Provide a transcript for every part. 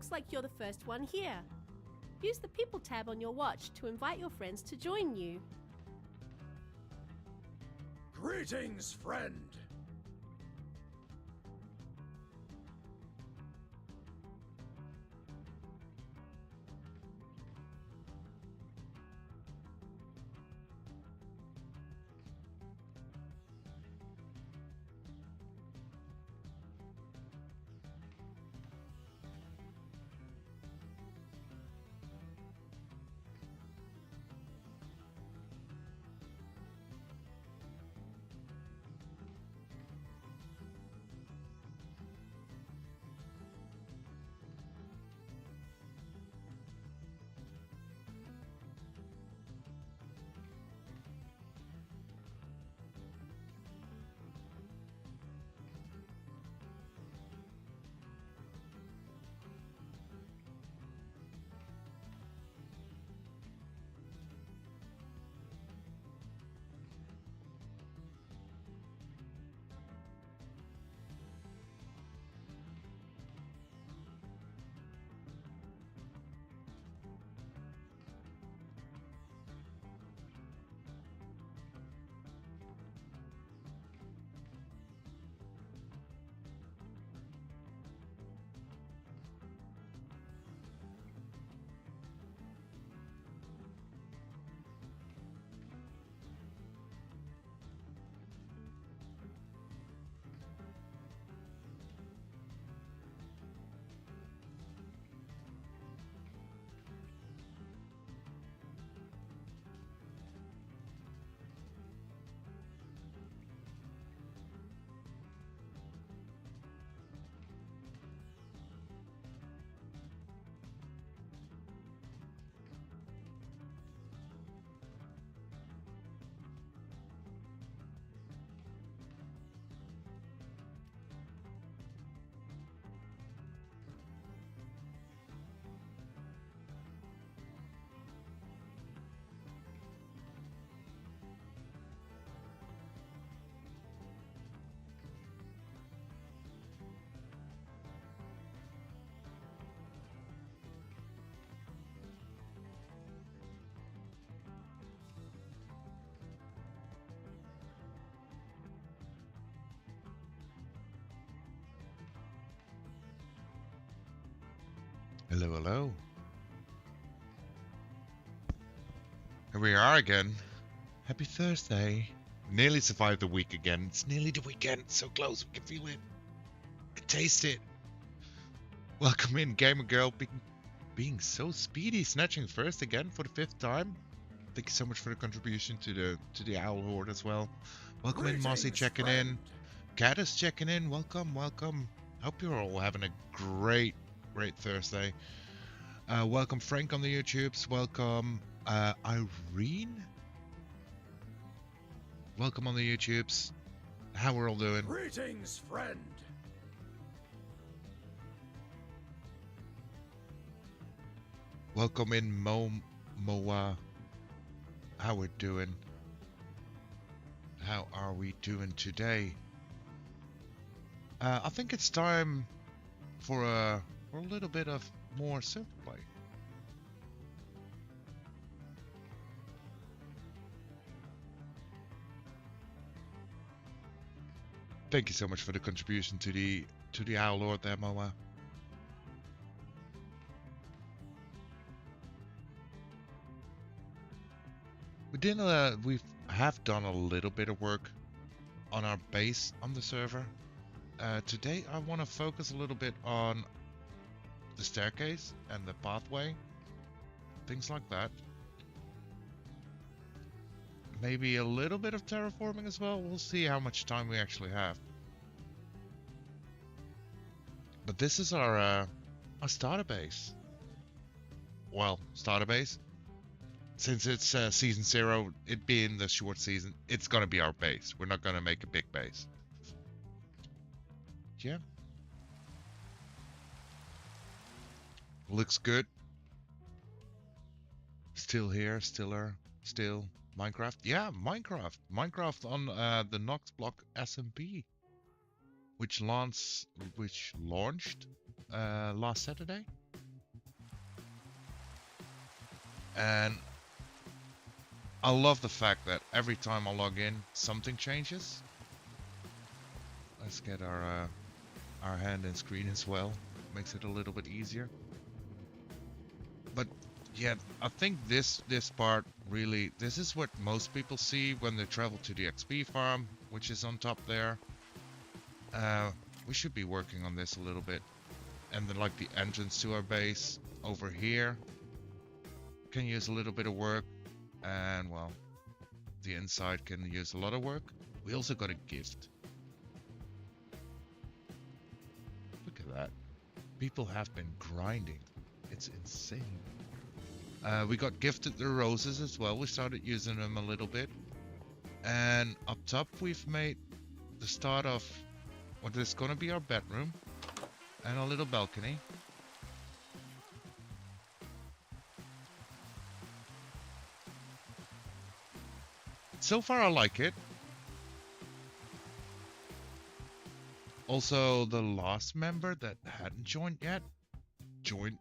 looks like you're the first one here. Use the People tab on your watch to invite your friends to join you. Greetings, friend! Hello, hello. Here we are again. Happy Thursday. Nearly survived the week again. It's nearly the weekend. So close. We can feel it. We can taste it. Welcome in, Gamer Girl. Being so speedy. Snatching first again for the 5th time. Thank you so much for the contribution to the Owl Horde as well. Welcome in, Mossy checking in. Caddis checking in. Welcome, welcome. Hope you're all having a great Thursday. Welcome Frank on the YouTubes. Welcome Irene. Welcome on the YouTubes. How we're all doing? Greetings, friend. Welcome in Moa. How we're doing? How are we doing today? I think it's time for a little bit of more server play. Thank you so much for the contribution to the Owl Lord there, Moa. We have done a little bit of work on our base on the server. Today I want to focus a little bit on the staircase and the pathway, things like that. Maybe a little bit of terraforming as well. We'll see how much time we actually have. But this is our starter base. Well, starter base. Since it's season 0, it being the short season, it's gonna be our base. We're not gonna make a big base. Yeah. Looks good. Still here, still Minecraft. Yeah, Minecraft. Minecraft on the Nox Block SMP, which launched last Saturday. And I love the fact that every time I log in, something changes. Let's get our hand and screen as well. Makes it a little bit easier. But yeah, I think this part really, this is what most people see when they travel to the XP farm, which is on top there. We should be working on this a little bit. And then like the entrance to our base over here can use a little bit of work. And well, the inside can use a lot of work. We also got a gift. Look at that. People have been grinding. It's insane. We got gifted the roses as well. We started using them a little bit. And up top we've made the start of what is going to be our bedroom. And a little balcony. So far I like it. Also, the last member that hadn't joined yet joined,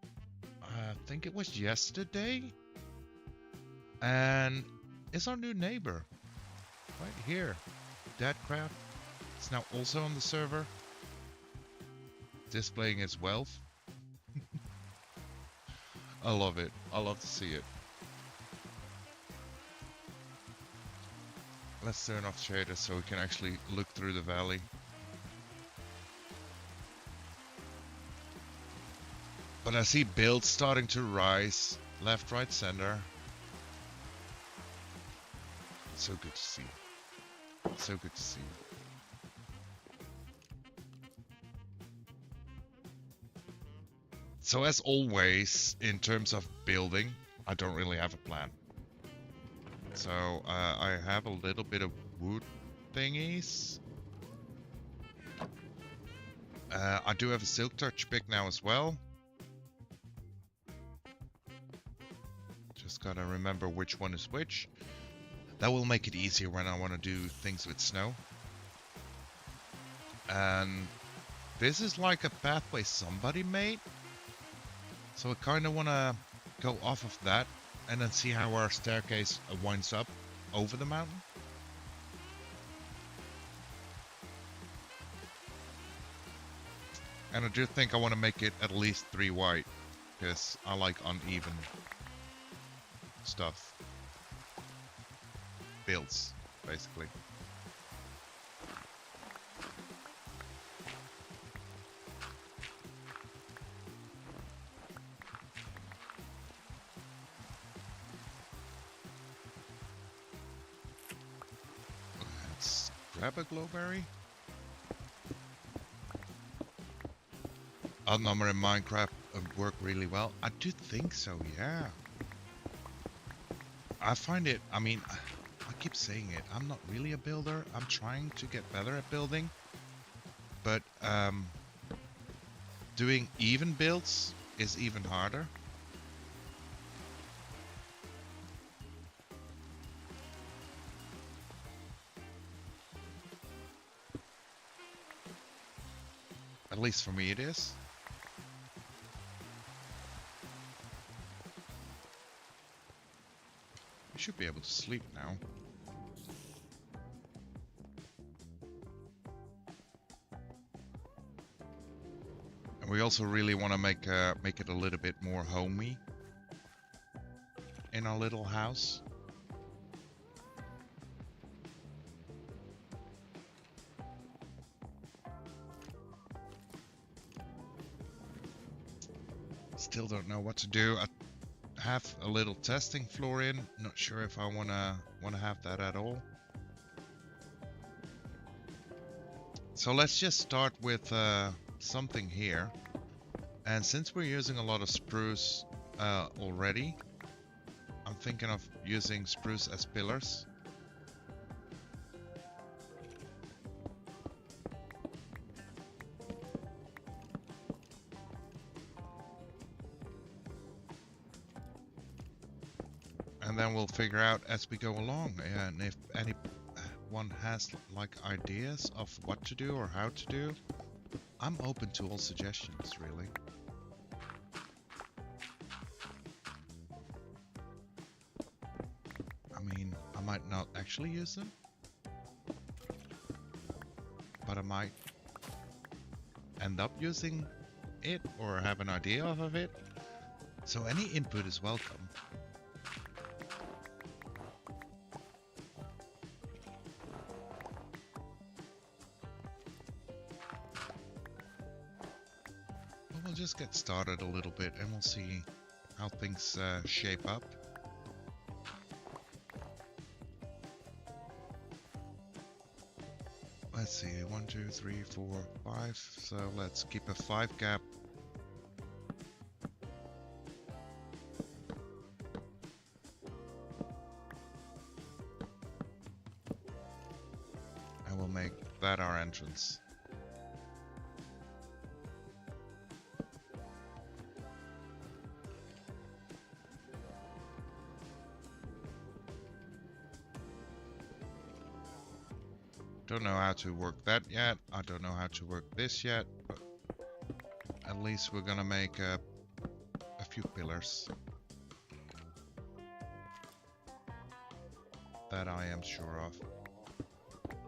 I think it was yesterday. And it's our new neighbor. Right here. Dadcraft. It's now also on the server. Displaying his wealth. I love it. I love to see it. Let's turn off shaders so we can actually look through the valley. But I see builds starting to rise. Left, right, center. So good to see. So good to see. So as always, in terms of building, I don't really have a plan. So I have a little bit of wood thingies. I do have a silk touch pick now as well. Just gotta remember which one is which. That will make it easier when I want to do things with snow. And this is like a pathway somebody made. So I kind of want to go off of that and then see how our staircase winds up over the mountain. And I do think I want to make it at least 3 wide, because I like uneven stuff. Builds, basically. Let's grab a glowberry. Outnumber in Minecraft work really well. I do think so, yeah. I find it, I mean, I keep saying it, I'm not really a builder. I'm trying to get better at building. But doing even builds is even harder. At least for me it is. We should be able to sleep now. And we also really want to make it a little bit more homey in our little house. Still don't know what to do. I have a little testing floor in. Not sure if I wanna have that at all. So let's just start with something here. And since we're using a lot of spruce already, I'm thinking of using spruce as pillars. And then we'll figure out as we go along. And if anyone has like ideas of what to do or how to do, I'm open to all suggestions, really. might not actually use them, but I might end up using it or have an idea of it. So any input is welcome. But we'll just get started a little bit and we'll see how things shape up. Let's see, 1, 2, 3, 4, 5. So let's keep a 5 gap. And we'll make that our entrance. Don't know how to work that yet. I don't know how to work this yet, but at least we're gonna make a few pillars. That I am sure of.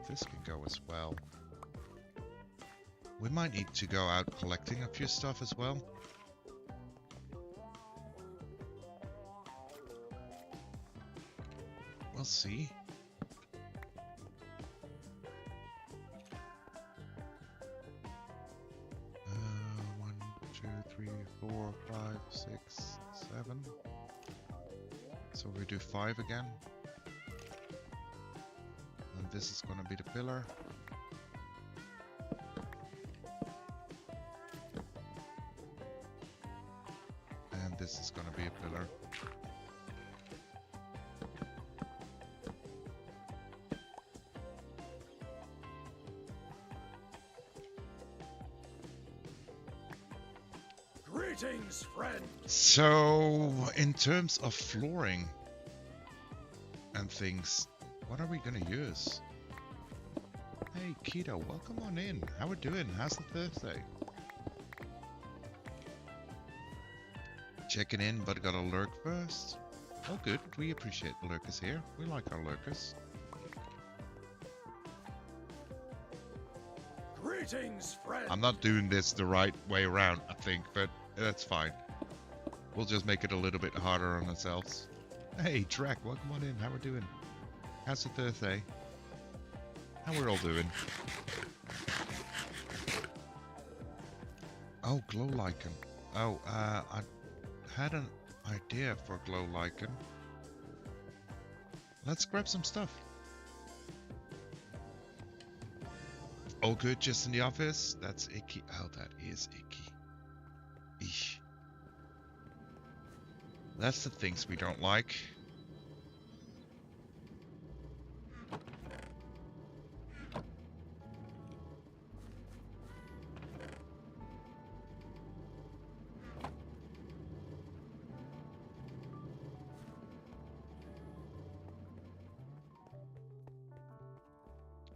This can go as well. We might need to go out collecting a few stuff as well. We'll see. Four, 5, 6, 7. So we do 5 again. And this is going to be the pillar. And this is going to be a pillar. Greetings, friend. So, in terms of flooring and things, what are we gonna use? Hey, Keto, welcome on in. How we doing? How's the Thursday? Checking in, but gotta lurk first. Oh, good. We appreciate the lurkers here. We like our lurkers. Greetings, friend. I'm not doing this the right way around, I think, but that's fine. We'll just make it a little bit harder on ourselves. Hey, Trek, welcome on in. How we doing? How's the Thursday? How we're all doing? Oh, glow lichen. Oh, I had an idea for glow lichen. Let's grab some stuff. All good, just in the office? That's icky. Oh, that is icky. Eesh. That's the things we don't like.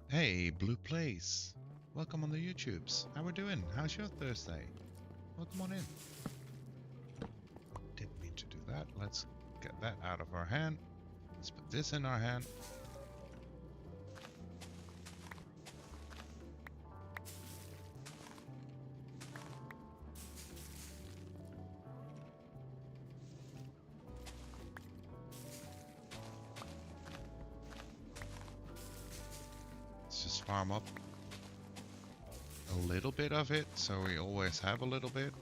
Hey, Blue Place. Welcome on the YouTubes. How we doing? How's your Thursday? Welcome on in. Didn't mean to do that. Let's get that out of our hand. Let's put this in our hand. Let's just farm up a little bit of it, so we always have a little bit.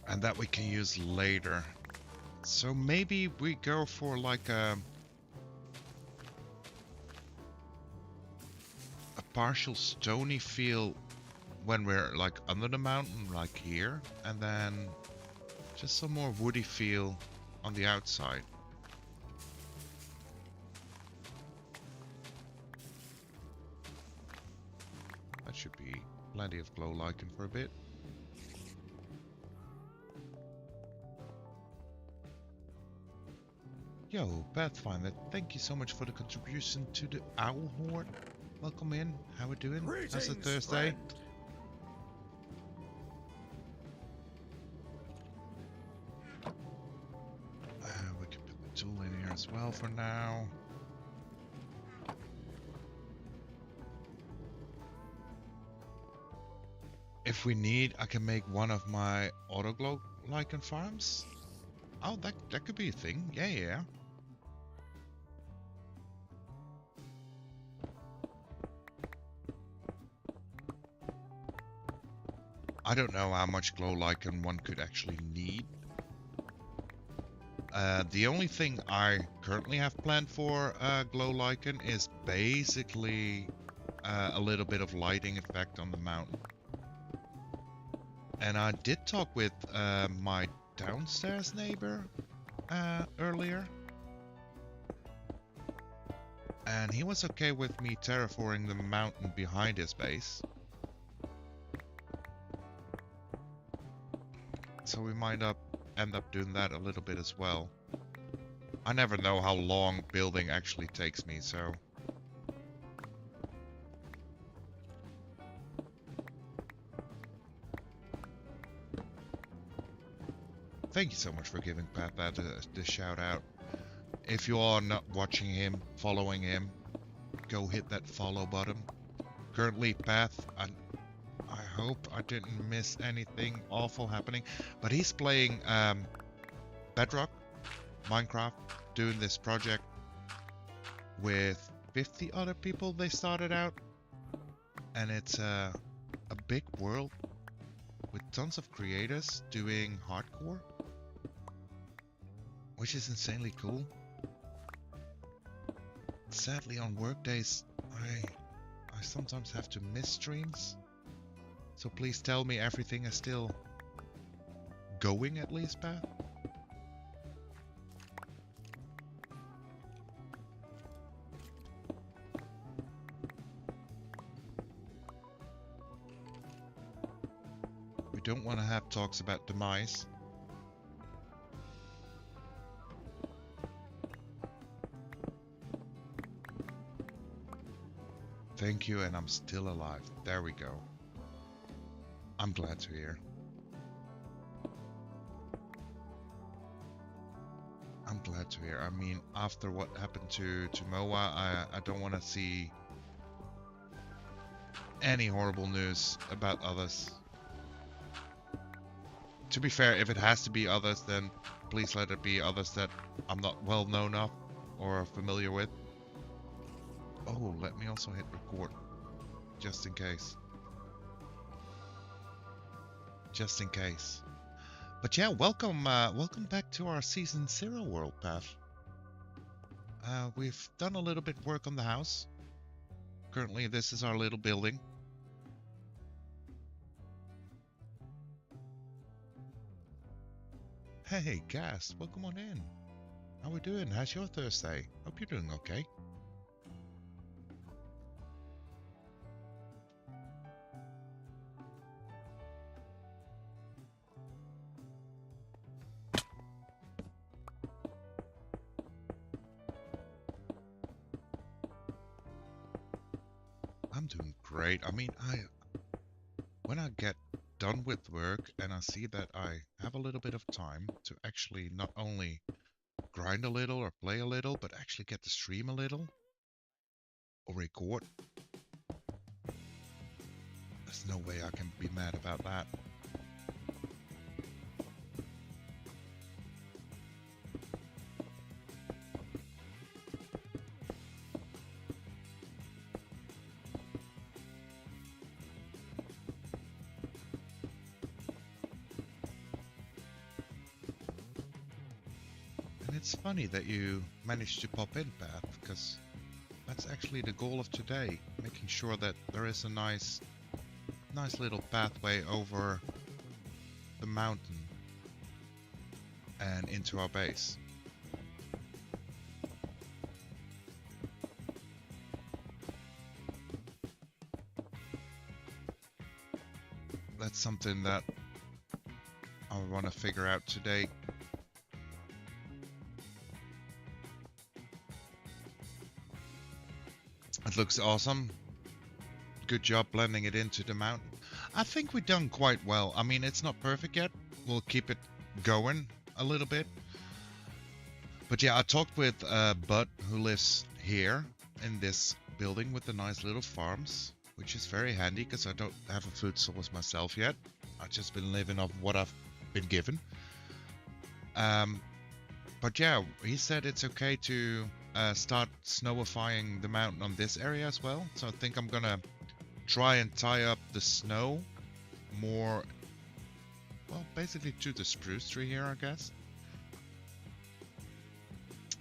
And that we can use later. So maybe we go for like a partial stony feel when we're like under the mountain, like here, and then just some more woody feel on the outside. That should be plenty of glow lichen for a bit. Yo, Pathfinder, thank you so much for the contribution to the Owl Horde. Welcome in. How we doing? How's it Greetings, Thursday? friend. We can put the tool in here as well for now. If we need, I can make one of my autoglow lichen farms. Oh, that could be a thing. Yeah. I don't know how much glow lichen one could actually need. The only thing I currently have planned for glow lichen is basically a little bit of lighting effect on the mountain. And I did talk with my downstairs neighbor earlier. And he was okay with me terraforming the mountain behind his base. So we might end up doing that a little bit as well. I never know how long building actually takes me, so... Thank you so much for giving Pat that the shout out. If you are not watching him, following him, go hit that follow button. Currently, Pat, I hope I didn't miss anything awful happening, but he's playing Bedrock, Minecraft, doing this project with 50 other people they started out, and it's a big world with tons of creators doing hardcore, which is insanely cool. Sadly, on work days, I sometimes have to miss streams. So please tell me everything is still going at least, Pat. We don't want to have talks about demise. Thank you, and I'm still alive. There we go. I'm glad to hear. I'm glad to hear. I mean, after what happened to Moa, I don't want to see any horrible news about others. To be fair, if it has to be others, then please let it be others that I'm not well known of or familiar with. Oh, let me also hit record, just in case. Just in case. But yeah, welcome back to our Season 0 world, Pat. We've done a little bit work on the house. Currently, this is our little building. Hey, Gas, welcome on in. How we doing? How's your Thursday? Hope you're doing okay. I'm doing great. I mean, when I get done with work and I see that I have a little bit of time to actually not only grind a little or play a little, but actually get to stream a little or record, there's no way I can be mad about that. And it's funny that you managed to pop in, Pat, because that's actually the goal of today, making sure that there is a nice little pathway over the mountain and into our base. That's something that I want to figure out today. It looks awesome. Good job blending it into the mountain. I think we've done quite well. I mean, it's not perfect yet. We'll keep it going a little bit. But yeah, I talked with Bud, who lives here in this building with the nice little farms, which is very handy because I don't have a food source myself yet. I've just been living off what I've been given. But yeah, he said it's okay to start snowifying the mountain on this area as well. So I think I'm gonna try and tie up the snow more, well, basically to the spruce tree here, I guess.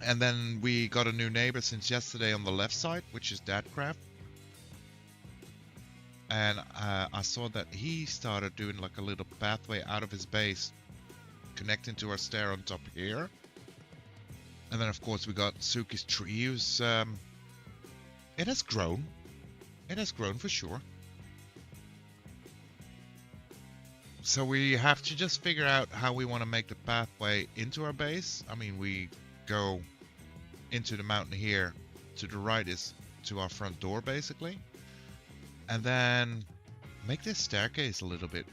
And then we got a new neighbor since yesterday on the left side, which is Dadcraft. And I saw that he started doing like a little pathway out of his base, connecting to our stair on top here. And then of course we got Suki's tree, who's it has grown. It has grown for sure. So we have to just figure out how we want to make the pathway into our base. I mean, we go into the mountain here. To the right is to our front door, basically. And then make this staircase a little bit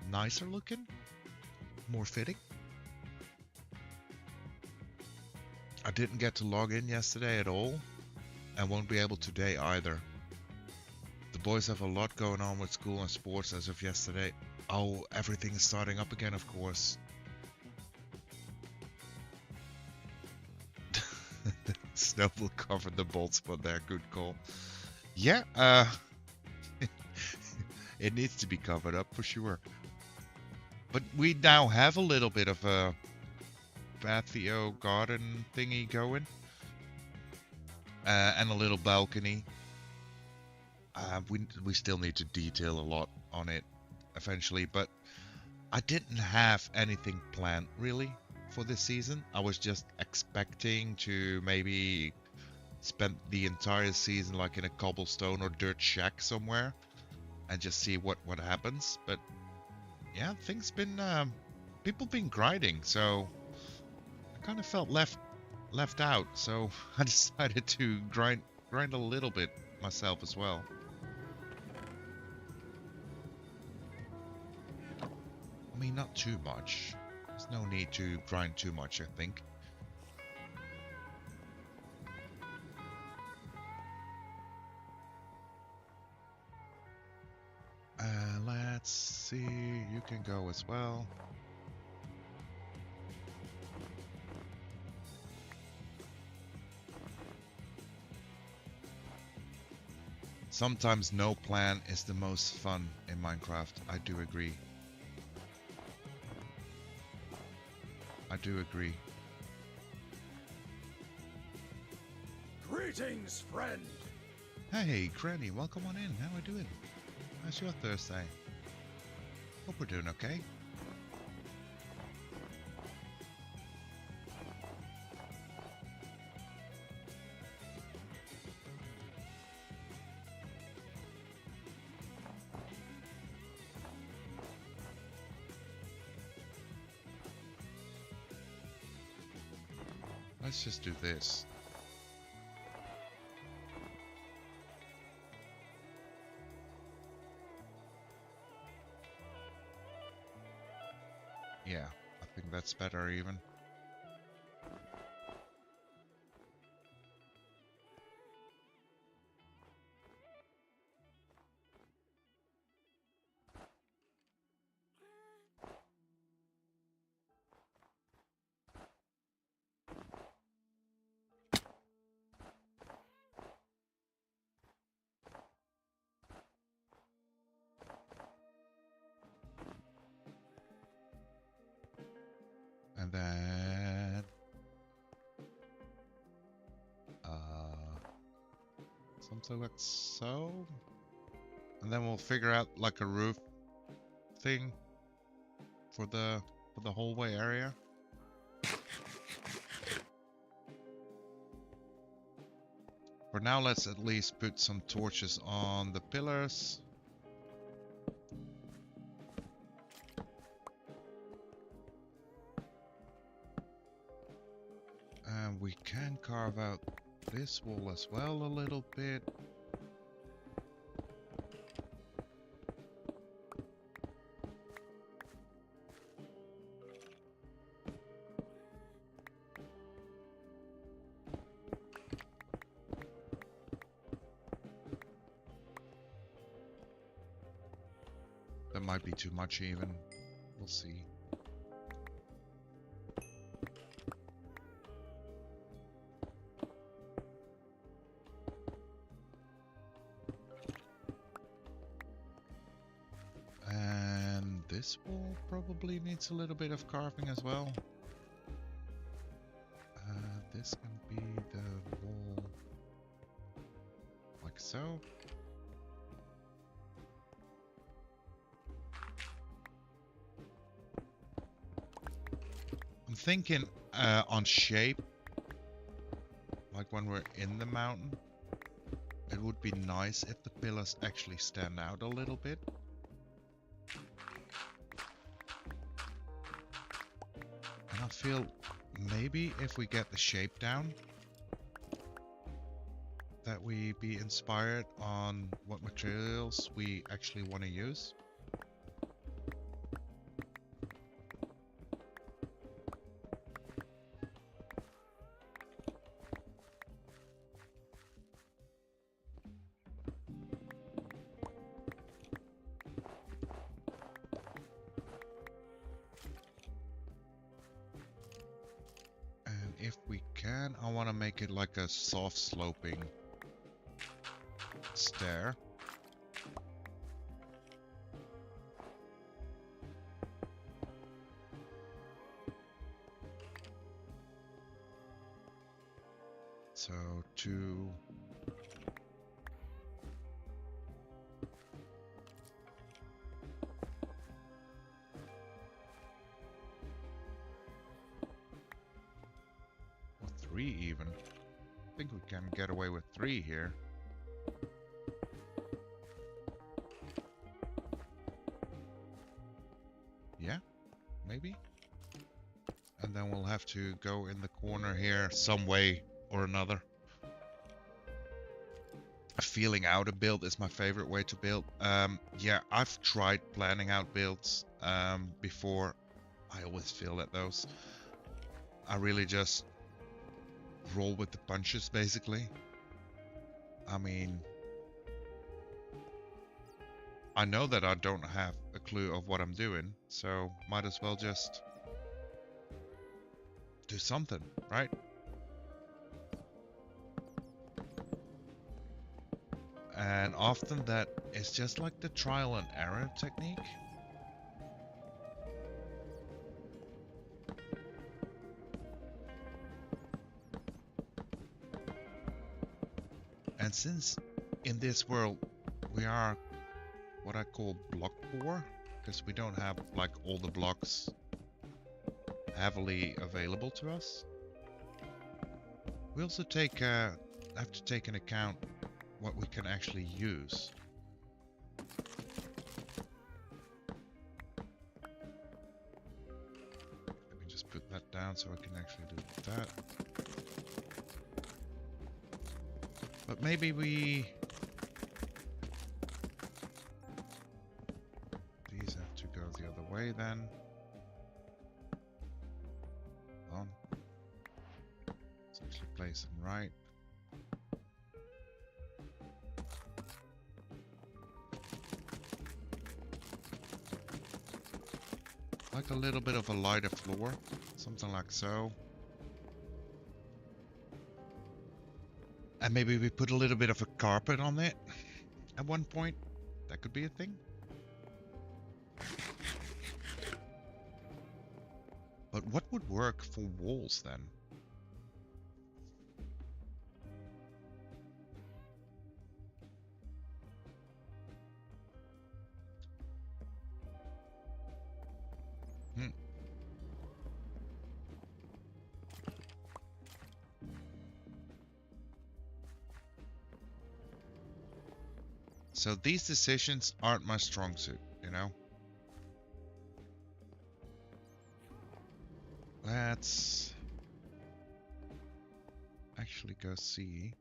nicer looking, more fitting. I didn't get to log in yesterday at all, and won't be able today either. The boys have a lot going on with school and sports as of yesterday. Oh, everything is starting up again, of course. Snow will cover the bald spot there, good call. Yeah, it needs to be covered up for sure. But we now have a little bit of a patio garden thingy going. And a little balcony. We still need to detail a lot on it eventually, but I didn't have anything planned really for this season. I was just expecting to maybe spend the entire season like in a cobblestone or dirt shack somewhere and just see what happens. But yeah, things been people been grinding, so I kind of felt left out, so I decided to grind a little bit myself as well. I mean, not too much. There's no need to grind too much, I think. Let's see, you can go as well. Sometimes no plan is the most fun in Minecraft. I do agree. I do agree. Greetings, friend. Hey, Granny, welcome on in. How are we doing? How's your Thursday? Hope we're doing okay. Let's just do this. Yeah, I think that's better even. And then something like so. And then we'll figure out like a roof thing for the hallway area. For now, let's at least put some torches on the pillars. And we can carve out this wall as well a little bit. That might be too much even. We'll see. And this wall probably needs a little bit of carving as well. This can be the wall like so. I'm thinking on shape, like when we're in the mountain, it would be nice if the pillars actually stand out a little bit. And I feel maybe if we get the shape down, that we be inspired on what materials we actually want to use. If we can, I want to make it like a soft sloping stair. So 2. Or 3 even. I think we can get away with 3 here. Yeah, maybe. And then we'll have to go in the corner here some way or another. Feeling out a build is my favorite way to build. Yeah, I've tried planning out builds before. I always fail at those. I really just roll with the punches, basically. I mean, I know that I don't have a clue of what I'm doing, so might as well just do something, right? And often that is just like the trial and error technique. And since in this world we are what I call block poor, because we don't have like all the blocks heavily available to us, we also have to take into account what we can actually use. Let me just put that down so I can actually do that. But maybe these have to go the other way then. Hold on. Let's actually place them right. Like a little bit of a lighter floor, something like so. And maybe we put a little bit of a carpet on it at one point. That could be a thing. But what would work for walls then? So these decisions aren't my strong suit, you know? actually go see.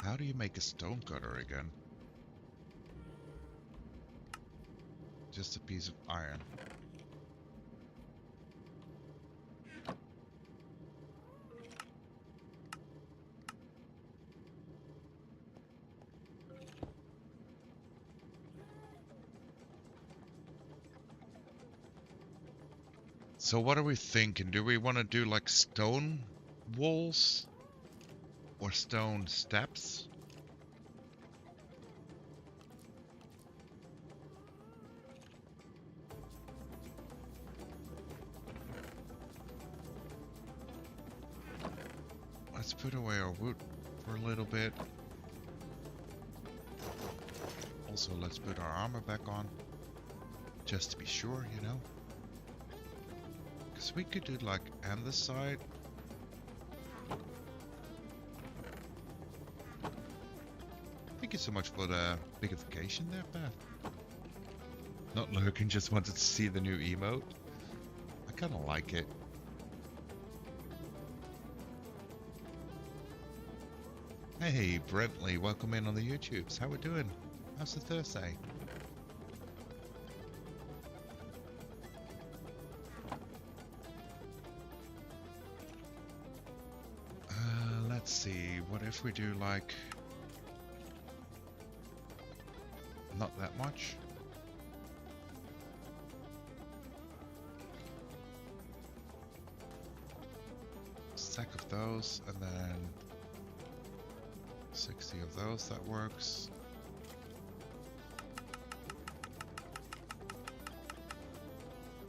How do you make a stone cutter again? Just a piece of iron. So what are we thinking? Do we want to do like stone walls? Or stone steps? Let's put away our wood for a little bit. Also, let's put our armor back on. Just to be sure, you know. Because we could do like on this side. Thank you so much for the bigification there, Beth. Not lurking, just wanted to see the new emote. I kind of like it. Hey, Brentley, welcome in on the YouTubes. How we doing? How's the Thursday? Let's see. What if we do like... not that much? Stack of those, and then 60 of those, that works.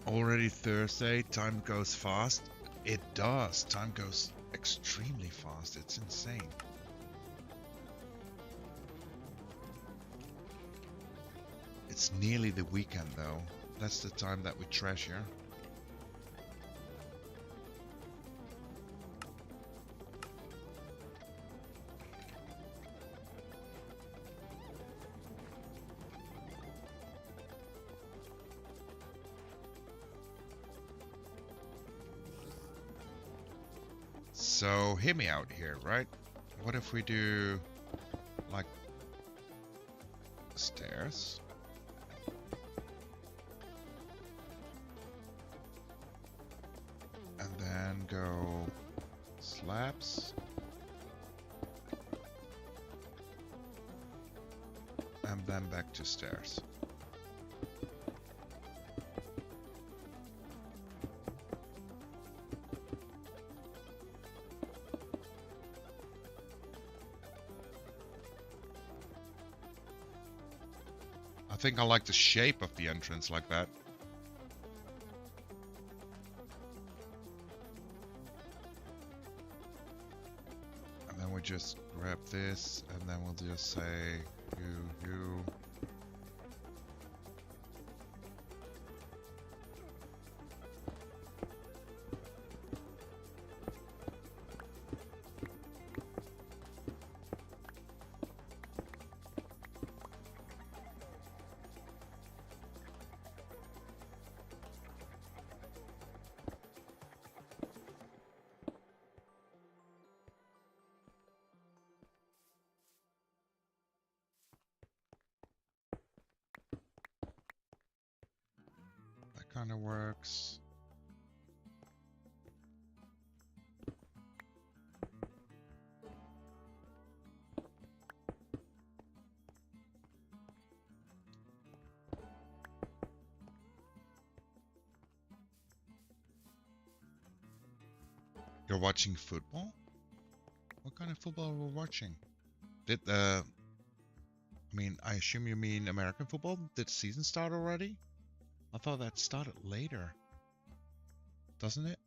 Already Thursday, time goes fast. It does, time goes extremely fast, it's insane. It's nearly the weekend though, that's the time that we treasure. So, hear me out here, right? What if we do, like, stairs? And then go slabs. And then back to stairs. I think I like the shape of the entrance like that. And then we just grab this, and then we'll just say, you. Kind of works. You're watching football? What kind of football are we watching? Did I mean, I assume you mean American football? Did the season start already? I thought that started later. Doesn't it?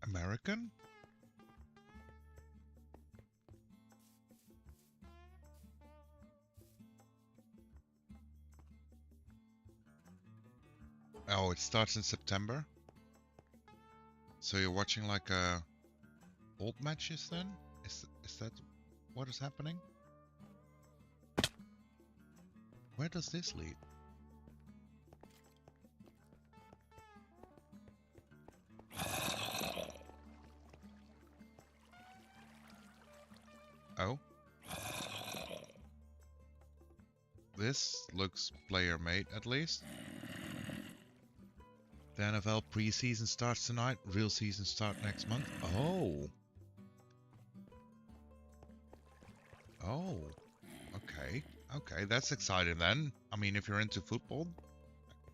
American? Oh, it starts in September? So you're watching like old matches then? Is that What is happening? Where does this lead? Oh. This looks player made at least. The NFL preseason starts tonight. Real season start next month. Oh. Oh. Okay. Okay, that's exciting then. I mean, if you're into football,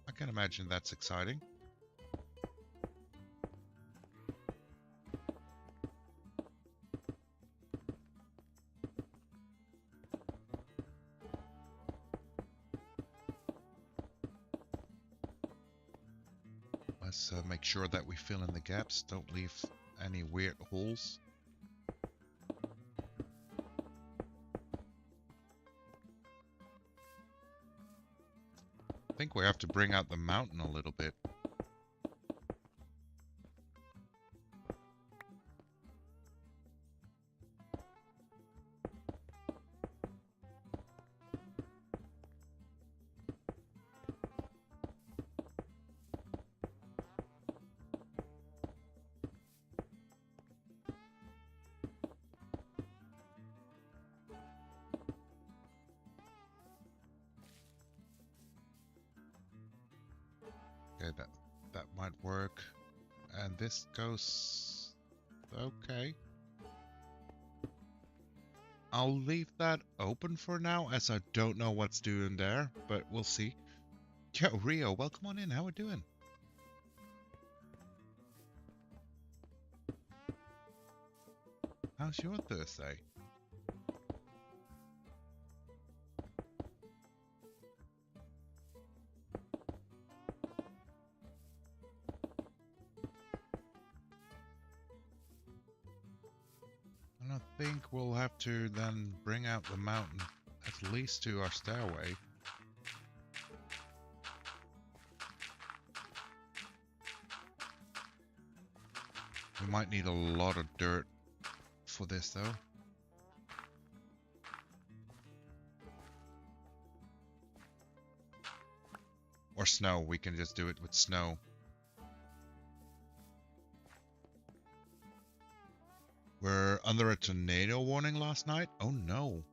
I can imagine that's exciting. Let's make sure that we fill in the gaps. Don't leave any weird holes. I think we have to bring out the mountain a little bit. Okay, that might work. And this goes... okay. I'll leave that open for now, as I don't know what's doing there, but we'll see. Yo, Rio, welcome on in. How we doing? How's your Thursday? And I think we'll have to then bring out the mountain at least to our stairway. We might need a lot of dirt for this though. Or snow, we can just do it with snow. We're under a tornado warning last night? Oh no.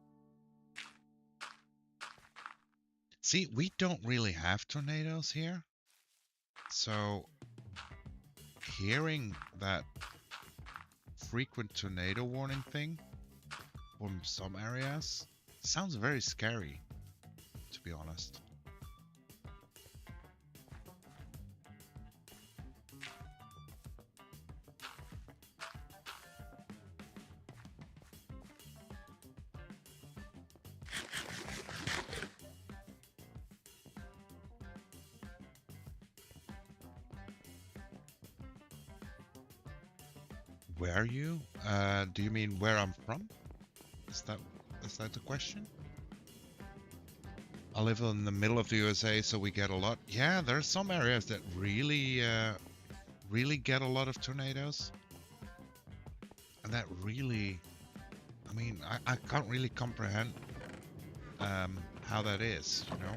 See, we don't really have tornadoes here. So, hearing that frequent tornado warning thing from some areas sounds very scary, to be honest. Where are you? Do you mean where I'm from? Is that the question? I live in the middle of the USA, so we get a lot. Yeah, there are some areas that really get a lot of tornadoes. And that really, I mean, I can't really comprehend how that is, you know?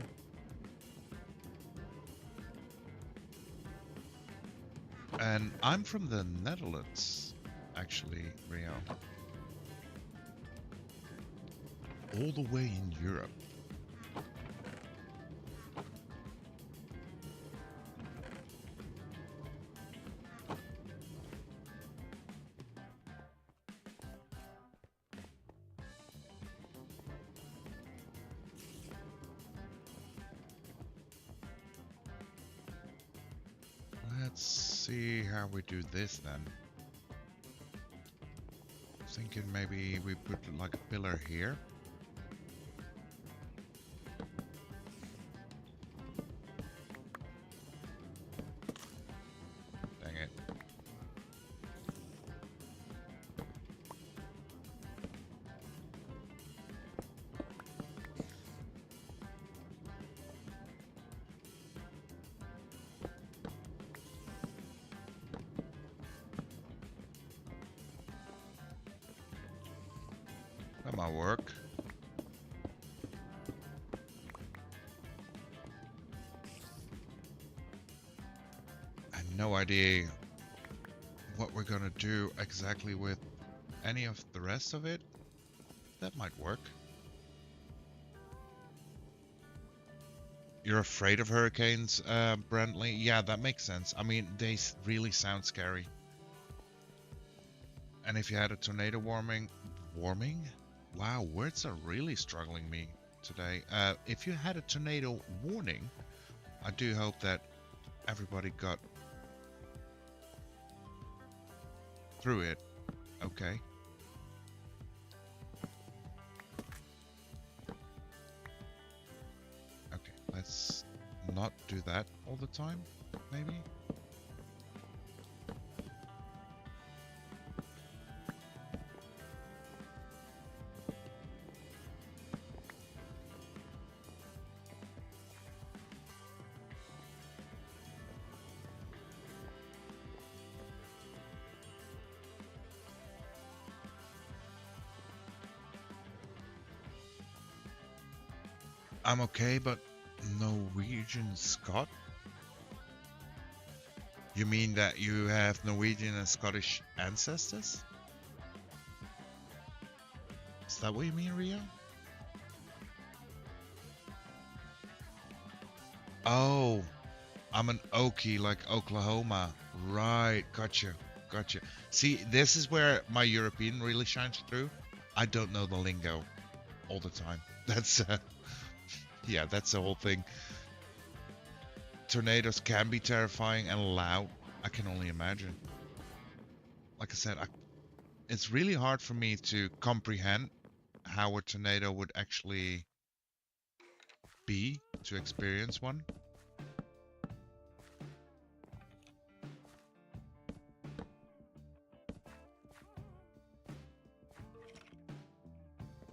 And I'm from the Netherlands, actually, Rio. All the way in Europe. Let's see how we do this then. Thinking maybe we put like a pillar here. Dang it. Come might work. I have no idea what we're gonna do exactly with any of the rest of it. That might work. You're afraid of hurricanes, Brentley? Yeah, that makes sense. I mean, they really sound scary. And if you had a tornado warning? Wow, words are really struggling me today. If you had a tornado warning, I do hope that everybody got through it. Okay. Okay, let's not do that all the time, maybe? I'm okay, but Norwegian Scot? You mean that you have Norwegian and Scottish ancestors? Is that what you mean, Rio? Oh, I'm an Okie, like Oklahoma. Right, gotcha, gotcha. See, this is where my European really shines through. I don't know the lingo all the time. That's yeah, that's the whole thing. Tornadoes can be terrifying and loud. I can only imagine. Like I said, it's really hard for me to comprehend how a tornado would actually be to experience one.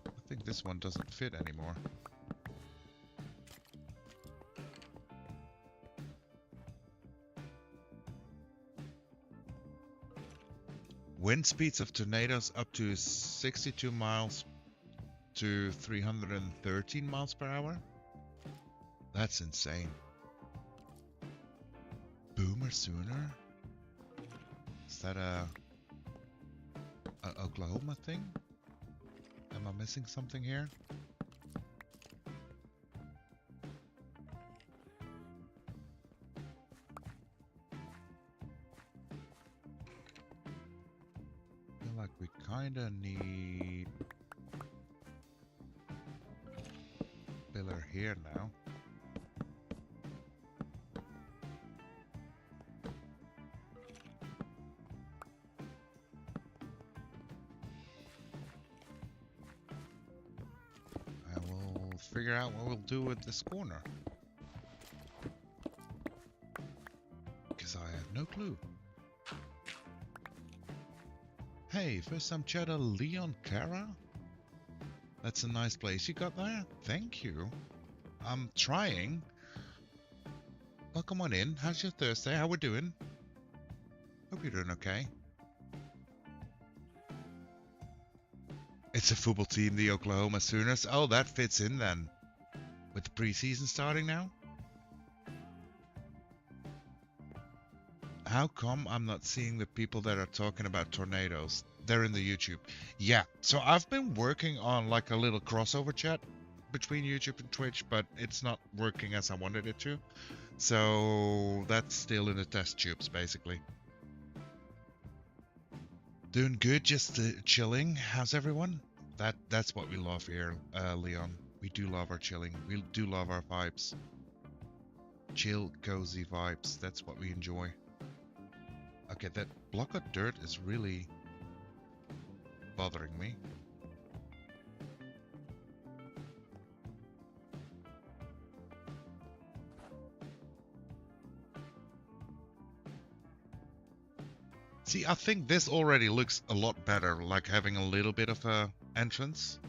I think this one doesn't fit anymore. Wind speeds of tornadoes up to 62 miles to 313 miles per hour? That's insane. Boomer Sooner? Is that a Oklahoma thing? Am I missing something here? Like we kinda need pillar here now. I will figure out what we'll do with this corner, because I have no clue. Hey, first time chatter, Leon Cara? That's a nice place you got there. Thank you. I'm trying. Welcome on in. How's your Thursday? How we doing? Hope you're doing okay. It's a football team, the Oklahoma Sooners. Oh, that fits in then. With the preseason starting now? How come I'm not seeing the people that are talking about tornadoes? They're in the YouTube. Yeah, so I've been working on like a little crossover chat between YouTube and Twitch, but it's not working as I wanted it to. So that's still in the test tubes, basically. Doing good, just chilling. How's everyone? That's what we love here, Leon. We do love our chilling. We do love our vibes. Chill, cozy vibes. That's what we enjoy. Okay, that block of dirt is really bothering me. See, I think this already looks a lot better, like having a little bit of a entrance.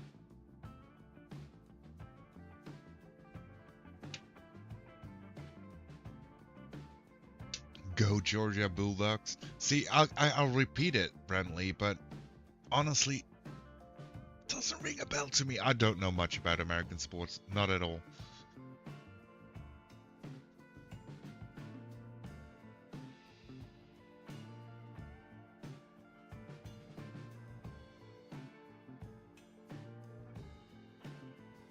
Go Georgia Bulldogs. See, I'll repeat it, Brentley, but honestly, Doesn't ring a bell to me. I don't know much about American sports. Not at all.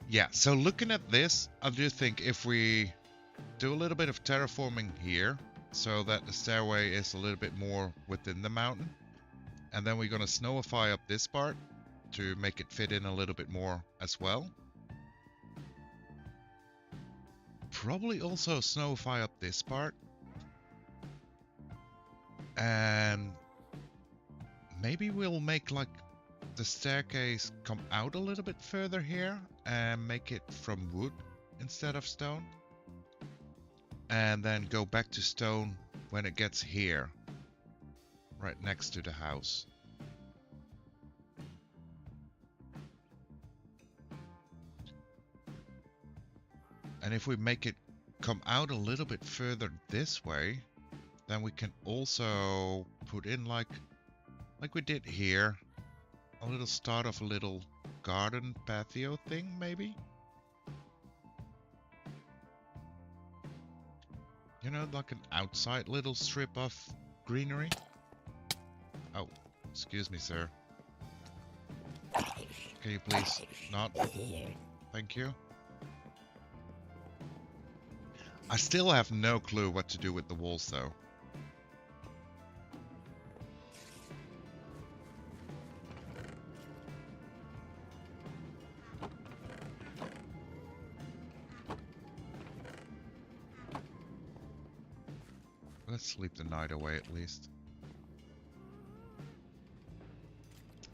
Yeah, so looking at this, I do think if we do a little bit of terraforming here, so that the stairway is a little bit more within the mountain, and then we're going to snowify up this part to make it fit in a little bit more as well. Probably also snowify up this part. And maybe we'll make like the staircase come out a little bit further here and make it from wood instead of stone. And then go back to stone when it gets here, right next to the house. And if we make it come out a little bit further this way, then we can also put in like we did here, a little start of a little garden patio thing, maybe? You know, like an outside little strip of greenery. Oh, excuse me, sir. Can you please not? Thank you. I still have no clue what to do with the walls, though. Let's sleep the night away at least.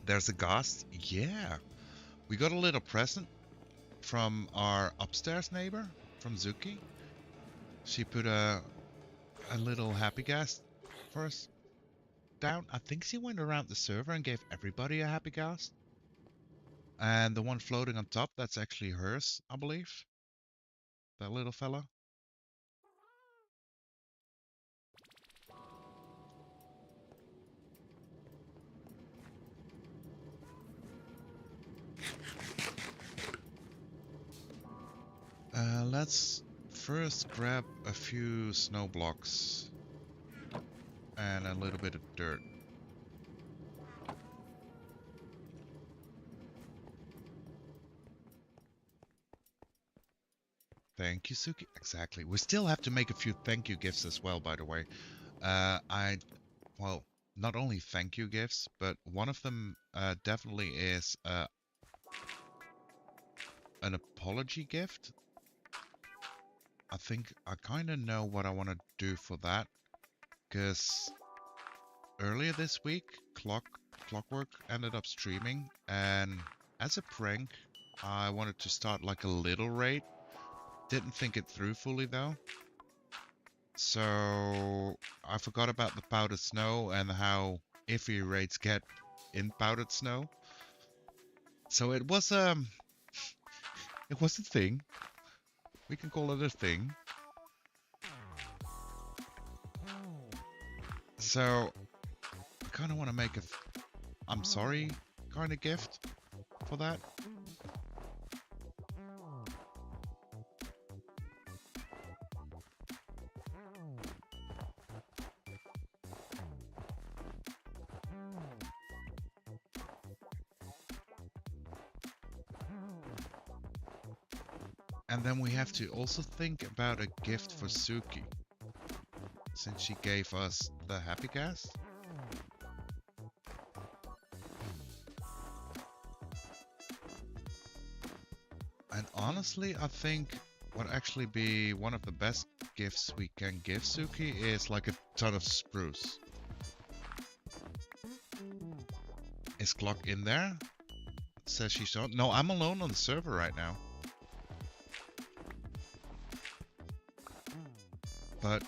There's a ghost? Yeah. We got a little present from our upstairs neighbor, from Zuki. She put a little happy gas for us down. I think she went around the server and gave everybody a happy gas. And the one floating on top, that's actually hers, I believe. That little fella. Let's first grab a few snow blocks and a little bit of dirt. Thank you, Suki. Exactly. We still have to make a few thank you gifts as well, by the way. Well, not only thank you gifts, but one of them definitely is an apology gift. I think I kind of know what I want to do for that, because earlier this week, Clockwork ended up streaming, and as a prank, I wanted to start like a little raid. Didn't think it through fully though. So I forgot about the powdered snow and how iffy raids get in powdered snow. So it was a thing. We can call it a thing. So I kind of want to make a I'm sorry kind of gift for that. And then we have to also think about a gift for Suki, since she gave us the happy gas. And honestly, I think what actually be one of the best gifts we can give Suki is like a ton of spruce. Is Clock in there? Says she's not. No, I'm alone on the server right now. But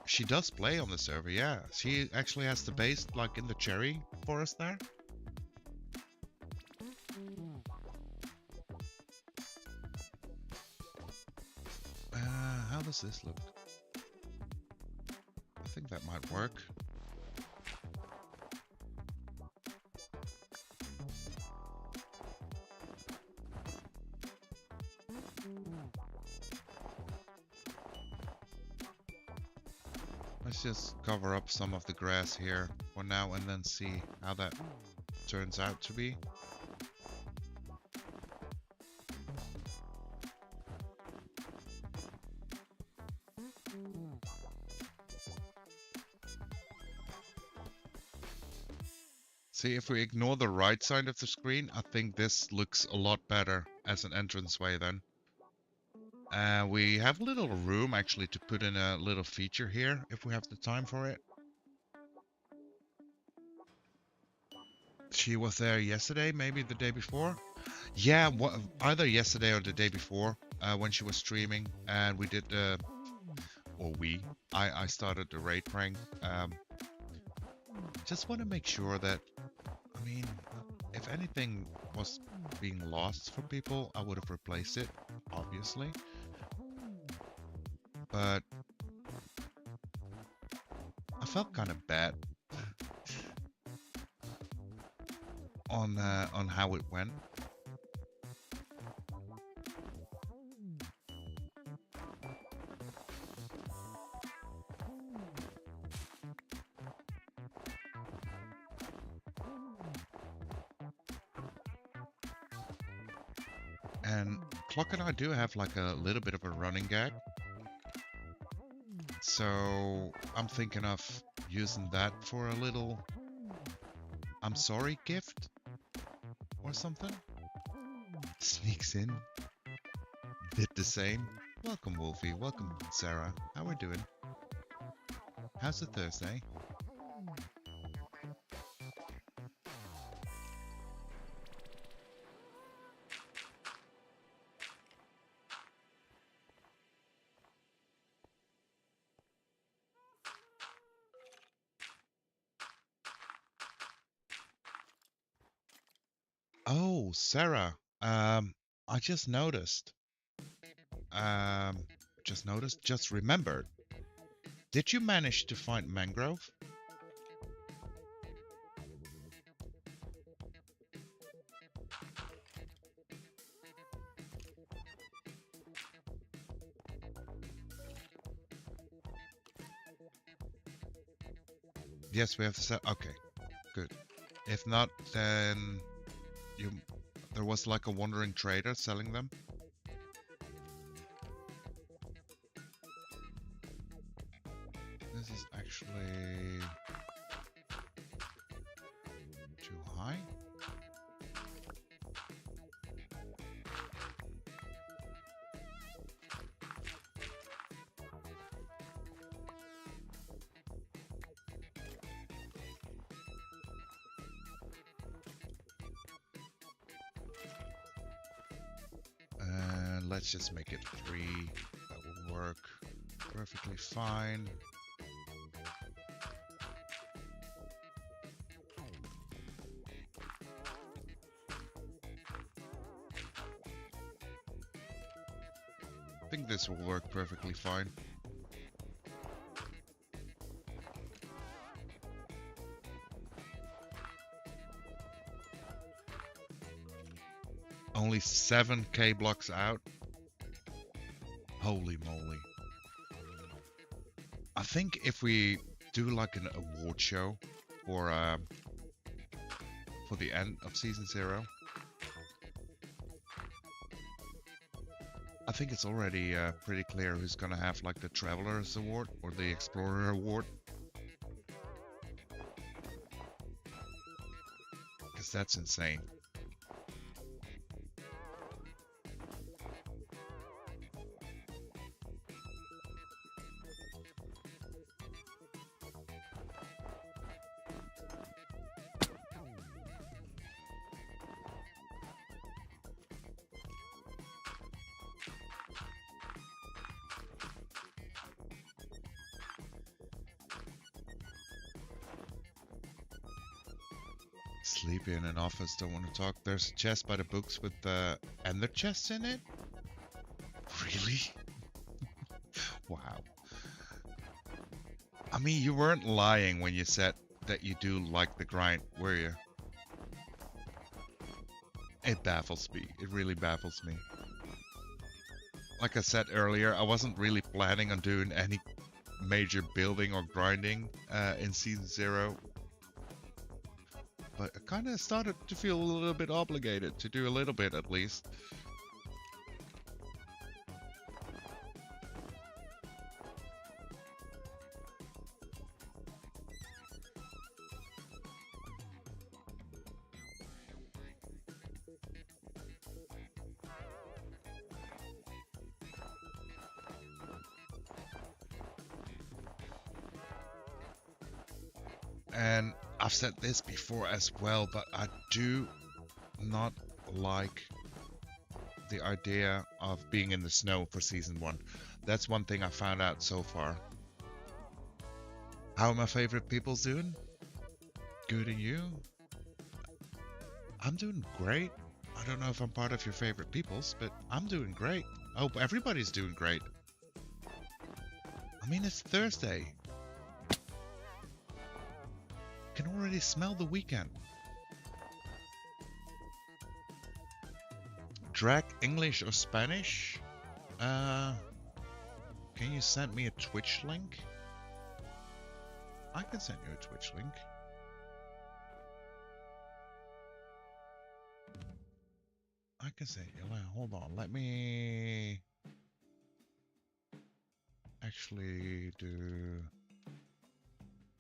she does play on the server, yeah. She actually has the base like in the cherry forest there. How does this look? I think that might work. Let's just cover up some of the grass here for now and then see how that turns out to be. See, if we ignore the right side of the screen, I think this looks a lot better as an entranceway then. We have a little room actually to put in a little feature here if we have the time for it. She was there yesterday, maybe the day before. Yeah, either yesterday or the day before when she was streaming, and we did I started the raid prank. Just want to make sure that, I mean, if anything was being lost for people, I would have replaced it, obviously. But I felt kind of bad on how it went. And Clock and I do have like a little bit of a running gag. So I'm thinking of using that for a little I'm sorry gift or something. Sneaks in. Did the same. Welcome Wolfie, welcome Sarah. How we doing? How's the Thursday? Oh, Sarah. I just noticed. Just remembered. Did you manage to find mangrove? Yes, we have to set. Okay, good. If not, then there was like a wandering trader selling them. This is actually too high. Let's just make it 3. That will work perfectly fine. I think this will work perfectly fine. Only 7 K blocks out. Holy moly. I think if we do like an award show for the end of Season 0, I think it's already pretty clear who's gonna have like the Traveler's Award or the Explorer Award. Because that's insane. Sleepy in an office, don't want to talk. There's a chest by the books with ender chests in it? Really? Wow. I mean, you weren't lying when you said that you do like the grind, were you? It baffles me. It really baffles me. Like I said earlier, I wasn't really planning on doing any major building or grinding in Season 0. But I kind of started to feel a little bit obligated to do a little bit at least. And I've said this before as well, but I do not like the idea of being in the snow for Season 1. That's one thing I found out so far. How are my favorite peoples doing? Good, and you? I'm doing great. I don't know if I'm part of your favorite peoples, but I'm doing great. I hope everybody's doing great. I mean, it's Thursday. Can already smell the weekend. Drag English or Spanish? Can you send me a Twitch link? I can send you a Twitch link. I can send you. Hold on. Let me actually do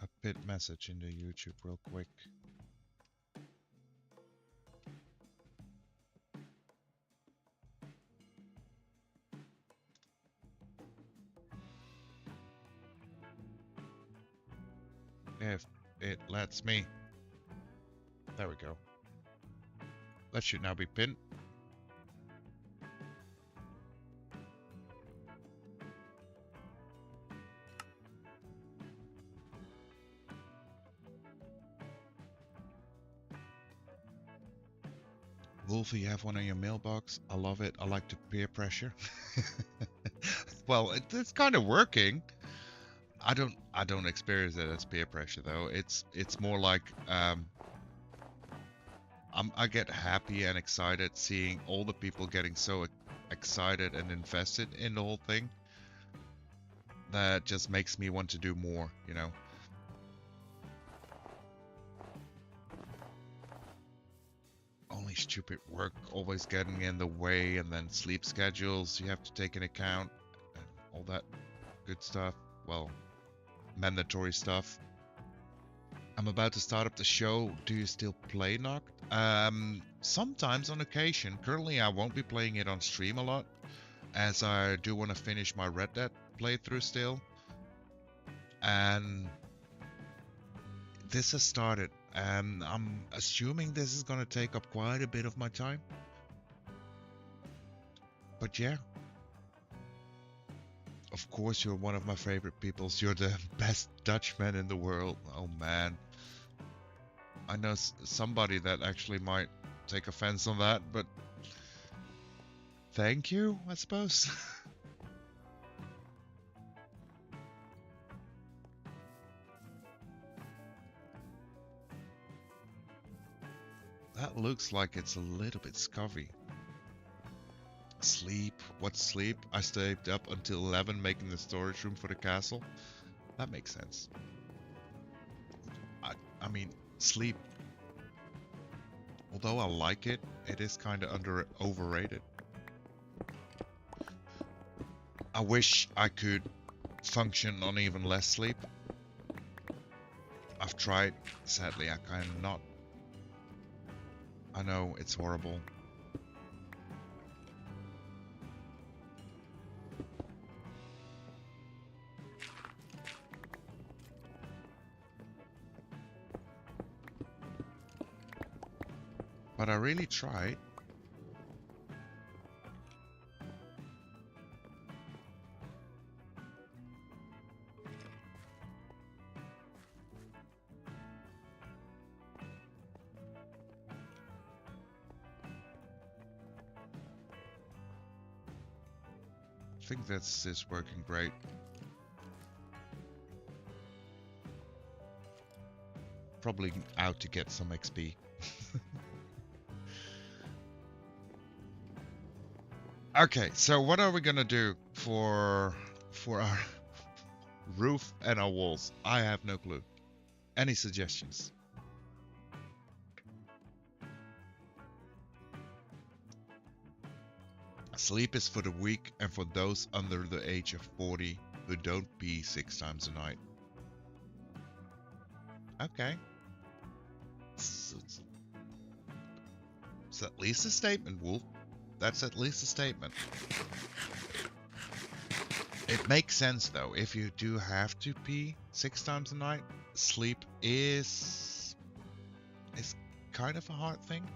a bit message in the YouTube real quick. If it lets me. There we go. That should now be pinned. Wolfie, you have one on your mailbox. I love it. I like the peer pressure. Well, it's kind of working. I don't experience it as peer pressure though. It's more like I get happy and excited seeing all the people getting so excited and invested in the whole thing. That just makes me want to do more, you know. Only stupid work always getting in the way, and then sleep schedules you have to take into account, and all that good stuff. Well, mandatory stuff. I'm about to start up the show. Do you still play Nox? Sometimes, on occasion. Currently I won't be playing it on stream a lot, as I do want to finish my Red Dead playthrough still. And this has started, and I'm assuming this is going to take up quite a bit of my time. But yeah. Of course, you're one of my favorite peoples. You're the best Dutchman in the world. Oh man. I know somebody that actually might take offense on that, but thank you, I suppose. That looks like it's a little bit scurvy. Sleep? What sleep? I stayed up until 11 making the storage room for the castle. That makes sense. I mean, sleep. Although I like it, it is kind of overrated. I wish I could function on even less sleep. I've tried. Sadly, I kind of not. I know, it's horrible. But I really tried. I think this is working great. Probably out to get some XP. Okay, so what are we gonna do for our roof and our walls? I have no clue. Any suggestions? Sleep is for the weak and for those under the age of 40 who don't pee 6 times a night. Okay. It's at least a statement, Wolf. That's at least a statement. It makes sense though. If you do have to pee 6 times a night, sleep is kind of a hard thing.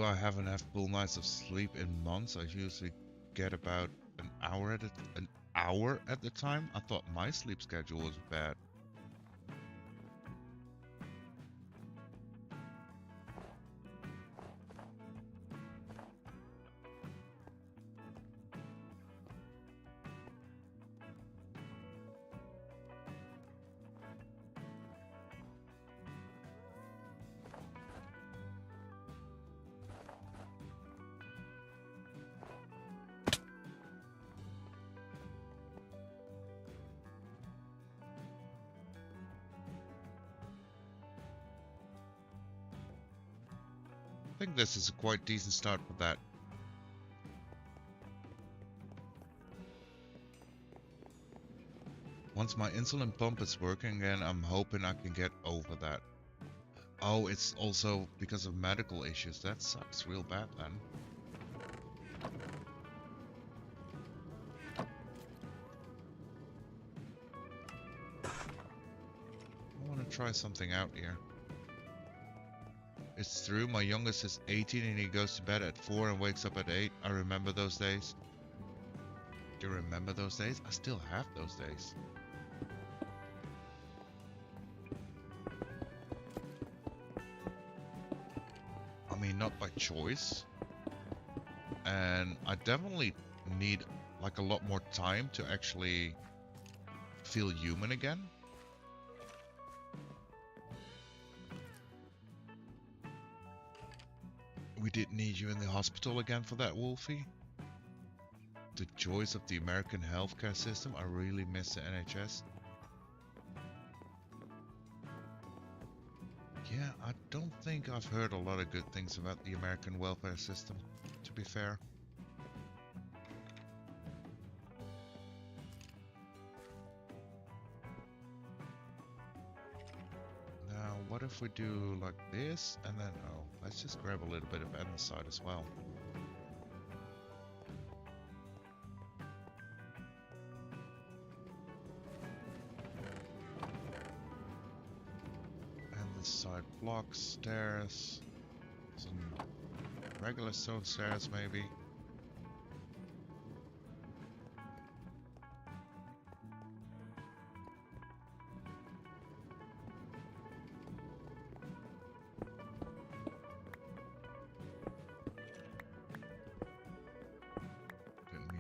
I haven't had full nights of sleep in months. I usually get about an hour at a time. I thought my sleep schedule was bad. I think this is a quite decent start for that. Once my insulin pump is working again, I'm hoping I can get over that. Oh, it's also because of medical issues. That sucks real bad then. I want to try something out here. It's true, my youngest is 18 and he goes to bed at 4 and wakes up at 8. I remember those days. Do you remember those days? I still have those days. I mean, not by choice. And I definitely need like a lot more time to actually feel human again. We didn't need you in the hospital again for that, Wolfie. The joys of the American healthcare system. I really miss the NHS. Yeah, I don't think I've heard a lot of good things about the American welfare system, to be fair. Now, what if we do like this, and then, oh, let's just grab a little bit of andesite as well. Andesite blocks, stairs, some regular stone stairs maybe.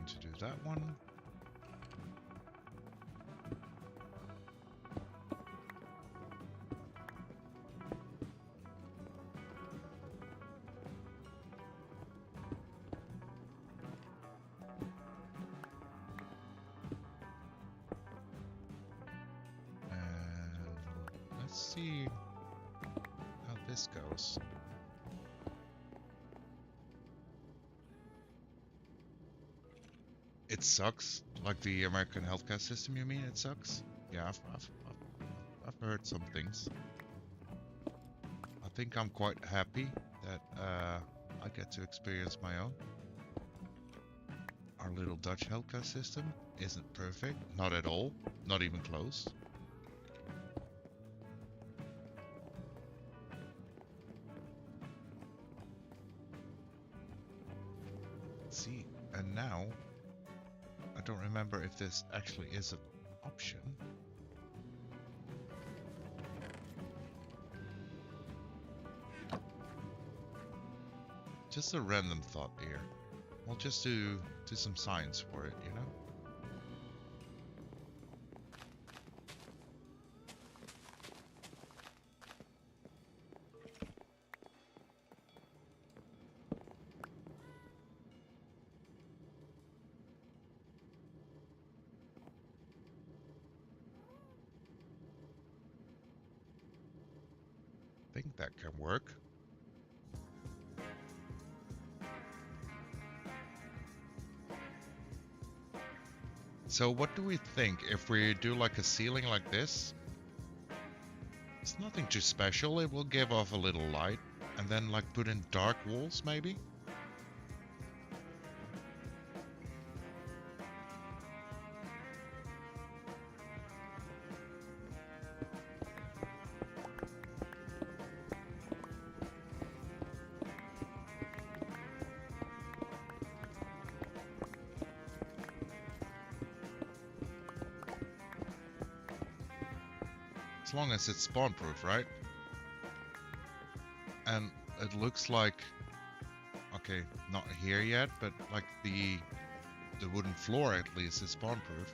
To do that one. And let's see how this goes. It sucks, like the American healthcare system. You mean it sucks? Yeah, I've heard some things. I think I'm quite happy that I get to experience my own. Our little Dutch healthcare system isn't perfect, not at all, not even close. Let's see, and now. I don't remember if this actually is an option. Just a random thought here. We'll just do some science for it, you know? think that can work. So what do we think if we do like a ceiling like this? It's nothing too special. It will give off a little light, and then like put in dark walls maybe. As long as it's spawn proof, right? And it looks like, okay, not here yet, but like the wooden floor at least is spawn proof.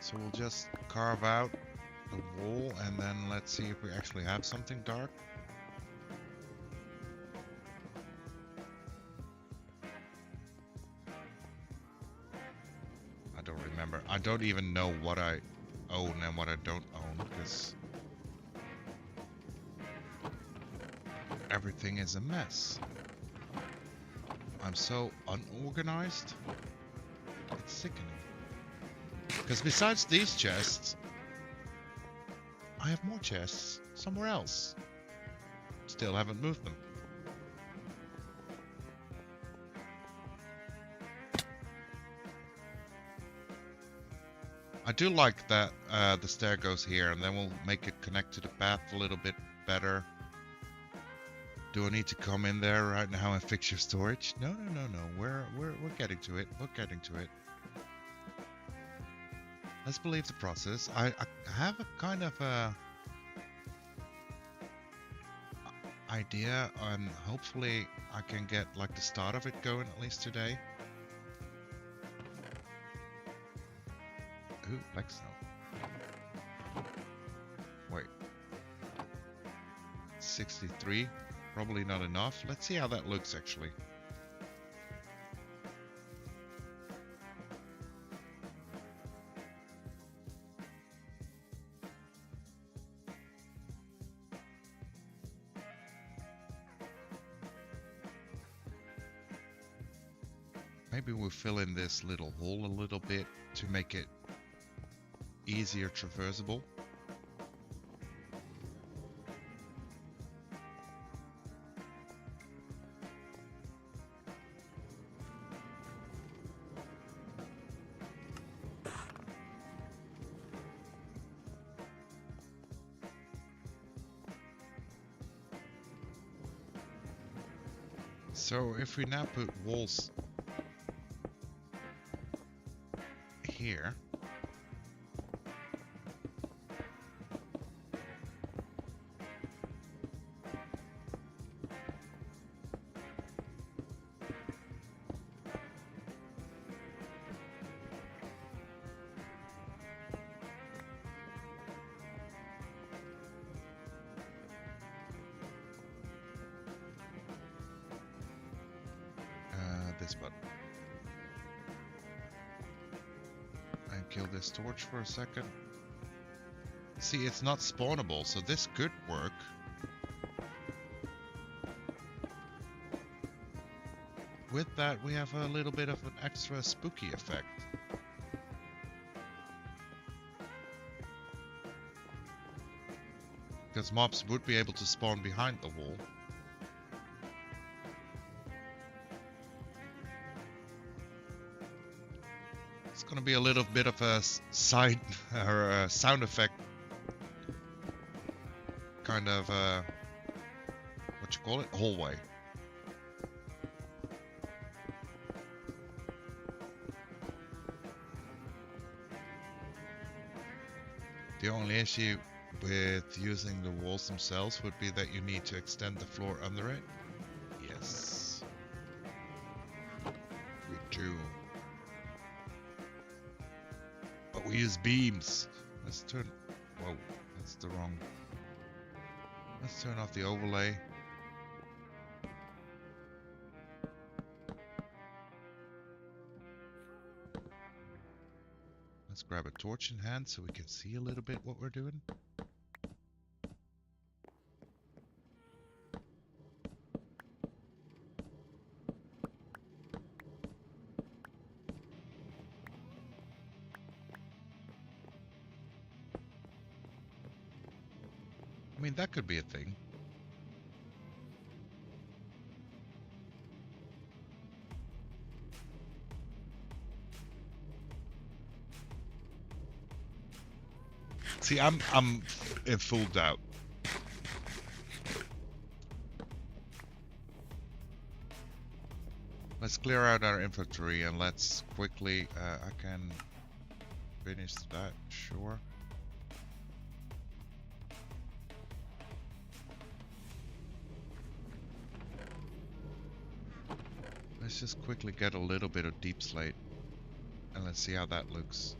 So we'll just carve out the wall and then let's see if we actually have something dark. I don't remember. I don't even know what I own and what I don't own because everything is a mess. I'm so unorganized. It's sickening. Because besides these chests, I have more chests somewhere else. Still haven't moved them. I do like that the stair goes here, and then we'll make it connect to the path a little bit better. Do I need to come in there right now and fix your storage? No. We're getting to it. We're getting to it. Let's believe the process. I have a kind of a idea, and hopefully I can get like the start of it going at least today. Ooh, black snow. Wait. 63. Probably not enough. Let's see how that looks actually. Maybe we'll fill in this little hole a little bit to make it easier traversable. So if we now put walls here, this button. And kill this torch for a second. See, it's not spawnable, so this could work. With that, we have a little bit of an extra spooky effect. Because mobs would be able to spawn behind the wall. It's gonna be a little bit of a side or a sound effect, kind of what you call it, hallway. The only issue with using the walls themselves would be that you need to extend the floor under it. Yes, we do. But we use beams. Let's That's the wrong. Let's turn off the overlay. Let's grab a torch in hand so we can see a little bit what we're doing. I mean, that could be a thing. See, I'm in full doubt. Let's clear out our inventory and let's quickly. I can finish that, sure. Let's just quickly get a little bit of deep slate and let's see how that looks.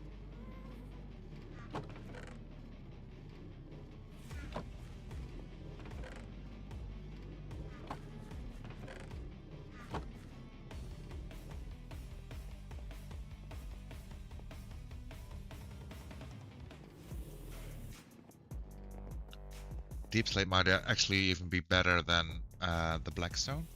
Deep slate might actually even be better than the blackstone.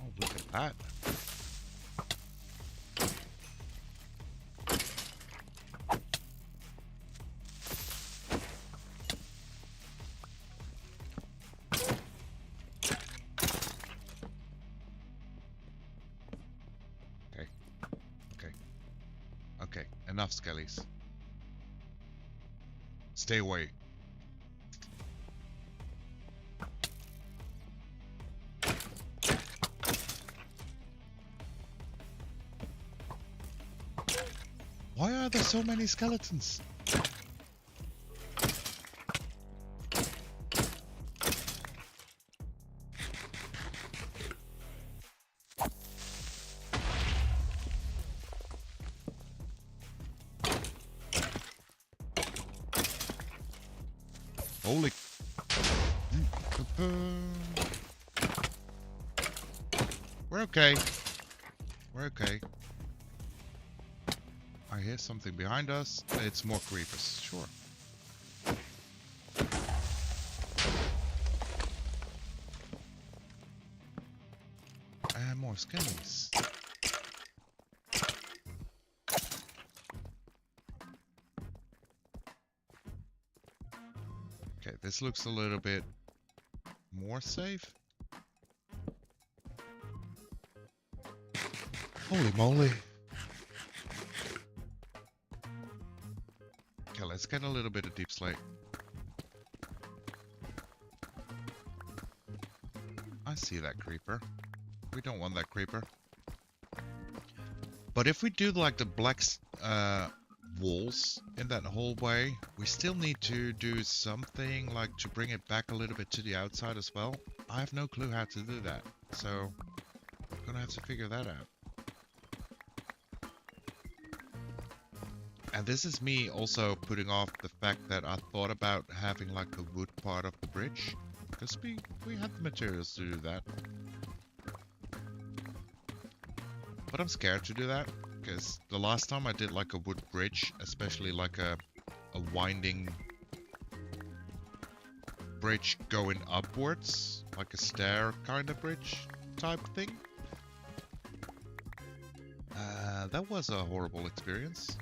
Oh, look at that. Okay, enough skellies. Stay away. Why are there so many skeletons? Holy. We're okay. We're okay. I hear something behind us. It's more creepers, sure. And more skellies. Okay, this looks a little bit more safe. Holy moly. Okay, let's get a little bit of deep slate. I see that creeper. We don't want that creeper. But if we do like the black walls in that hallway, we still need to do something like to bring it back a little bit to the outside as well. I have no clue how to do that, so I'm gonna have to figure that out. And this is me also putting off the fact that I thought about having like the wood part of the bridge, because we have the materials to do that. But I'm scared to do that, because the last time I did like a wood bridge, especially like a winding bridge going upwards, like a stair kind of bridge type thing, that was a horrible experience.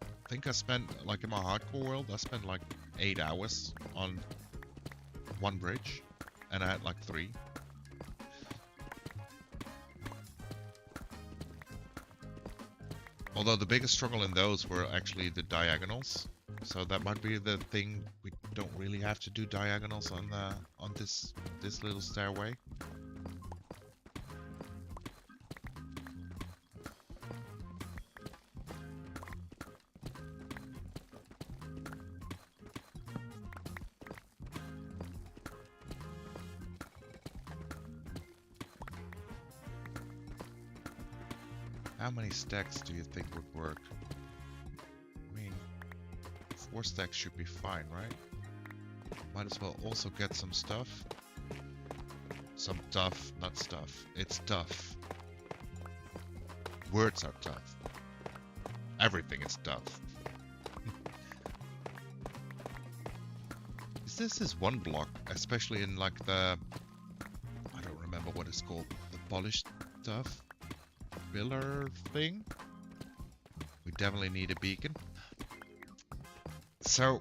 I think I spent, like in my hardcore world, I spent like 8 hours on one bridge, and I had like 3. Although the biggest struggle in those were actually the diagonals, so that might be the thing. We don't really have to do diagonals on this little stairway. How many stacks do you think would work? I mean, 4 stacks should be fine, right? Might as well also get some stuff. Some duff, not stuff. It's duff. Words are tough. Everything is tough. Is this one block, especially in like the... I don't remember what it's called. The polished stuff? Pillar thing? We definitely need a beacon. So,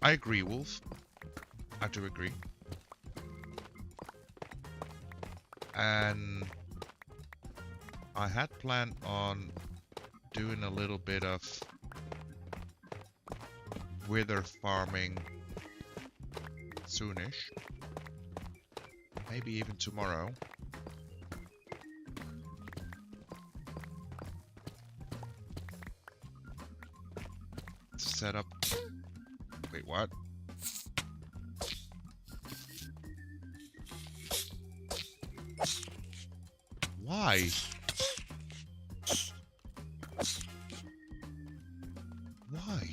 I agree, Wolf. I do agree. And I had planned on doing a little bit of wither farming soonish. Maybe even tomorrow. To set up... Wait, what? Why? Why?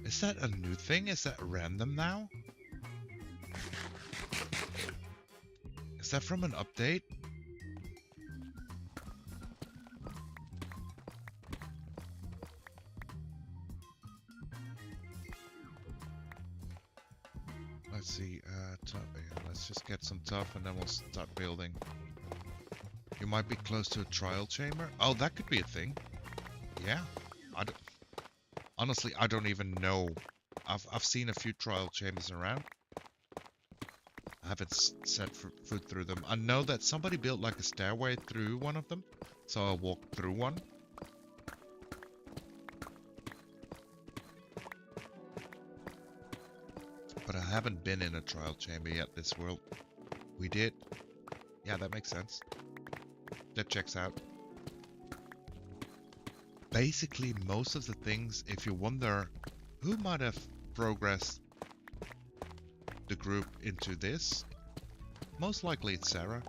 Is that a new thing? Is that random now? Is that from an update? Let's see, tough, yeah, let's just get some tough and then we'll start building. You might be close to a trial chamber. Oh, that could be a thing. Yeah. Honestly, I don't even know. I've seen a few trial chambers around. I haven't set foot through them. I know that somebody built like a stairway through one of them, so I walked through one. But I haven't been in a trial chamber yet this world. We did. Yeah, that makes sense. That checks out. Basically, most of the things, if you wonder who might have progressed the group into this, most likely it's Sarah.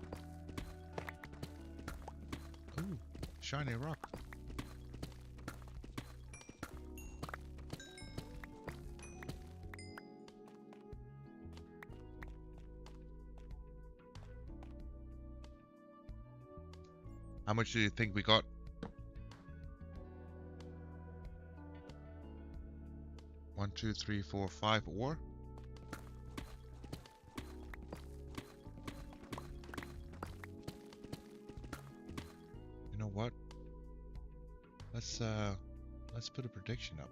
Ooh, shiny rock. How much do you think we got? One, two, three, four, 5 ore. You know what? Let's put a prediction up.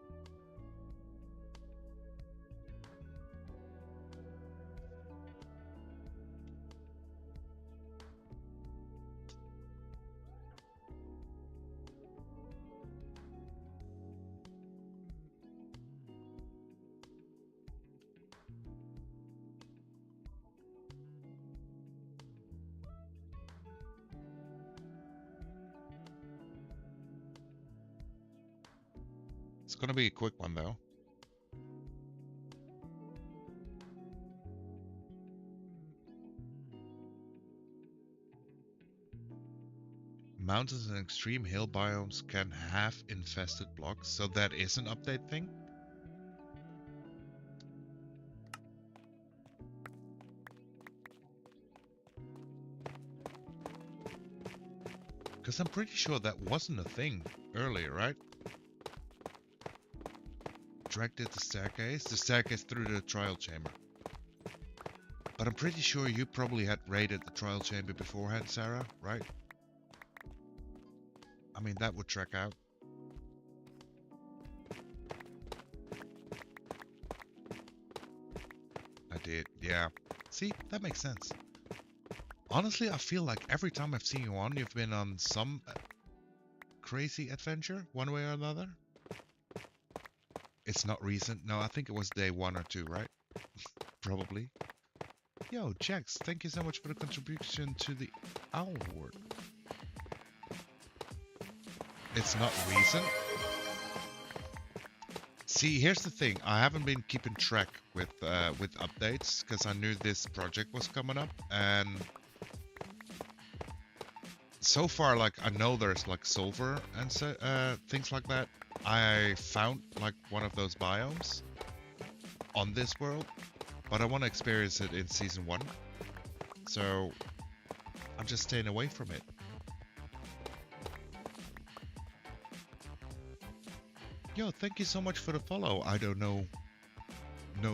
It's gonna be a quick one though. Mountains and extreme hill biomes can have infested blocks, so that is an update thing. Because I'm pretty sure that wasn't a thing earlier, right? Directed the staircase through the trial chamber. But I'm pretty sure you probably had raided the trial chamber beforehand, Sarah, right? I mean, that would track out. I did, yeah. See, that makes sense. Honestly, I feel like every time I've seen you on, you've been on some crazy adventure, one way or another. It's not recent. No, I think it was day 1 or 2, right? Probably. Yo, Jax, thank you so much for the contribution to the Owl Ward. It's not recent. See, here's the thing. I haven't been keeping track with updates because I knew this project was coming up, and so far, like, I know there's like silver and so, things like that. I found like one of those biomes on this world, but I want to experience it in season 1. So I'm just staying away from it. Yo, thank you so much for the follow. I don't know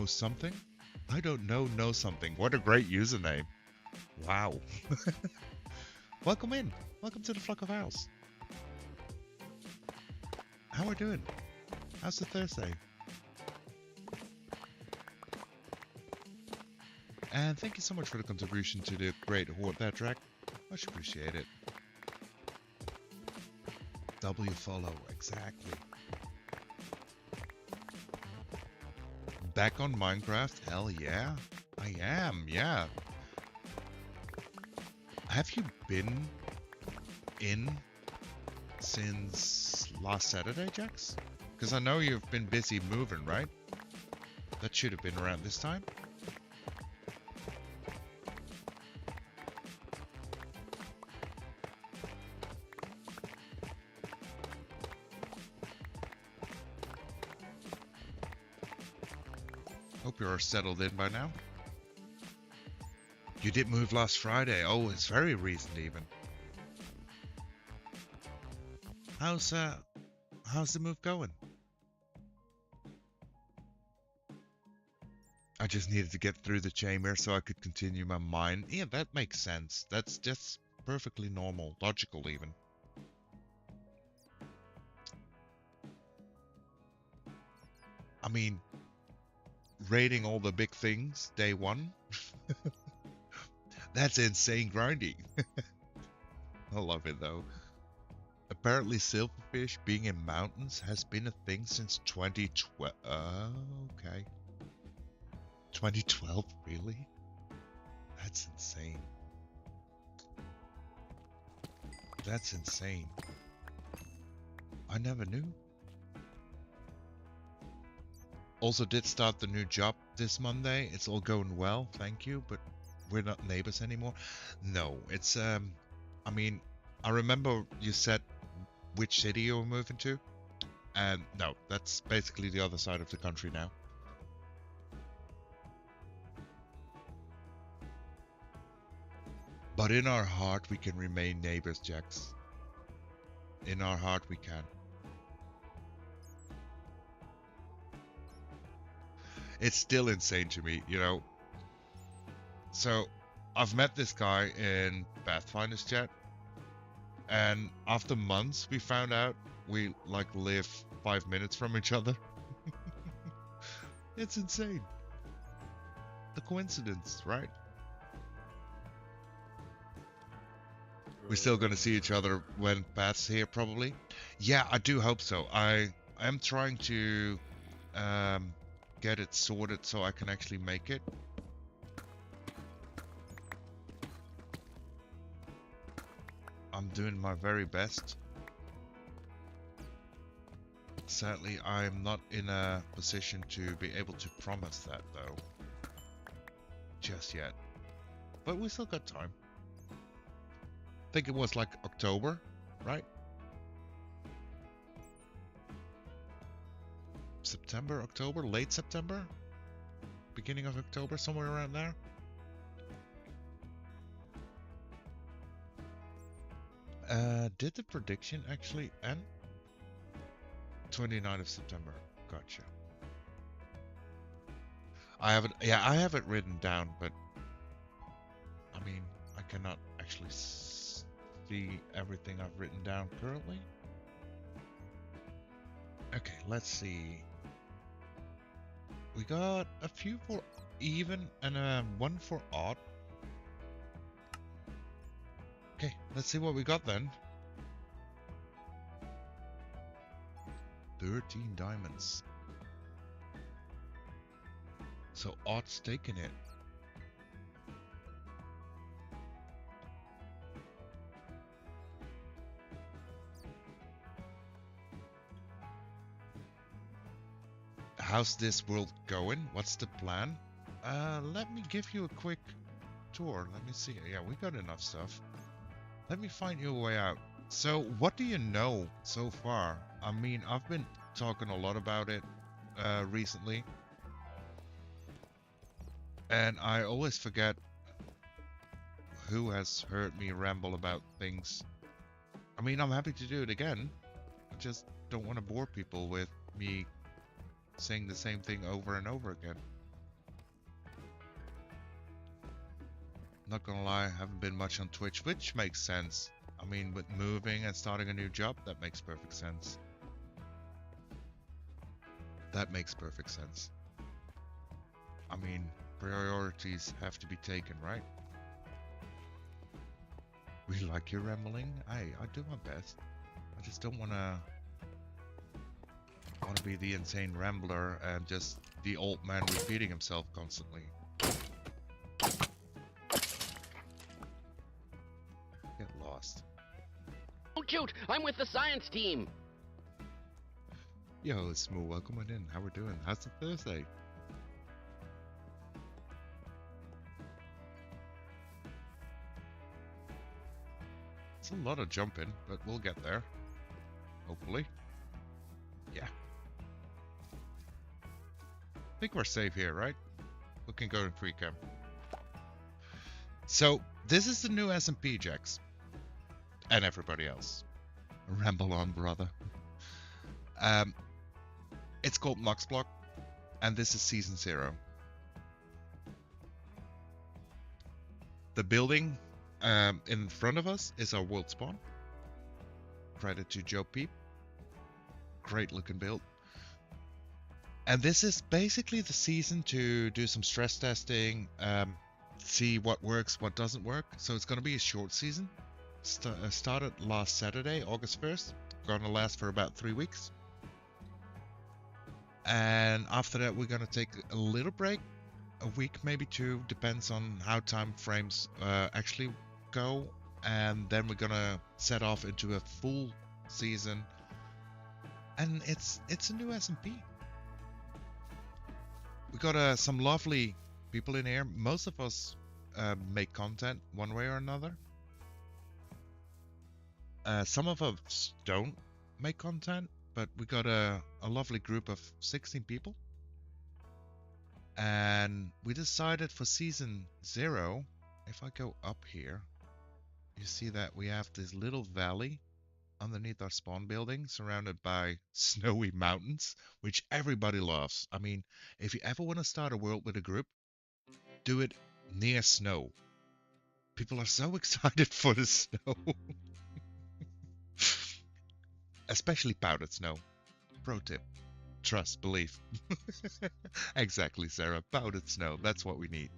something. I don't know something. What a great username. Wow. Welcome in. Welcome to the Flock of Owls. How are we doing? How's the Thursday? And thank you so much for the contribution to the great Horde that track. Much appreciate it. W follow, exactly. Back on Minecraft? Hell yeah. I am, yeah. Have you been in since last Saturday, Jax? Because I know you've been busy moving, right? That should have been around this time. Hope you're settled in by now. You did move last Friday. Oh, it's very recent even. How's the move going? I just needed to get through the chamber so I could continue my mine. Yeah, that makes sense. That's just perfectly normal, logical even. I mean, raiding all the big things day 1. That's insane grinding. I love it though. Apparently silverfish being in mountains has been a thing since 2012. Okay. 2012, really? That's insane. That's insane. I never knew. Also did start the new job this Monday. It's all going well, thank you, but we're not neighbors anymore. No, it's I mean, I remember you said which city you were moving to, and no, that's basically the other side of the country now. But in our heart we can remain neighbors, Jax. In our heart we can. It's still insane to me, you know. So, I've met this guy in Pathfinder's chat, and after months we found out we like live 5 minutes from each other. It's insane. The coincidence, right? We're still gonna see each other when Path's here, probably. Yeah, I do hope so. I am trying to get it sorted so I can actually make it. I'm doing my very best. Sadly, I'm not in a position to be able to promise that though. Just yet. But we still got time. I think it was like October, right? September, October, late September? Beginning of October, somewhere around there? Did the prediction actually end? 29th of September. Gotcha. I have it written down, but I mean, I cannot actually see everything I've written down currently. Okay, let's see. We got a few for even and one for odd. Okay, let's see what we got then. 13 diamonds. So odd's taking it. How's this world going? What's the plan? Let me give you a quick tour. Let me see. Yeah, we got enough stuff. Let me find you a way out. So, what do you know so far? I mean, I've been talking a lot about it recently. And I always forget who has heard me ramble about things. I mean, I'm happy to do it again. I just don't want to bore people with me saying the same thing over and over again. Not gonna lie, I haven't been much on Twitch, which makes sense. I mean, with moving and starting a new job, that makes perfect sense. That makes perfect sense. I mean, priorities have to be taken, right? We like your rambling. I do my best. I just don't wanna be the insane rambler and just the old man repeating himself constantly. Get lost. Don't shoot! I'm with the science team! Yo, it's Smooth. Welcome on in. How we doing? How's the Thursday? It's a lot of jumping, but we'll get there. Hopefully. Yeah. I think we're safe here, right? We can go in free camp. So, this is the new SMP, Jax. And everybody else. Ramble on, brother. It's called Nox Block, and this is Season 0. The building in front of us is our world spawn. Credit to Joe Peep. Great looking build. And this is basically the season to do some stress testing, see what works, what doesn't work. So it's going to be a short season. Started last Saturday, August 1st. Going to last for about 3 weeks. And after that, we're going to take a little break. A week, maybe 2, depends on how time frames actually go. And then we're going to set off into a full season. And it's a new SMP. We got some lovely people in here. Most of us make content one way or another. Some of us don't make content, but we got a lovely group of 16 people. And we decided for season 0, if I go up here, you see that we have this little valley underneath our spawn building, surrounded by snowy mountains, which everybody loves. I mean, if you ever want to start a world with a group, do it near snow. People are so excited for the snow. Especially powdered snow. Pro tip. Trust, believe. Exactly, Sarah. Powdered snow. That's what we need.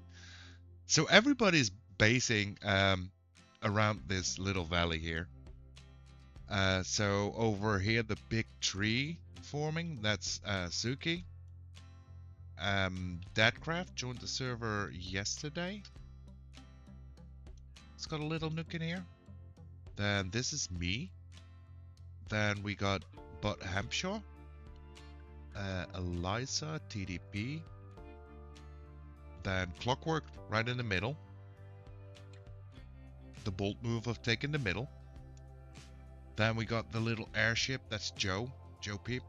So everybody's basing around this little valley here. So over here, the big tree forming, that's Suki. Dadcraft joined the server yesterday. It's got a little nook in here. Then this is me. Then we got Bud Hampshire. Eliza, TDP. Then Clockwork right in the middle. The bold move of taking the middle. Then we got the little airship, that's Joe Peep.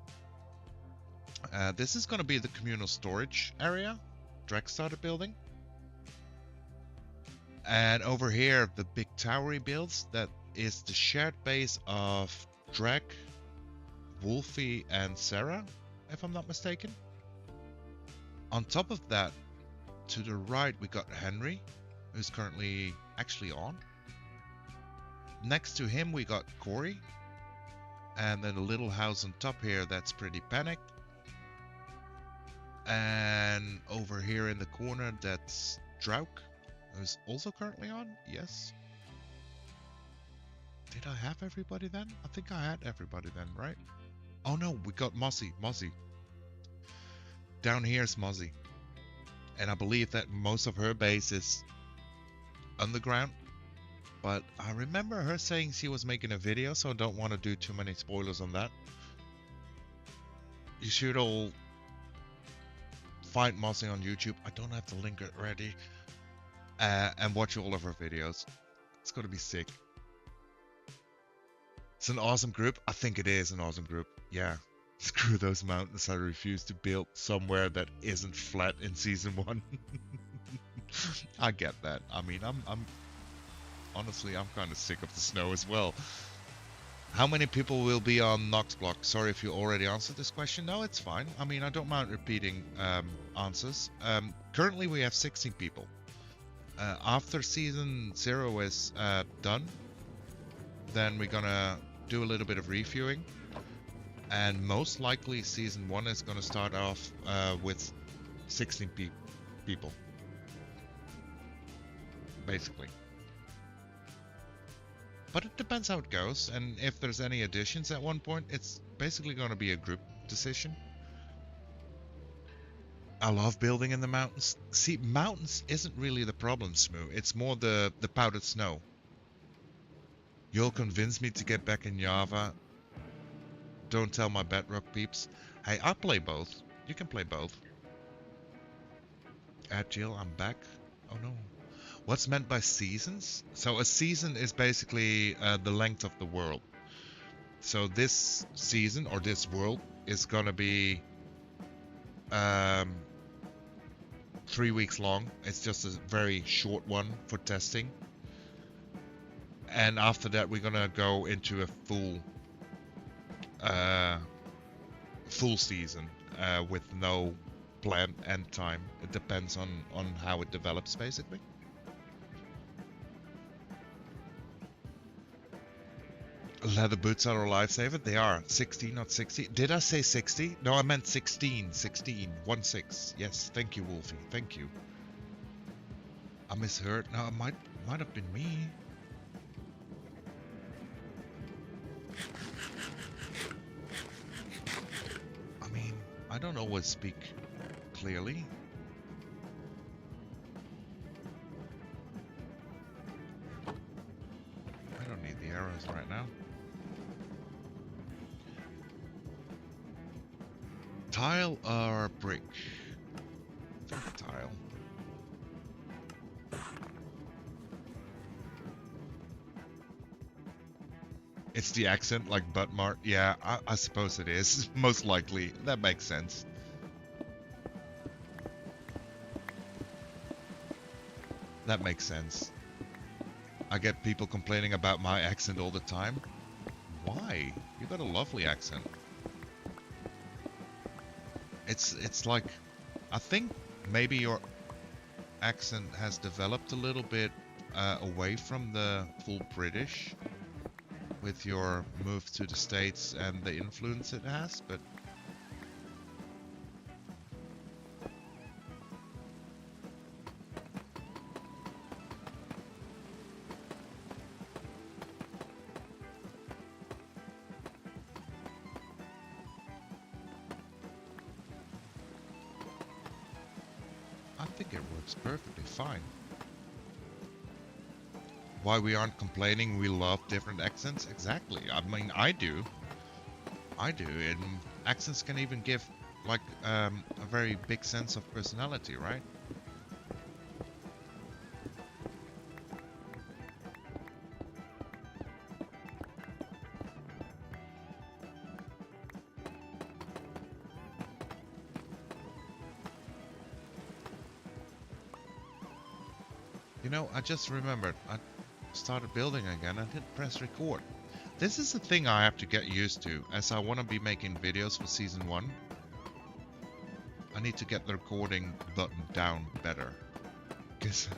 This is going to be the communal storage area Drek started building. And over here, the big tower he builds, that is the shared base of Drek, Wolfie, and Sarah, if I'm not mistaken. On top of that, to the right, we got Henry, who's currently actually on. Next to him, we got Corey. And then a little house on top here that's pretty panicked. And over here in the corner, that's Drauk, who's also currently on. Yes. Did I have everybody then? I think I had everybody then, right? Oh no, we got Mozzie. Down here is Mozzie. And I believe that most of her base is underground. But I remember her saying she was making a video, so I don't want to do too many spoilers on that. You should all find Mozzie on YouTube. I don't have the link ready. And watch all of her videos. It's going to be sick. It's an awesome group. I think it is an awesome group. Yeah. Screw those mountains. I refuse to build somewhere that isn't flat in season 1. I get that. I mean, I'm honestly, I'm kind of sick of the snow as well. How many people will be on Nox Block? Sorry if you already answered this question. No, it's fine. I mean, I don't mind repeating answers. Currently, we have 16 people. After season 0 is done, then we're gonna do a little bit of reviewing. And most likely, season 1 is gonna start off with 16 people. Basically. But it depends how it goes, and if there's any additions at one point, it's basically going to be a group decision. I love building in the mountains. See, mountains isn't really the problem, Smoo. It's more the powdered snow. You'll convince me to get back in Java. Don't tell my Bedrock peeps. Hey, I play both. You can play both. Jill, I'm back. Oh no. What's meant by seasons? So a season is basically the length of the world. So this season or this world is gonna be 3 weeks long. It's just a very short one for testing. And after that, we're gonna go into a full season with no planned end time. It depends on how it develops, basically. Leather boots are a lifesaver. They are 60, not 60. Did I say 60? No, I meant 16. 16. 1-6. Yes, thank you, Wolfie. Thank you. I misheard. No, it might have been me. I mean, I don't always speak clearly. I don't need the arrows right now. Tile or brick? I think tile. It's the accent like butt mart. Yeah, I suppose it is. Most likely. That makes sense. That makes sense. I get people complaining about my accent all the time. Why? You got a lovely accent. It's like, I think maybe your accent has developed a little bit away from the full British with your move to the States and the influence it has, but I think it works perfectly fine. Why we aren't complaining, we love different accents? Exactly. I mean, I do. And accents can even give, like, a very big sense of personality, right? You know, I just remembered, I started building again. I didn't press record. This is the thing I have to get used to, as I want to be making videos for season 1. I need to get the recording button down better, because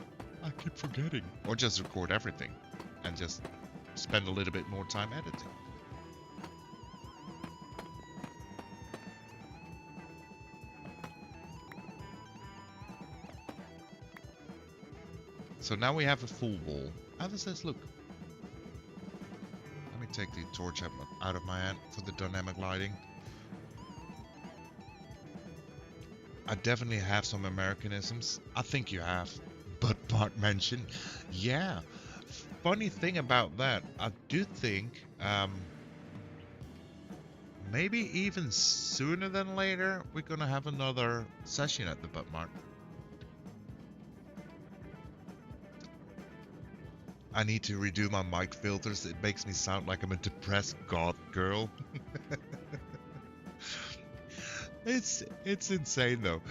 I keep forgetting. Or just record everything, and just spend a little bit more time editing. So now we have a full wall. How does this look? Let me take the torch out of my hand for the dynamic lighting. I definitely have some Americanisms. I think you have. But Bart mentioned, yeah. Funny thing about that, I do think maybe even sooner than later we're gonna have another session at the Butt Mart. I need to redo my mic filters. It makes me sound like I'm a depressed goth girl. It's insane though.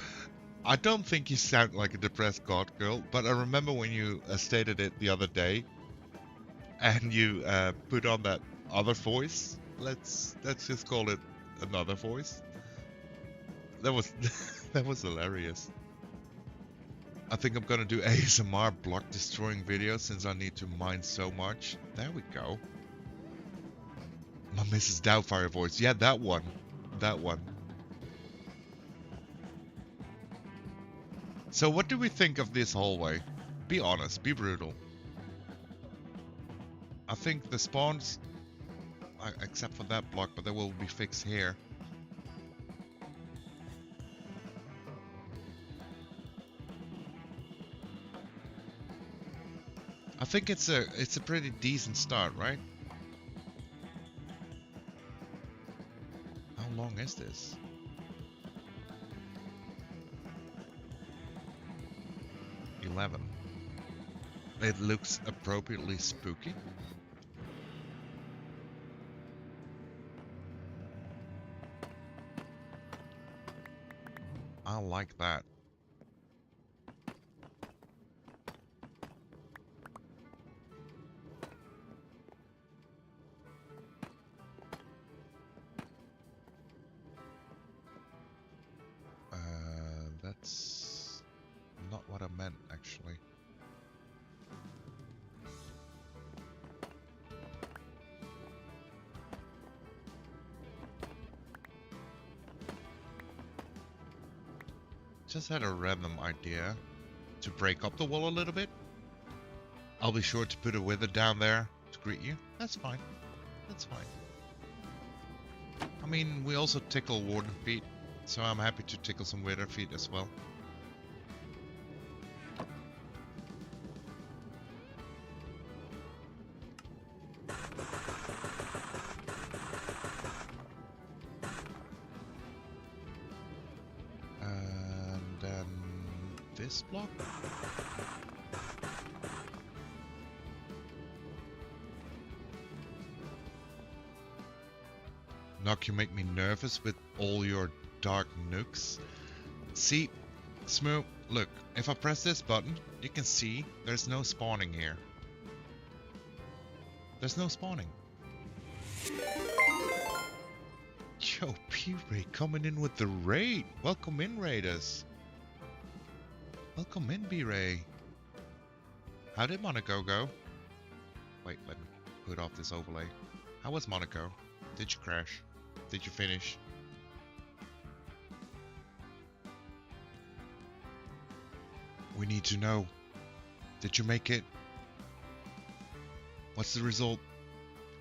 I don't think you sound like a depressed goth girl, but I remember when you stated it the other day, and you put on that other voice. Let's just call it another voice. That was that was hilarious. I think I'm gonna do ASMR block destroying videos since I need to mine so much. There we go. My Mrs. Doubtfire voice. Yeah, that one. That one. So what do we think of this hallway? Be honest, be brutal. I think the spawns, except for that block, but they will be fixed here. I think it's a pretty decent start, right? How long is this? It looks appropriately spooky. I like that. That's not what I meant, actually. Just had a random idea to break up the wall a little bit. I'll be sure to put a wither down there to greet you. That's fine. That's fine. I mean, we also tickle warden feet, so I'm happy to tickle some wither feet as well. And then this block. Nox, you make me nervous with all your dark nukes. See, Smoo, look, if I press this button, you can see there's no spawning here. There's no spawning. Yo, P-Ray coming in with the raid. Welcome in, Raiders. Welcome in, B-Ray. How did Monaco go? Wait, let me put off this overlay. How was Monaco? Did you crash? Did you finish? We need to know. Did you make it? What's the result?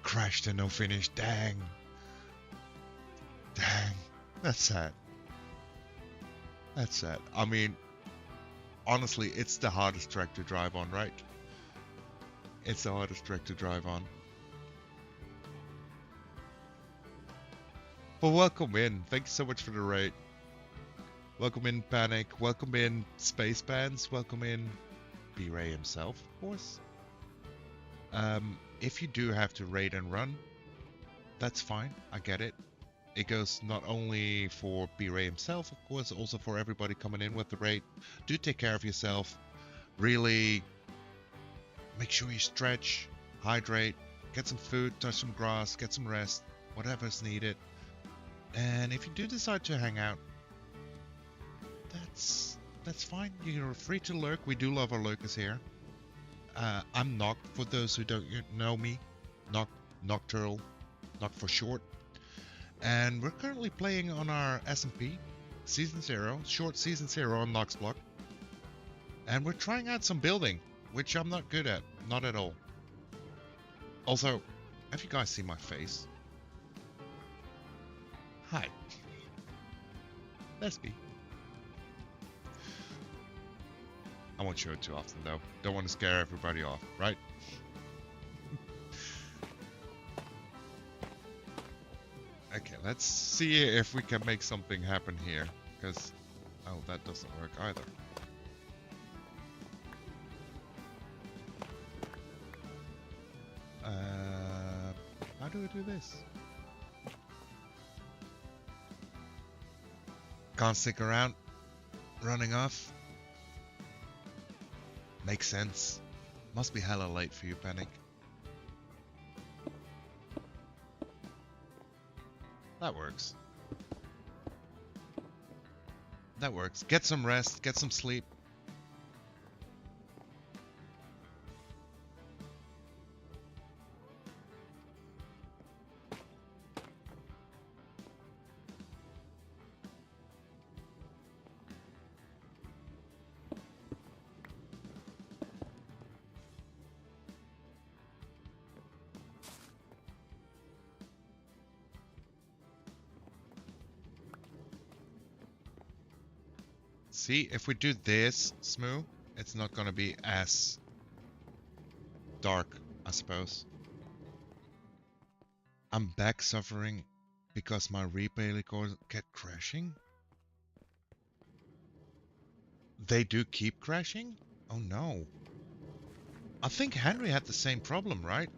Crashed and no finish. Dang. Dang. That's sad. That's sad. I mean, honestly, it's the hardest track to drive on, right? It's the hardest track to drive on. But welcome in. Thank you so much for the raid. Welcome in, Panic. Welcome in, Space Bands. Welcome in, B-Ray himself, of course. If you do have to raid and run, that's fine. I get it. It goes not only for B-Ray himself, of course, also for everybody coming in with the raid. Do take care of yourself. Really make sure you stretch, hydrate, get some food, touch some grass, get some rest, whatever's needed. And if you do decide to hang out, that's fine. You're free to lurk. We do love our lurkers here. I'm Nox, for those who don't know me. Nocturnal, Nox for short. And we're currently playing on our SMP, Season 0, short Season 0 on Nox Block. And we're trying out some building, which I'm not good at. Not at all. Also, have you guys seen my face? Hi. Let's be. I won't show it too often though. Don't want to scare everybody off, right? Okay, let's see if we can make something happen here. Because, oh, that doesn't work either. do I do this? Can't stick around. Running off. Makes sense. Must be hella late for you, Panic. That works. That works. Get some rest, get some sleep. See, if we do this, Smoo, it's not gonna be as dark, I suppose. I'm back suffering because my replay records kept crashing. They do keep crashing? Oh no. I think Henry had the same problem, right?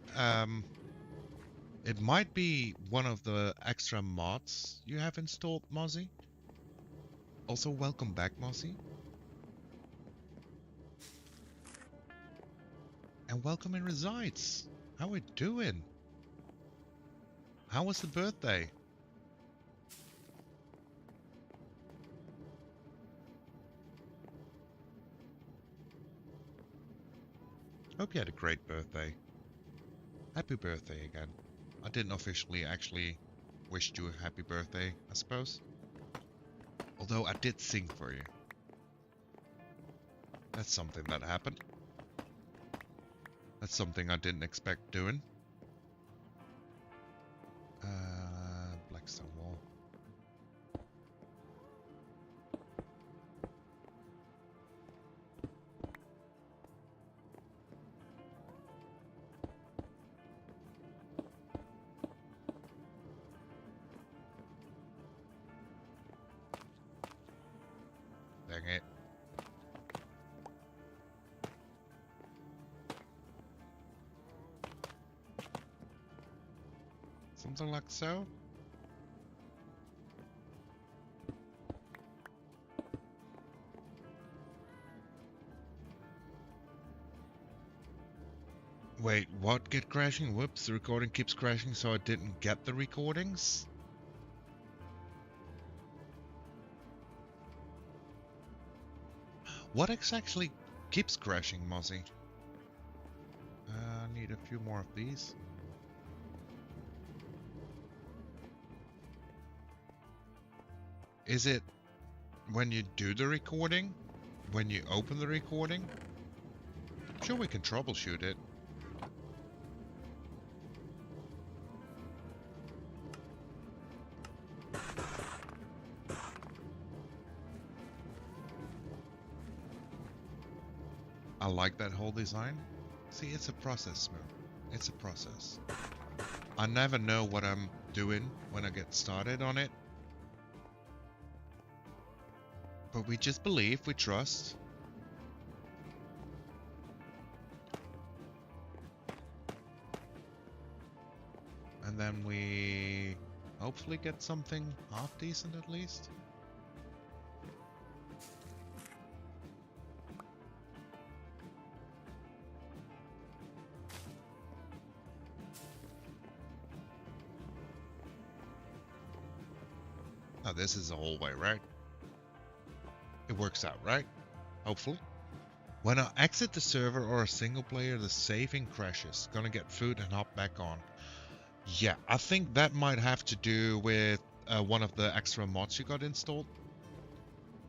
It might be one of the extra mods you have installed, Mozzie. Also, welcome back, Mossy. And welcome in Resides. How we doing? How was the birthday? Hope you had a great birthday. Happy birthday again. I didn't officially actually wish you a happy birthday, I suppose. Although I did sing for you. That's something that happened. That's something I didn't expect doing. Blackstone Wall. Dang it. Something like so? Wait, what get crashing? Whoops, the recording keeps crashing, so I didn't get the recordings? What exactly keeps crashing, Mozzie? I need a few more of these. Is it when you do the recording? When you open the recording? I'm sure we can troubleshoot it. I like that whole design. See, it's a process, Smooth. It's a process. I never know what I'm doing when I get started on it. But we just believe, we trust. And then we hopefully get something half decent at least. Now this is the hallway, right? It works out, right? Hopefully. When I exit the server or a single player, the saving crashes. Gonna get food and hop back on. Yeah, I think that might have to do with one of the extra mods you got installed.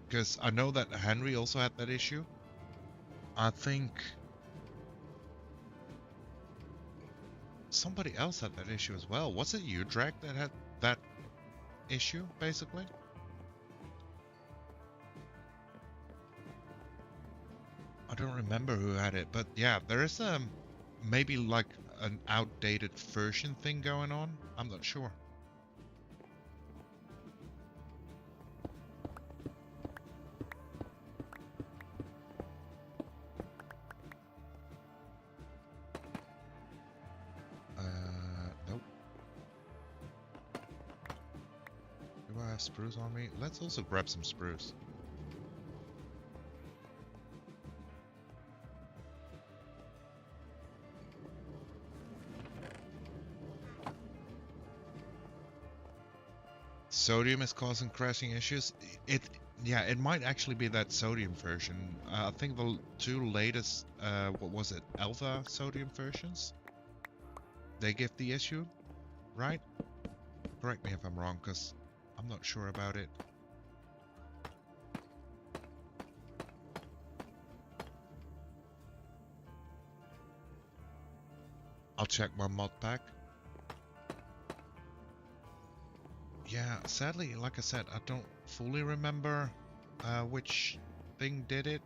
Because I know that Henry also had that issue. I think somebody else had that issue as well. Was it you, Drag, that had that issue, basically? I don't remember who had it, but yeah, there is maybe like an outdated version thing going on. I'm not sure. Nope. enough spruce on me? Let's also grab some spruce. Sodium is causing crashing issues. Yeah, it might actually be that sodium version. I think the two latest, what was it, alpha sodium versions? They give the issue, right? Correct me if I'm wrong, because I'm not sure about it. I'll check my mod pack. Yeah, sadly, like I said, I don't fully remember which thing did it.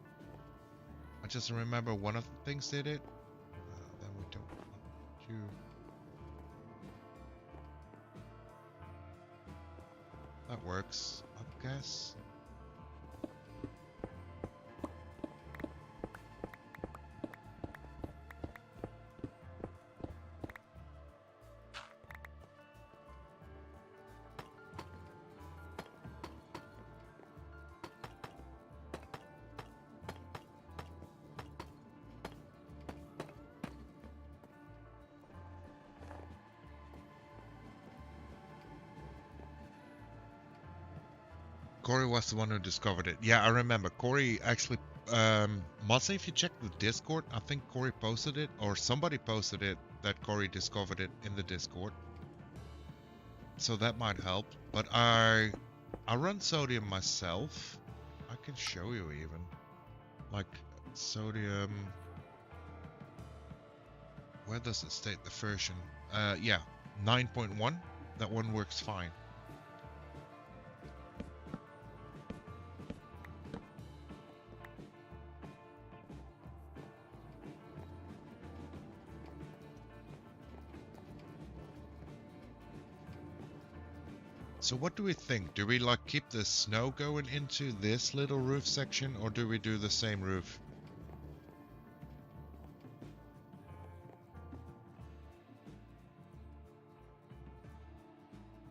I just remember one of the things did it. Then we don't want to... That works, I guess. Corey was the one who discovered it. Yeah, I remember. Corey actually, Mozzie, if you check the Discord, I think Corey posted it, or somebody posted it, that Corey discovered it in the Discord. So that might help. But I run sodium myself. I can show you even. Like, sodium... Where does it state the version? Yeah, 9.1. That one works fine. So what do we think? Do we like keep the snow going into this little roof section, or do we do the same roof?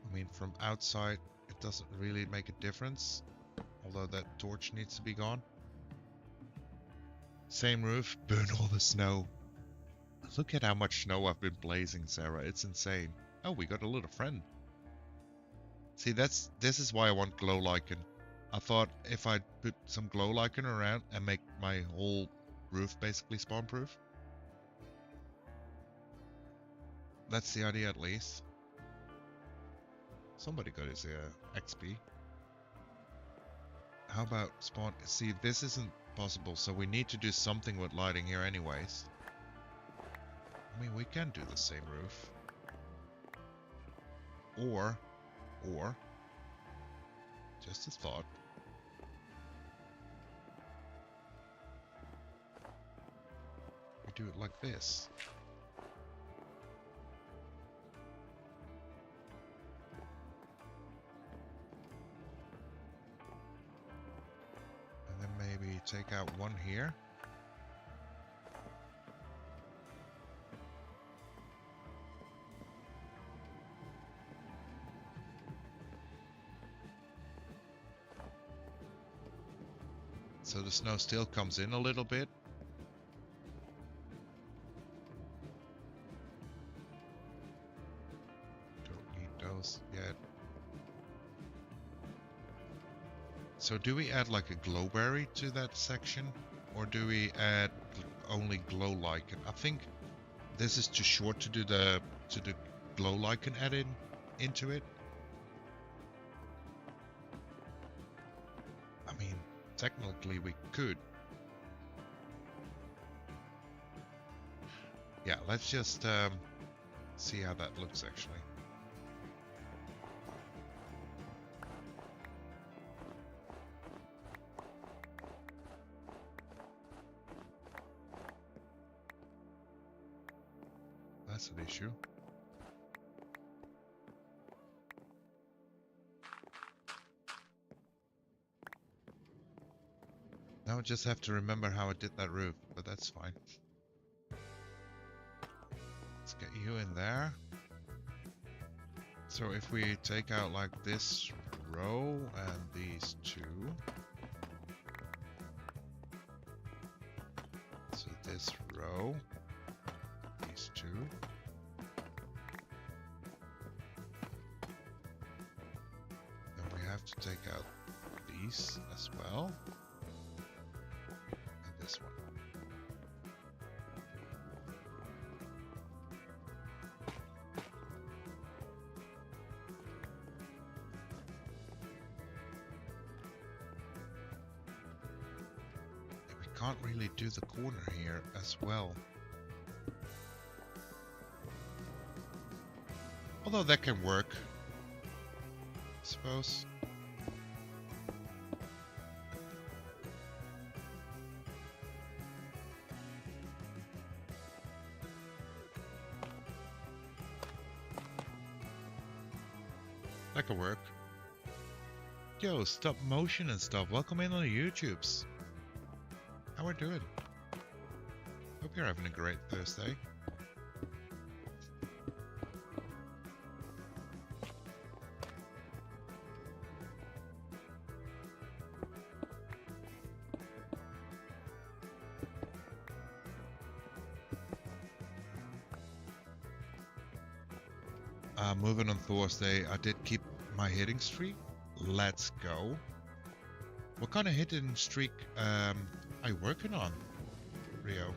I mean, from outside, it doesn't really make a difference, although that torch needs to be gone. Same roof, burn all the snow. Look at how much snow I've been blazing, Sarah. It's insane. Oh, we got a little friend. See, this is why I want glow lichen. I thought if I put some glow lichen around and make my whole roof basically spawn proof. That's the idea at least. Somebody got his XP. How about spawn? See, this isn't possible, so we need to do something with lighting here anyways. I mean, we can do the same roof. Or, just a thought. We do it like this. And then maybe take out one here. So the snow still comes in a little bit. Don't need those yet. So do we add like a glowberry to that section? Or do we add only glow lichen? I think this is too short to do the glow lichen add-in into it. I mean, technically we could. Yeah, let's just see how that looks actually. That's an issue. Now I just have to remember how I did that roof, but that's fine. Let's get you in there. So if we take out like this row and these two. So this row, these two. Then we have to take out these as well. And this one. Can't really do the corner here as well. Although that can work, I suppose. That could work. Yo, stop motion and stuff. Welcome in on the YouTubes. How we're doing? Hope you're having a great Thursday. Moving on Thursday, I did keep my hitting streak. Let's go. What kind of hitting streak are you working on, Rio?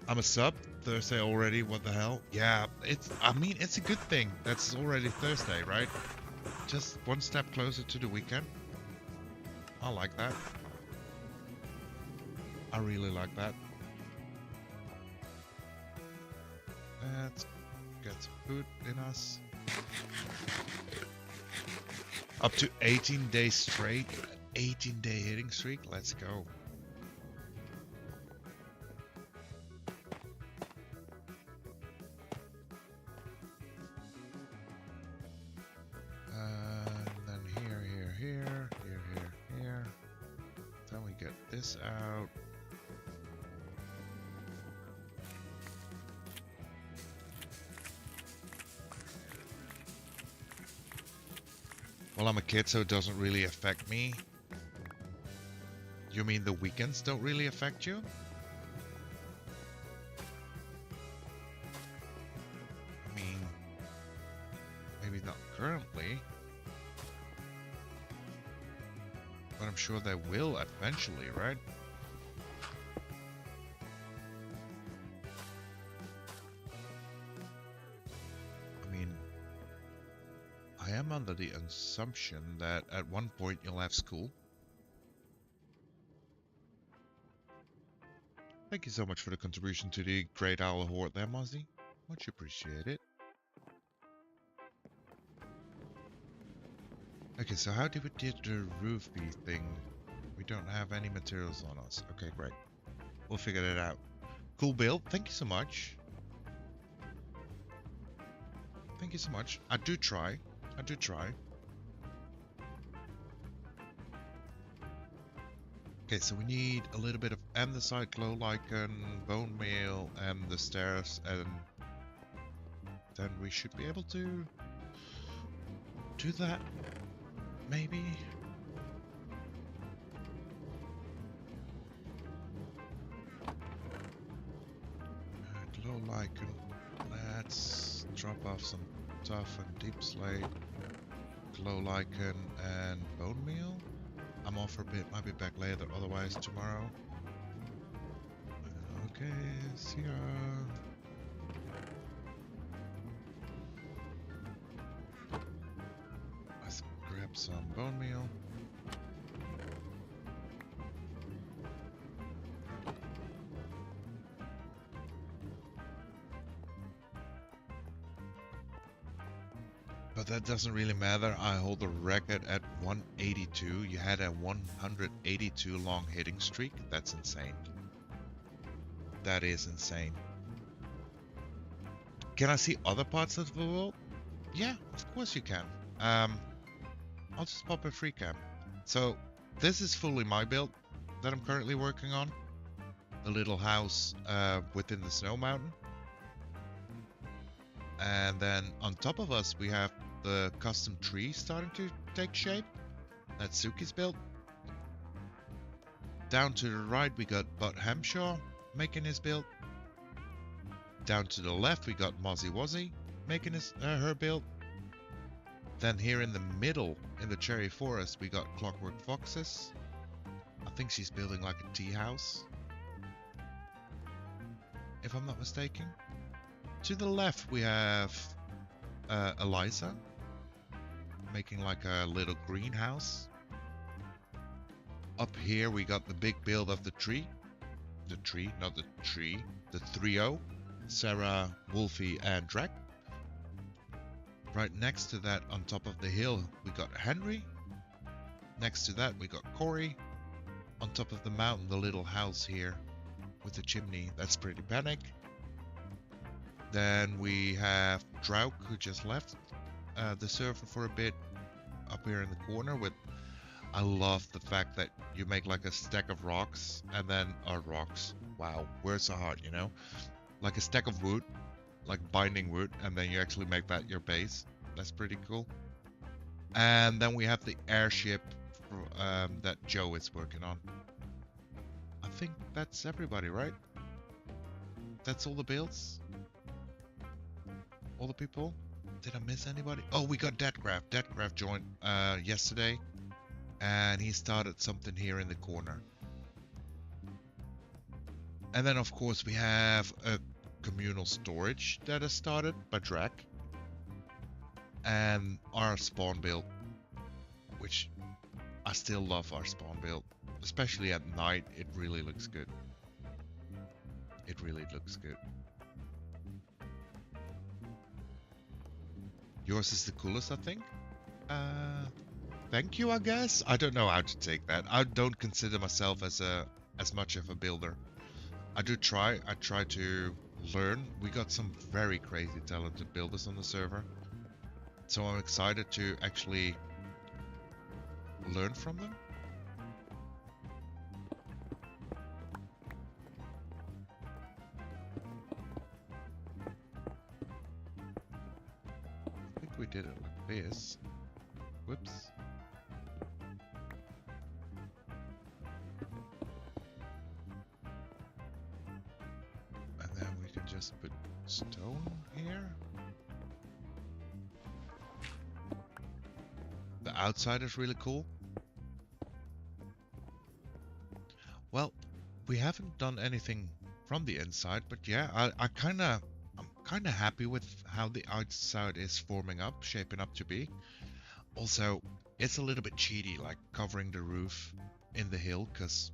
I'm a sub Thursday already. What the hell? Yeah, I mean, it's a good thing. That's already Thursday, right? Just one step closer to the weekend. I like that. I really like that. Let's get some food in us. Up to 18 days straight. 18-day hitting streak. Let's go. And then here. Then we get this out. Well, I'm a kid, so it doesn't really affect me. You mean the weekends don't really affect you? I mean, maybe not currently. But I'm sure they will eventually, right? I am under the assumption that at one point you'll have school. Thank you so much for the contribution to the Great Owl Horde there, Mozzie. Much appreciated. Okay, so how did we do the roof bee thing? We don't have any materials on us. Okay, great. We'll figure that out. Cool build. Thank you so much. Thank you so much. I do try. Okay, so we need a little bit of andesite, glow lichen, bone meal, and the stairs, and then we should be able to do that, maybe. Glow lichen. Let's drop off some tough and deep slate, glow lichen, and bone meal. I'm off for a bit, might be back later, otherwise tomorrow. Okay, see ya. Let's grab some bone meal. But that doesn't really matter. I hold the record at 182. You had a 182 long hitting streak. That's insane. That is insane. Can I see other parts of the world? Yeah, of course you can. I'll just pop a free cam. So this is fully my build that I'm currently working on. The little house within the snow mountain. And then on top of us, we have the custom tree starting to take shape that Suki's built. Down to the right, we got Bud Hamshaw making his build. Down to the left, we got Mozzie Wozzie making her build. Then here in the middle, in the cherry forest, we got Clockwork Foxes. I think she's building like a tea house, if I'm not mistaken. To the left, we have Eliza making like a little greenhouse. Up here, we got the big build of the tree. The tree, not the tree. The trio. Sarah, Wolfie, and Drek. Right next to that, on top of the hill, we got Henry. Next to that, we got Corey. On top of the mountain, the little house here with the chimney. That's Pretty Panic. Then we have Drauk, who just left the server for a bit, up here in the corner with... I love the fact that you make like a stack of rocks and then... rocks. Wow, words are hard, you know? Like a stack of wood, like binding wood, and then you actually make that your base. That's pretty cool. And then we have the airship that Joe is working on. I think that's everybody, right? That's all the builds? All the people? Did I miss anybody? Oh, we got Deadcraft. Deadcraft joined yesterday. And he started something here in the corner. And then, of course, we have a communal storage that is started by Drac. And our spawn build, which I still love our spawn build. Especially at night, it really looks good. It really looks good. Yours is the coolest, I think. Thank you, I guess. I don't know how to take that. I don't consider myself as much of a builder. I try to learn. We got some very crazy talented builders on the server. So I'm excited to actually learn from them. I think we did it like this. Whoops. And then we can just put stone here. The outside is really cool. Well, we haven't done anything from the inside, but yeah, I'm kind of happy with how the outside is forming up, shaping up to be. Also, it's a little bit cheaty, like covering the roof in the hill, because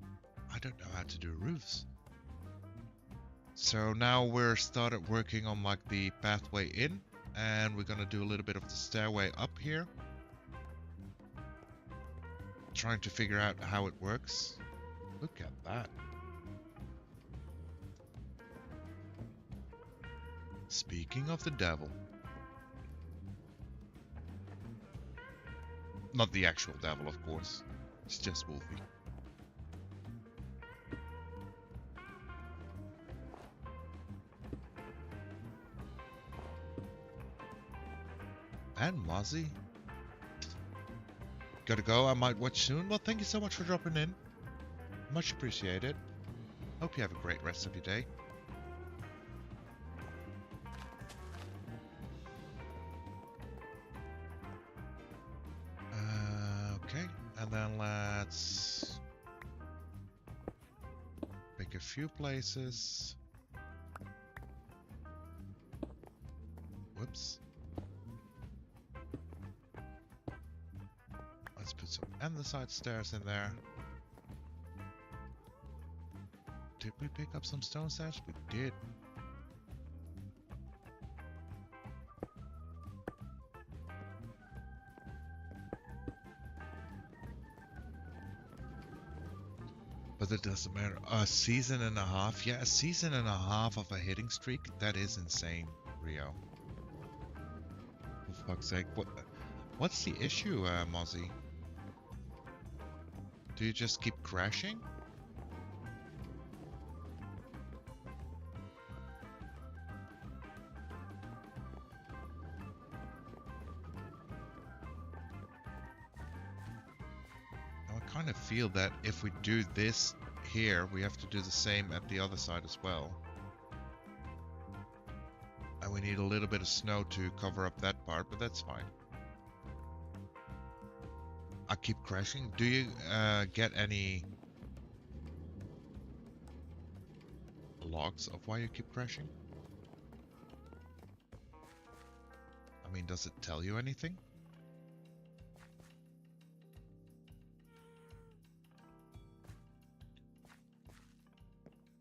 I don't know how to do roofs. So now we're started working on like the pathway in, and we're gonna do a little bit of the stairway up here. Trying to figure out how it works. Look at that. Speaking of the devil. Not the actual devil, of course. It's just Wolfie. And Mozzie. Gotta go, I might watch soon. Well, thank you so much for dropping in. Much appreciated. Hope you have a great rest of your day. Okay, and then let's pick a few places. Whoops. Let's put some andesite stairs in there. Did we pick up some stone stairs? We did. But it doesn't matter. A season and a half? Yeah, a season and a half of a hitting streak? That is insane, Rio. For fuck's sake. What's the issue, Mozzie? Do you just keep crashing? kind of feel that if we do this here, we have to do the same at the other side as well. And we need a little bit of snow to cover up that part, but that's fine. I keep crashing. Do you get any logs of why you keep crashing? I mean, does it tell you anything?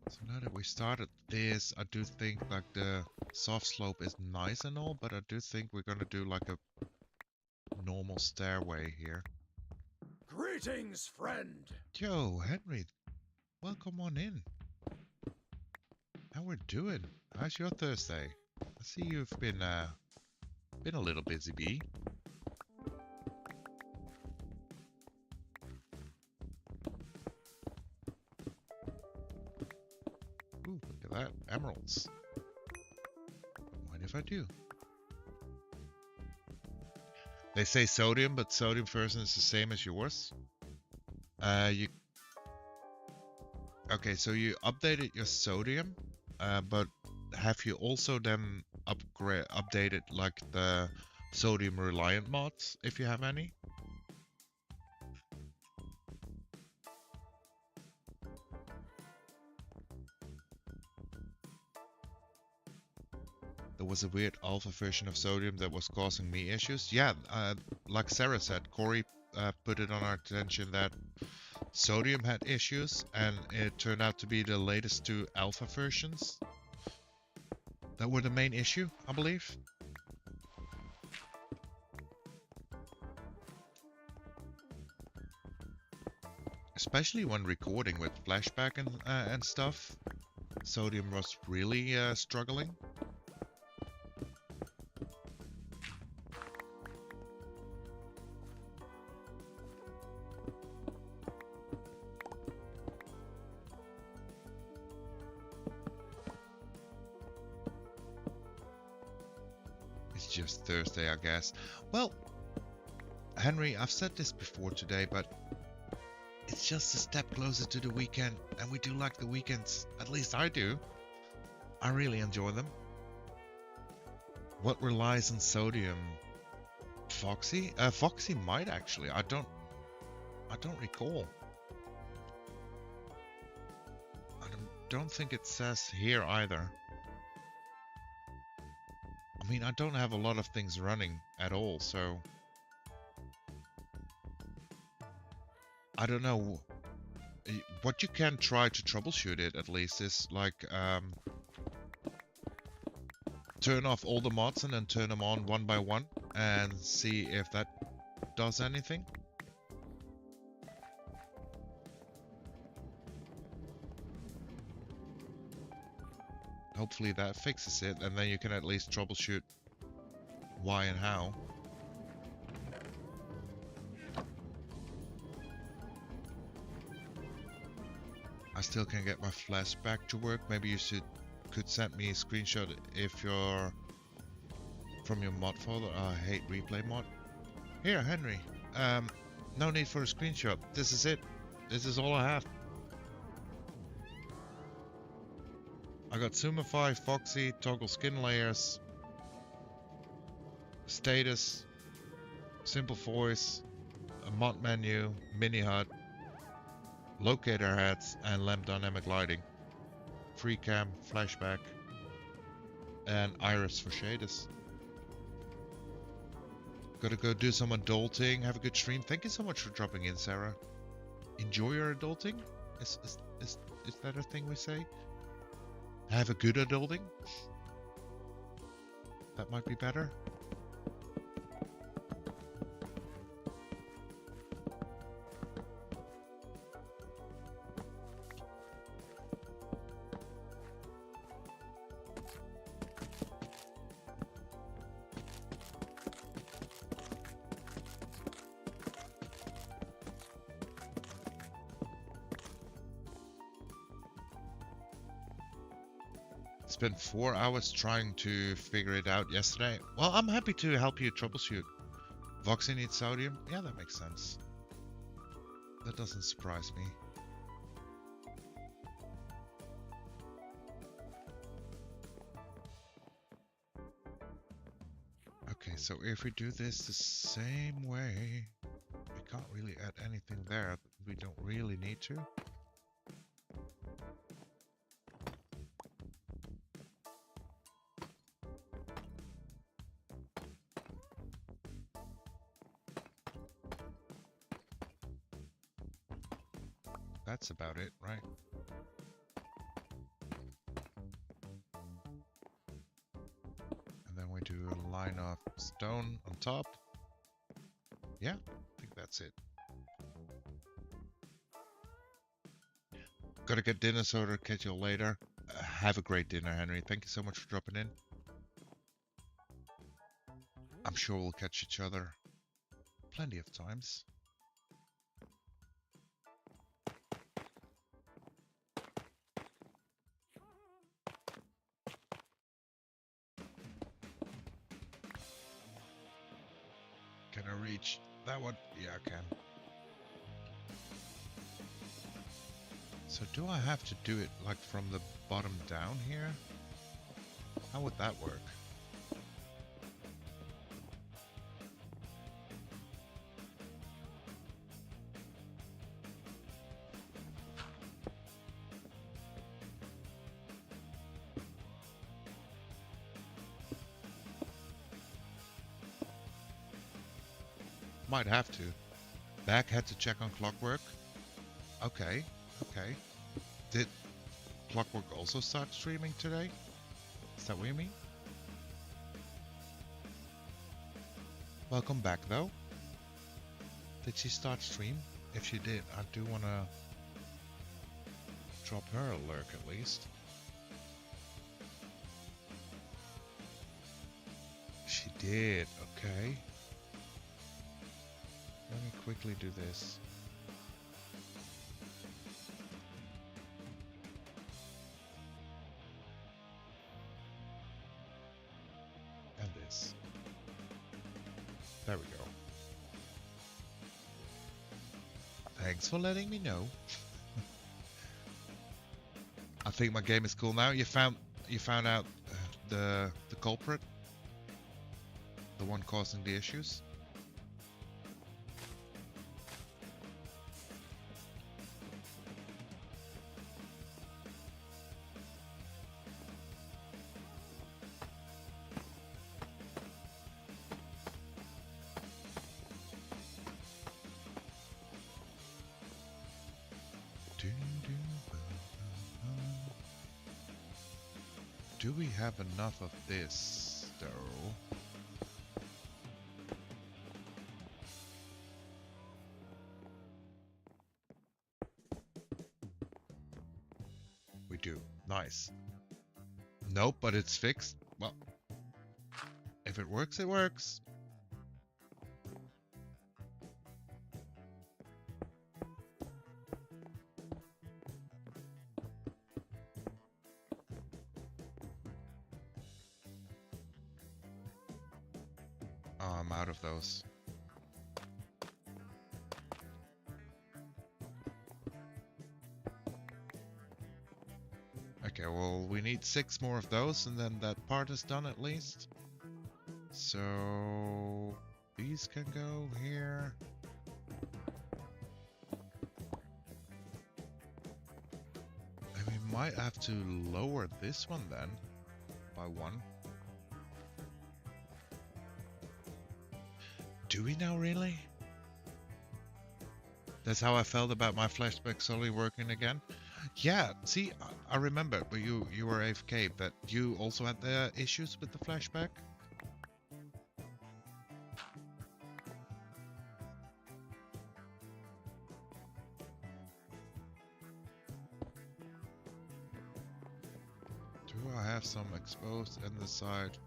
So now that we started this, I do think like the soft slope is nice and all, but I do think we're gonna do like a normal stairway here. Greetings, friend. Yo, Henry, welcome on in. How we're doing? How's your Thursday? I see you've been a little busy, bee. Ooh, look at that, emeralds. Mind if I do? They say sodium, but sodium version is the same as yours. Okay, so you updated your sodium, but have you also then updated like the sodium reliant mods, if you have any? There was a weird alpha version of sodium that was causing me issues. Yeah, like Sarah said, Corey put it on our attention that sodium had issues, and it turned out to be the latest two alpha versions that were the main issue, I believe. Especially when recording with flashback and stuff, sodium was really struggling. It's just Thursday, I guess. Well, Henry, I've said this before today, but it's just a step closer to the weekend, and we do like the weekends. At least I do. I really enjoy them. What relies on sodium? Foxy? Foxy might actually. I don't recall. I don't think it says here either. I mean, I don't have a lot of things running at all, so I don't know. What you can try to troubleshoot it at least is like turn off all the mods and then turn them on one by one and see if that does anything. Hopefully that fixes it, and then you can at least troubleshoot why and how. I still can't get my flashback to work. Maybe you could send me a screenshot if you're from your mod folder. I hate replay mod. Here, Henry. No need for a screenshot. This is it. This is all I have. I got Sumify, Foxy, toggle skin layers, status, simple voice, a mod menu, mini HUD, locator heads, and lamp dynamic lighting, free cam, flashback, and iris for shaders. Gotta go do some adulting. Have a good stream. Thank you so much for dropping in, Sarah. Enjoy your adulting? Is that a thing we say? Have a good adulting? That might be better. Spent 4 hours trying to figure it out yesterday. Well, I'm happy to help you troubleshoot. Voxy needs sodium? Yeah, that makes sense. that doesn't surprise me. Okay, so if we do this the same way, we can't really add anything there. We don't really need to. That's about it, right? And then we do a line of stone on top. Yeah, I think that's it. Gotta get dinner sorted, catch you later. Have a great dinner, Henry. Thank you so much for dropping in. I'm sure we'll catch each other plenty of times. Can I reach that one? Yeah, I can. So do I have to do it like from the bottom down here? How would that work? Might have to. Back had to check on Clockwork. Okay, okay. Did Clockwork also start streaming today? Is that what you mean? Welcome back though. Did she start stream? If she did, I do want to drop her a lurk at least. She did, okay. Let me quickly do this. And this. There we go. Thanks for letting me know. I think my game is cool now. You found out the culprit, the one causing the issues. Do we have enough of this, though? We do. Nice. Nope, but it's fixed. Well, if it works, it works. Oh, I'm out of those. Okay, well, we need 6 more of those, and then that part is done at least. So these can go here. And we might have to lower this one then by 1. Do we now really? That's how I felt about my flashback slowly working again. Yeah, see, I remember, but you were AFK, but you also had the issues with the flashback? Do I have some exposed in the side?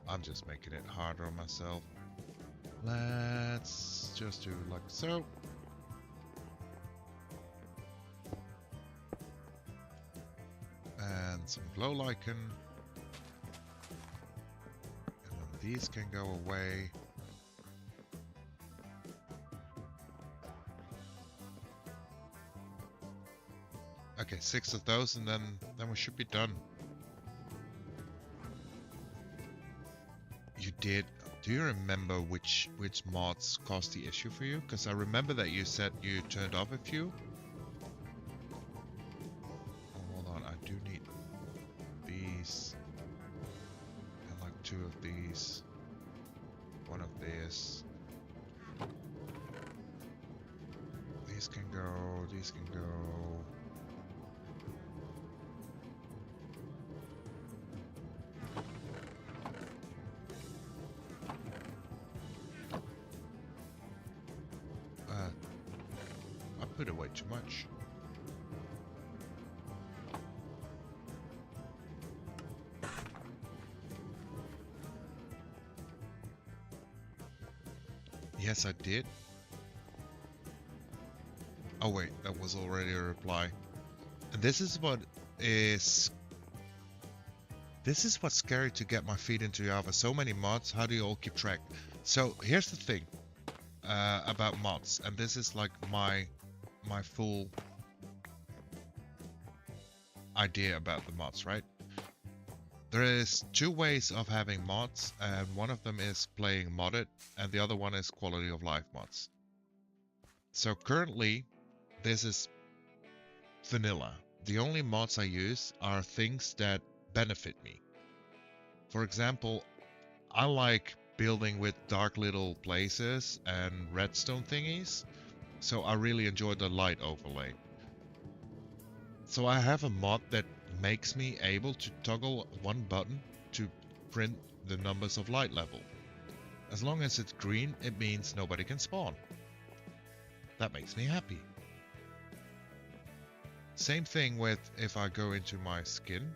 I'm just making it harder on myself. Let's just do like so. And some glow lichen. And then these can go away. Okay, 6 of those, and then we should be done. You did. Do you remember which mods caused the issue for you? Because I remember that you said you turned off a few. Oh, hold on, I do need these. And like 2 of these. 1 of this. These can go, these can go. I put away too much. Yes, I did. Oh wait, that was already a reply. And this is what's scary to get my feet into Java. So many mods, how do you all keep track? So here's the thing about mods, and this is like my full idea about the mods, right? There is 2 ways of having mods, and one of them is playing modded, and the other one is quality of life mods. So currently, this is vanilla. The only mods I use are things that benefit me. For example, I like building with dark little places and redstone thingies, so I really enjoy the light overlay. So I have a mod that makes me able to toggle one button to print the numbers of light level. As long as it's green, it means nobody can spawn. That makes me happy. Same thing with if I go into my skin.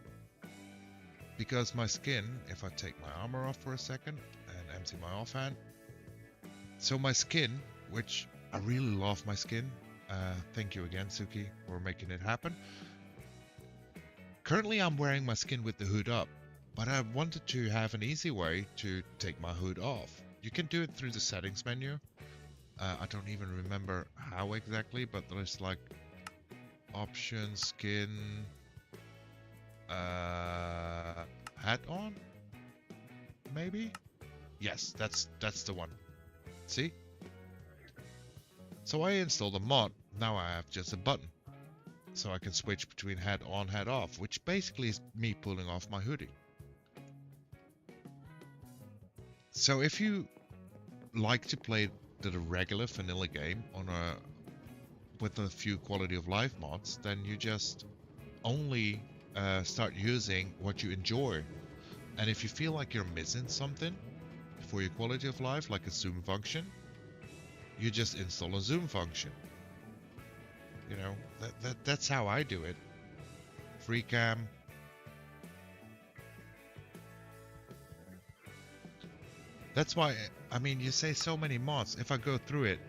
Because my skin, if I take my armor off for a second and empty my offhand. So my skin, which I really love my skin. Thank you again, Suki, for making it happen. Currently I'm wearing my skin with the hood up, but I wanted to have an easy way to take my hood off. You can do it through the settings menu. I don't even remember how exactly, but there's like options, skin, hat on, maybe? Yes, that's the one. See? So I installed a mod. Now I have just a button. So I can switch between hat on, hat off, which basically is me pulling off my hoodie. So if you like to play the regular vanilla game on with a few quality of life mods, then you just only start using what you enjoy. And if you feel like you're missing something for your quality of life, like a zoom function, you just install a zoom function. You know, that's how I do it. Free cam. That's why, I mean, you say so many mods. If I go through it,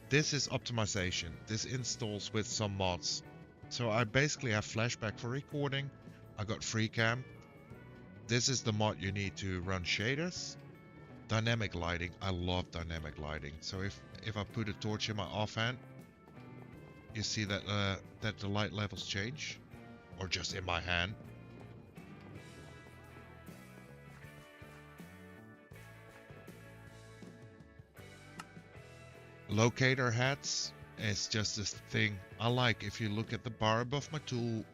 this is optimization. This installs with some mods. So I basically have flashback for recording. I got free cam. This is the mod you need to run shaders. Dynamic lighting. I love dynamic lighting. So if I put a torch in my offhand, you see that that the light levels change, or just in my hand. Locator hats is just this thing I like. If you look at the bar above my tool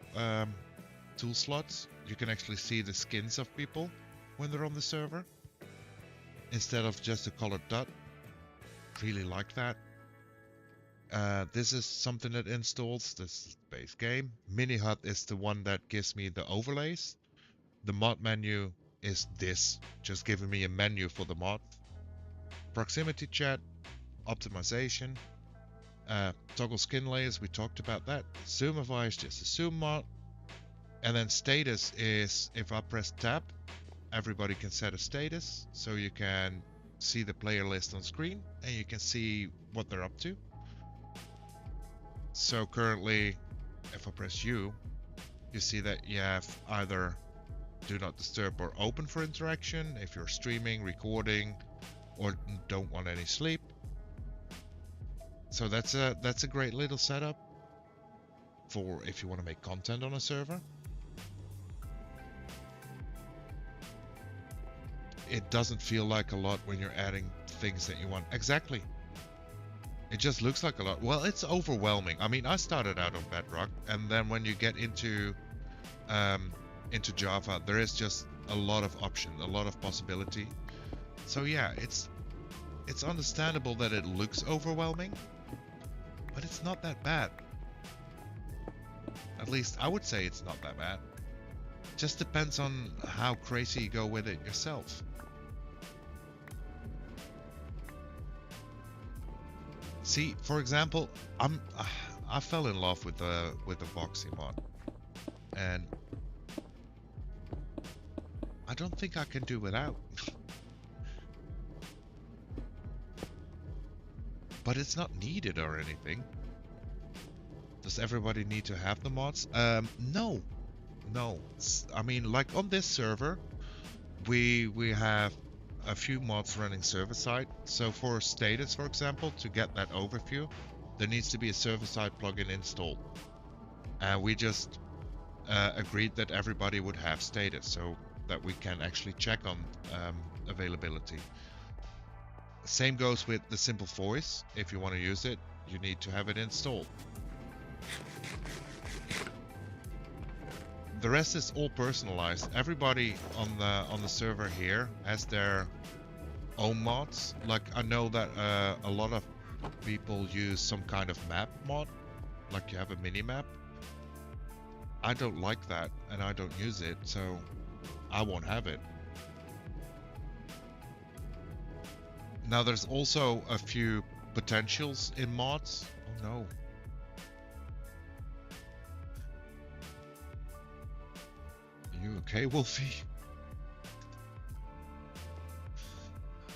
slots, you can actually see the skins of people when they're on the server, instead of just a colored dot. Really like that. This is something that installs this base game. Mini HUD is the one that gives me the overlays. The mod menu is this, just giving me a menu for the mod. Proximity chat, optimization, toggle skin layers, we talked about that. Zoomify is just a zoom mod. And then status is, if I press tab, everybody can set a status, so you can see the player list on screen and you can see what they're up to. So currently, if I press U, you see that you have either do not disturb or open for interaction if you're streaming, recording, or don't want any sleep. So that's a great little setup. for if you want to make content on a server. It doesn't feel like a lot when you're adding things that you want. Exactly. It just looks like a lot. Well, it's overwhelming. I mean, I started out on Bedrock, and then when you get into Java, there is just a lot of options, a lot of possibility. So yeah, it's understandable that it looks overwhelming, but it's not that bad. At least I would say it's not that bad. Just depends on how crazy you go with it yourself. See, for example, I fell in love with the Voxy mod, and I don't think I can do without. But it's not needed or anything. Does everybody need to have the mods? No. I mean, like on this server, we have a few mods running server-side. So for status, for example, to get that overview, there needs to be a server-side plugin installed. And we just agreed that everybody would have status, so that we can actually check on availability. Same goes with the simple voice. If you want to use it, you need to have it installed. The rest is all personalized. Everybody on the server here has their own mods. Like I know that a lot of people use some kind of map mod, like you have a mini map. I don't like that, and I don't use it, so I won't have it. Now there's also a few potentials in mods. Oh no. You okay, Wolfie?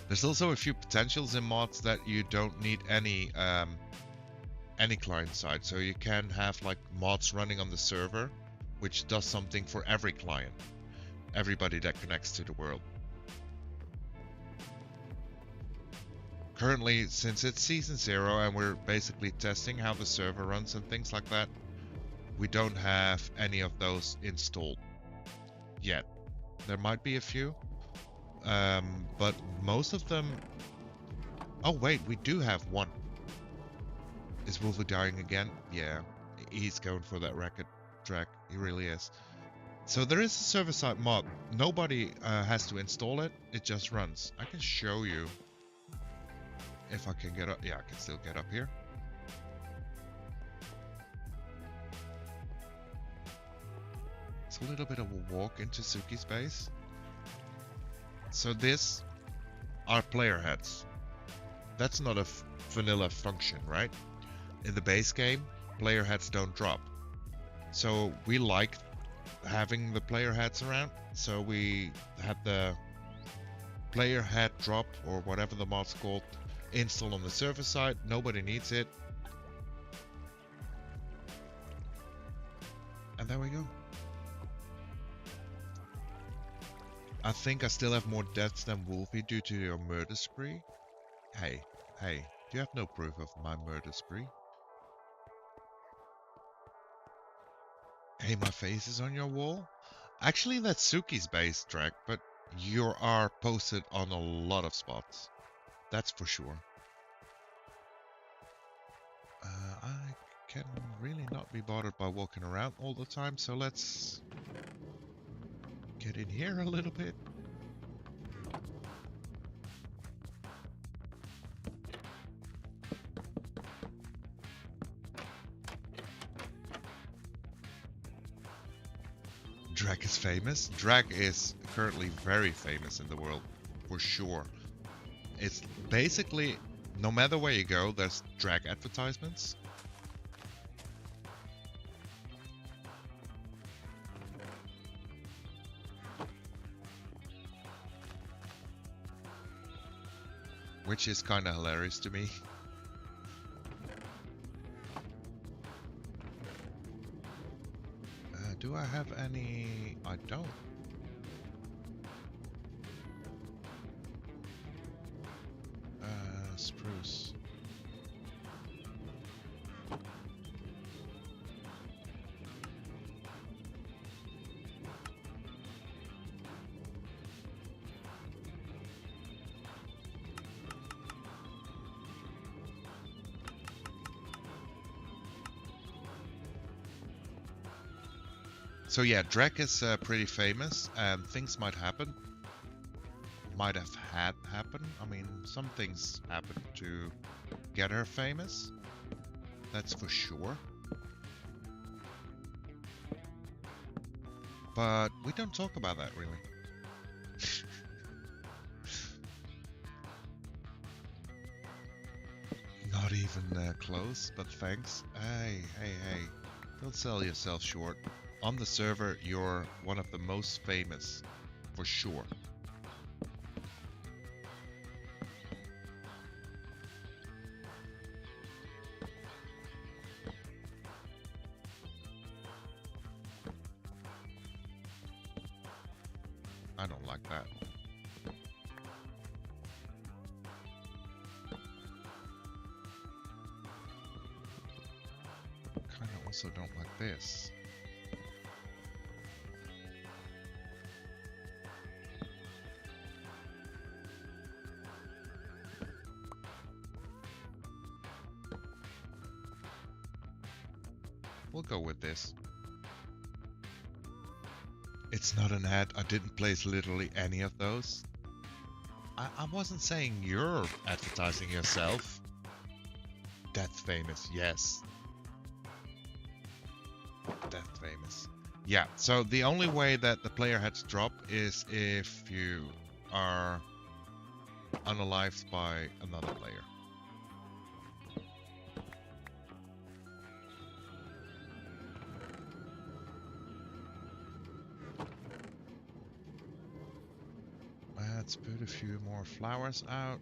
There's also a few potentials in mods that you don't need any client side. So you can have like mods running on the server, which does something for every client, everybody that connects to the world. Currently, since it's season 0 and we're basically testing how the server runs and things like that, we don't have any of those installed yet. There might be a few, but most of them... Oh wait, we do have one. Is Wolfie dying again? Yeah, he's going for that racket track. He really is. So there is a server-side mod. Nobody has to install it. It just runs. I can show you if I can get up. Yeah, I can still get up here. It's a little bit of a walk into Suki's base. So this are player heads. That's not a vanilla function, right? In the base game, player heads don't drop. So we like having the player heads around. So we had the player head drop, or whatever the mod's called, installed on the server side. Nobody needs it. And there we go. I think I still have more deaths than Wolfie due to your murder spree. Hey, you have no proof of my murder spree. Hey, my face is on your wall? Actually, that's Suki's base track, but you are posted on a lot of spots. That's for sure. I can really not be bothered by walking around all the time, so let's get in here a little bit. Drag is famous. Drag is currently very famous in the world, for sure. It's basically, no matter where you go, there's drag advertisements. Which is kind of hilarious to me. Do I have any? I don't. Spruce. So yeah, Drek is pretty famous, and things might happen. Might have had happen. I mean, some things happened to get her famous. That's for sure. But we don't talk about that really. Not even close, but thanks. Hey. Don't sell yourself short. On the server, you're one of the most famous, for sure. I don't like that. Kinda also don't like this. We'll go with this. It's not an ad. I didn't place literally any of those. I wasn't saying you're advertising yourself. Death famous, yes. Death famous. Yeah, so the only way that the player heads drop is if you are unalived by another player. Let's put a few more flowers out.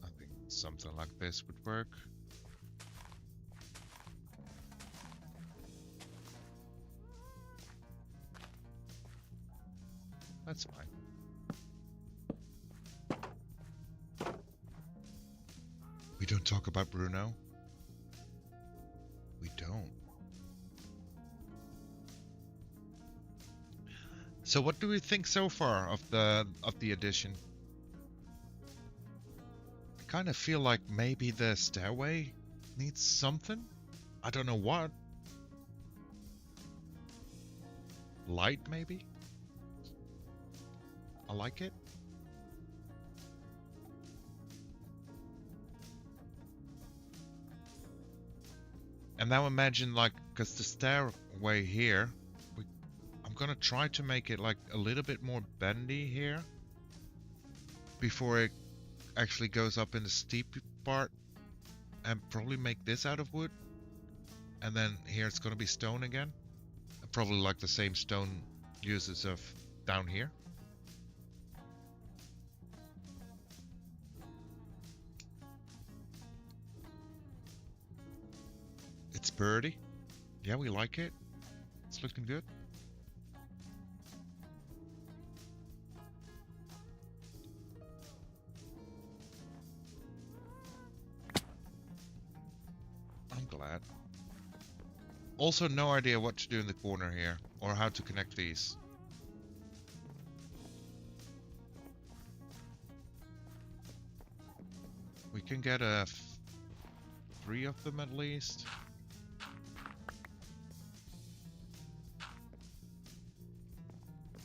I think something like this would work. That's fine. We don't talk about Bruno. We don't. So what do we think so far of the addition? I kind of feel like maybe the stairway needs something. I don't know what. Light maybe? I like it. And now imagine, like, because the stairway here, I'm gonna try to make it like a little bit more bendy here before it actually goes up in the steep part, and probably make this out of wood, and then here it's gonna be stone again, probably like the same stone uses of down here. It's birdie. Yeah, we like it. It's looking good. I'm glad. Also, no idea what to do in the corner here, or how to connect these. We can get 3 of them at least.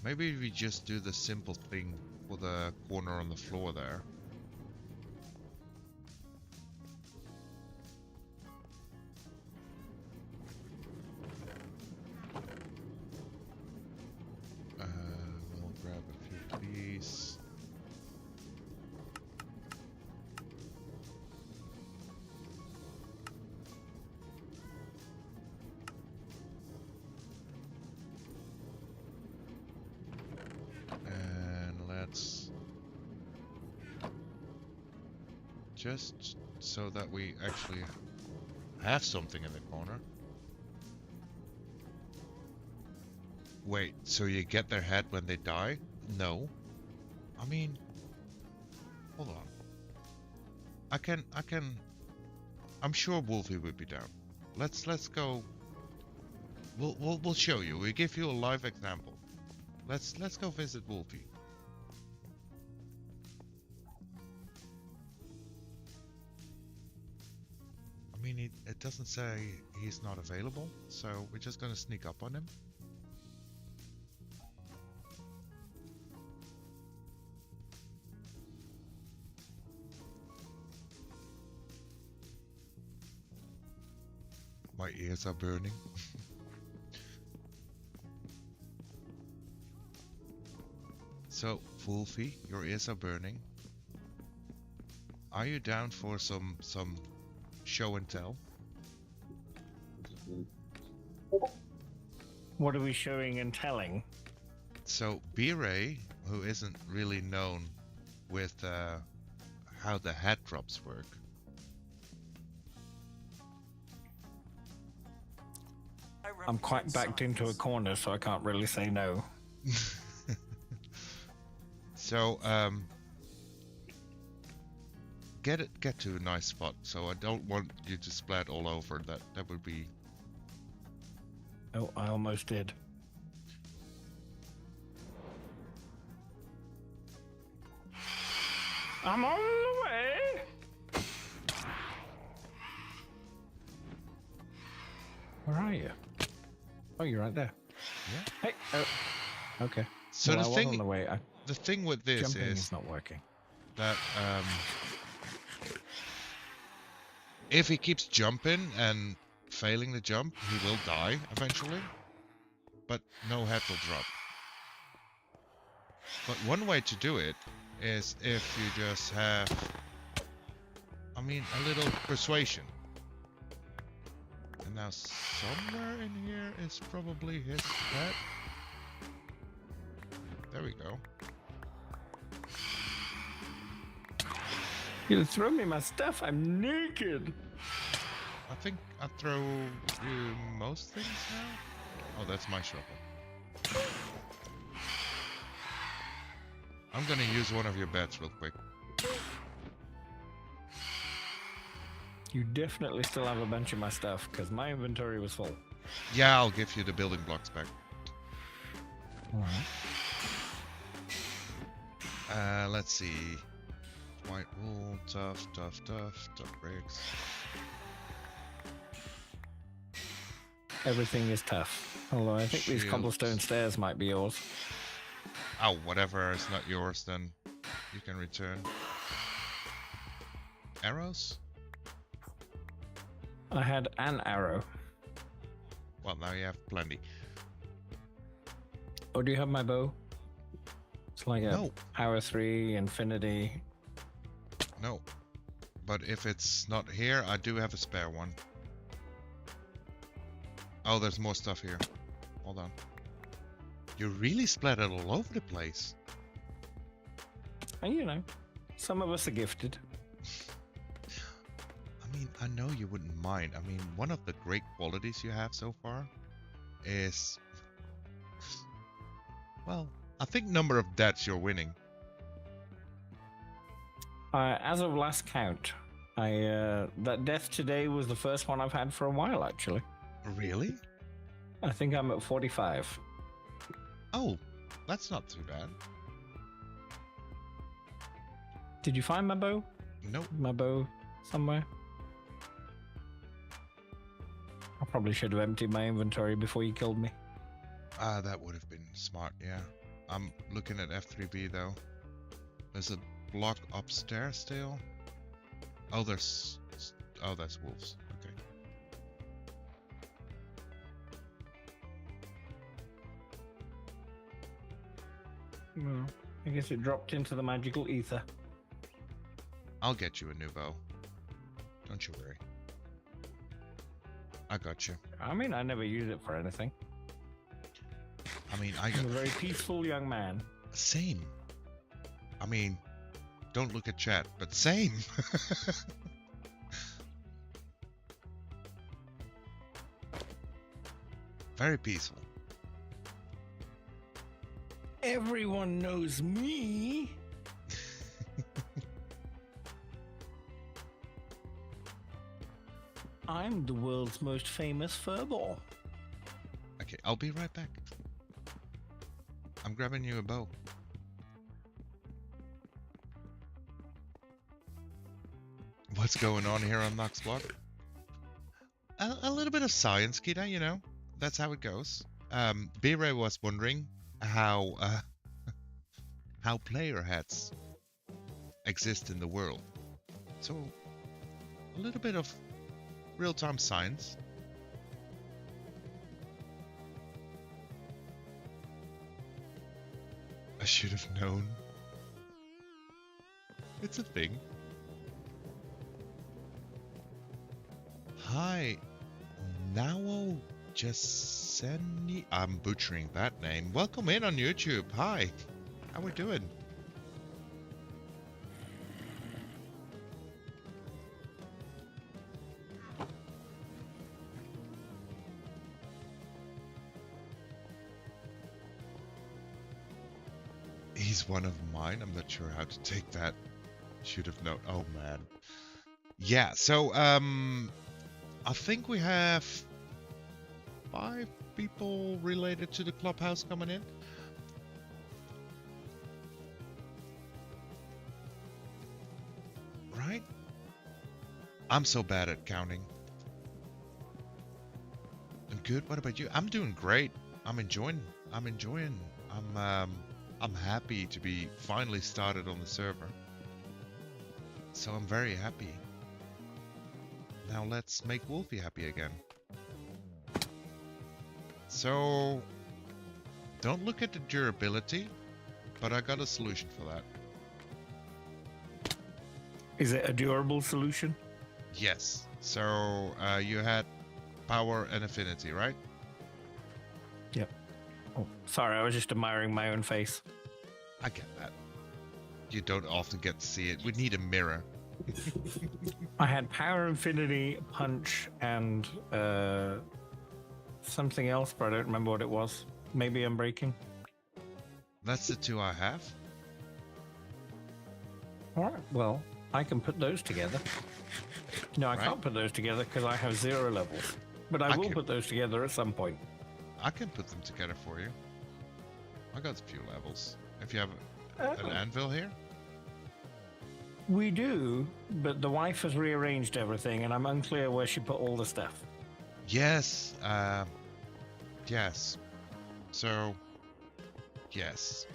Maybe we just do the simple thing for the corner on the floor there. We'll grab a few of these. Just so that we actually have something in the corner. Wait, so you get their head when they die? No. I mean, hold on. I can I'm sure Wolfie would be down. Let's go. We'll show you. We give you a live example. Let's go visit Wolfie. I mean, it doesn't say he's not available, so we're just gonna sneak up on him. My ears are burning. So, Wolfie, your ears are burning. Are you down for some show and tell? What are we showing and telling? So, B-Ray, who isn't really known with how the head drops work. I'm quite backed into a corner, so I can't really say no. So, get to a nice spot. So I don't want you to splat all over. That would be. Oh, I almost did. I'm on the way. Where are you? Oh, you're right there. Yeah. Hey. Oh. Okay. So Well, the I was thing, on the way. the thing with this Jumping is is not working. that if he keeps jumping and failing the jump, he will die eventually. But no head will drop. But one way to do it is if you just have, I mean, a little persuasion. And now somewhere in here is probably his head. There we go. You throw me my stuff. I'm naked. I think I throw you most things now. Oh, that's my shovel. I'm gonna use one of your beds real quick. You definitely still have a bunch of my stuff, because my inventory was full. Yeah, I'll give you the building blocks back. Alright. Let's see. White wool, tough bricks. Everything is tough. Although I think these Shields. cobblestone stairs might be yours. Oh, whatever is not yours, then you can return. Arrows? I had an arrow. Well, now you have plenty. Oh, do you have my bow? It's like a No. Power 3, Infinity. No. But if it's not here, I do have a spare one. Oh, there's more stuff here. Hold on. You really splattered all over the place. And you know, some of us are gifted. I mean, I know you wouldn't mind. I mean, one of the great qualities you have so far is... Well, I think number of deaths you're winning. As of last count, that death today was the first one I've had for a while, actually. Really? I think I'm at 45. Oh, that's not too bad. Did you find my bow? Nope. My bow somewhere? I probably should have emptied my inventory before you killed me. Ah, that would have been smart, yeah. I'm looking at F3B though. There's a block upstairs still. Oh, that's wolves. Okay. Well, I guess it dropped into the magical ether. I'll get you a new bow. Don't you worry. I got you. I mean, I never use it for anything. I mean, I I'm got... a very peaceful young man. Same. I mean, don't look at chat, but same. Very peaceful. Everyone knows me. I'm the world's most famous furball. Okay, I'll be right back. I'm grabbing you a bow. What's going on here on Nox Block? A little bit of science, Kita, you know. That's how it goes. B-Ray was wondering how how player hats exist in the world. So, a little bit of real-time science. I should have known. It's a thing. Hi, Nao Jaseni. I'm butchering that name. Welcome in on YouTube. Hi, how we doing? He's one of mine. I'm not sure how to take that. Should have known. Oh man. Yeah. So I think we have 5 people related to the clubhouse coming in. Right? I'm so bad at counting. I'm good. What about you? I'm doing great. I'm enjoying. I'm happy to be finally started on the server. So I'm very happy. Now let's make Wolfie happy again. So, don't look at the durability, but I got a solution for that. Is it a durable solution? Yes. So, you had power and affinity, right? Yep. Oh, sorry, I was just admiring my own face. I get that. You don't often get to see it. We need a mirror. I had power, infinity, punch, and something else, but I don't remember what it was. Maybe I'm breaking. That's the 2 I have. All right, well, I can put those together. No, I can't put those together because I have 0 levels. But I will put those together at some point. I can put them together for you. I got a few levels. If you have an anvil here. We do, but the wife has rearranged everything, and I'm unclear where she put all the stuff. Yes. Yes. So, yes.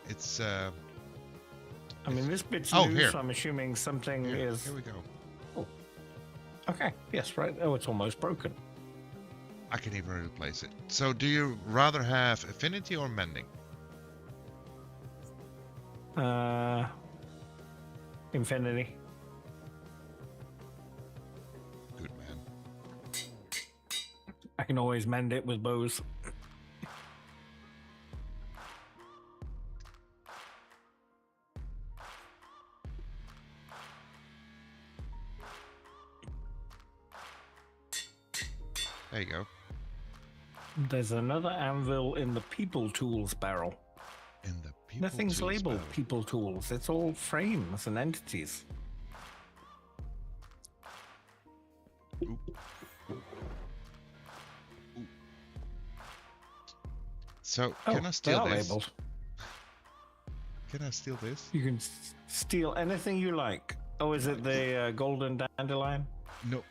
It's, I mean, this bit's oh, loose, here. so I'm assuming something is... Here we go. Oh. Okay, yes, right. Oh, it's almost broken. I can even replace it. So, do you rather have affinity or mending? Infinity. Good man. I can always mend it with bows. There you go. There's another anvil in the people tools barrel. In the people Nothing's tools labeled barrel. people tools. It's all frames and entities. Ooh. Ooh. So, can I they steal are this? labeled. Can I steal this? You can steal anything you like. Oh, is it the golden dandelion? No.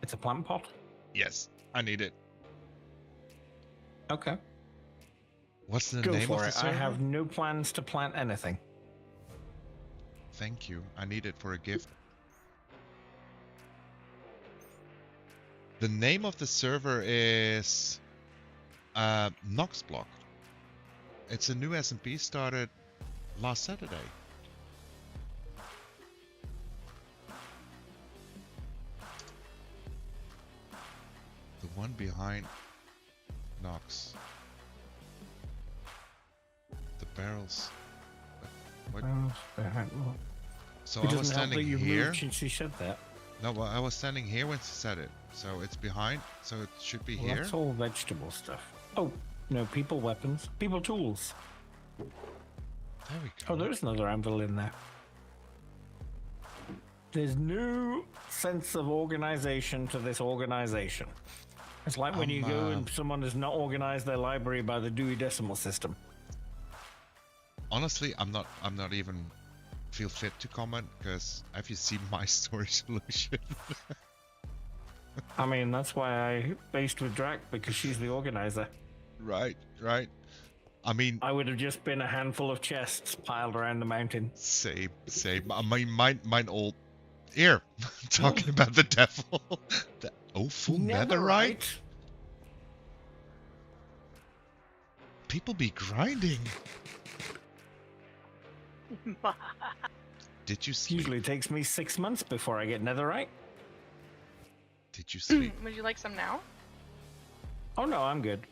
It's a plant pot? Yes, I need it. Okay. What's the Go name of for the it. I server? have no plans to plant anything. Thank you. I need it for a gift. The name of the server is Nox Block. It's a new SMP started last Saturday. The one behind Nox. The barrels. What? So It I was doesn't help that standing you here. moved since she said that. No, well, I was standing here when she said it. So it's behind. So it should be Well, here. that's all vegetable stuff. Oh, no, people weapons. People tools. There we go. Oh, there's another anvil in there. There's no sense of organization to this organization. It's like when you go and someone has not organized their library by the Dewey Decimal System. Honestly, I'm not even feel fit to comment, because have you seen my storage solution? I mean, that's why I based with Drac, because she's the organizer. Right. I mean, I would have just been a handful of chests piled around the mountain. same. I mean, mine all here talking about the devil. Full netherite. People be grinding. Did you sleep? Usually takes me 6 months before I get netherite. Did you sleep? Would you like some now? Oh no, I'm good.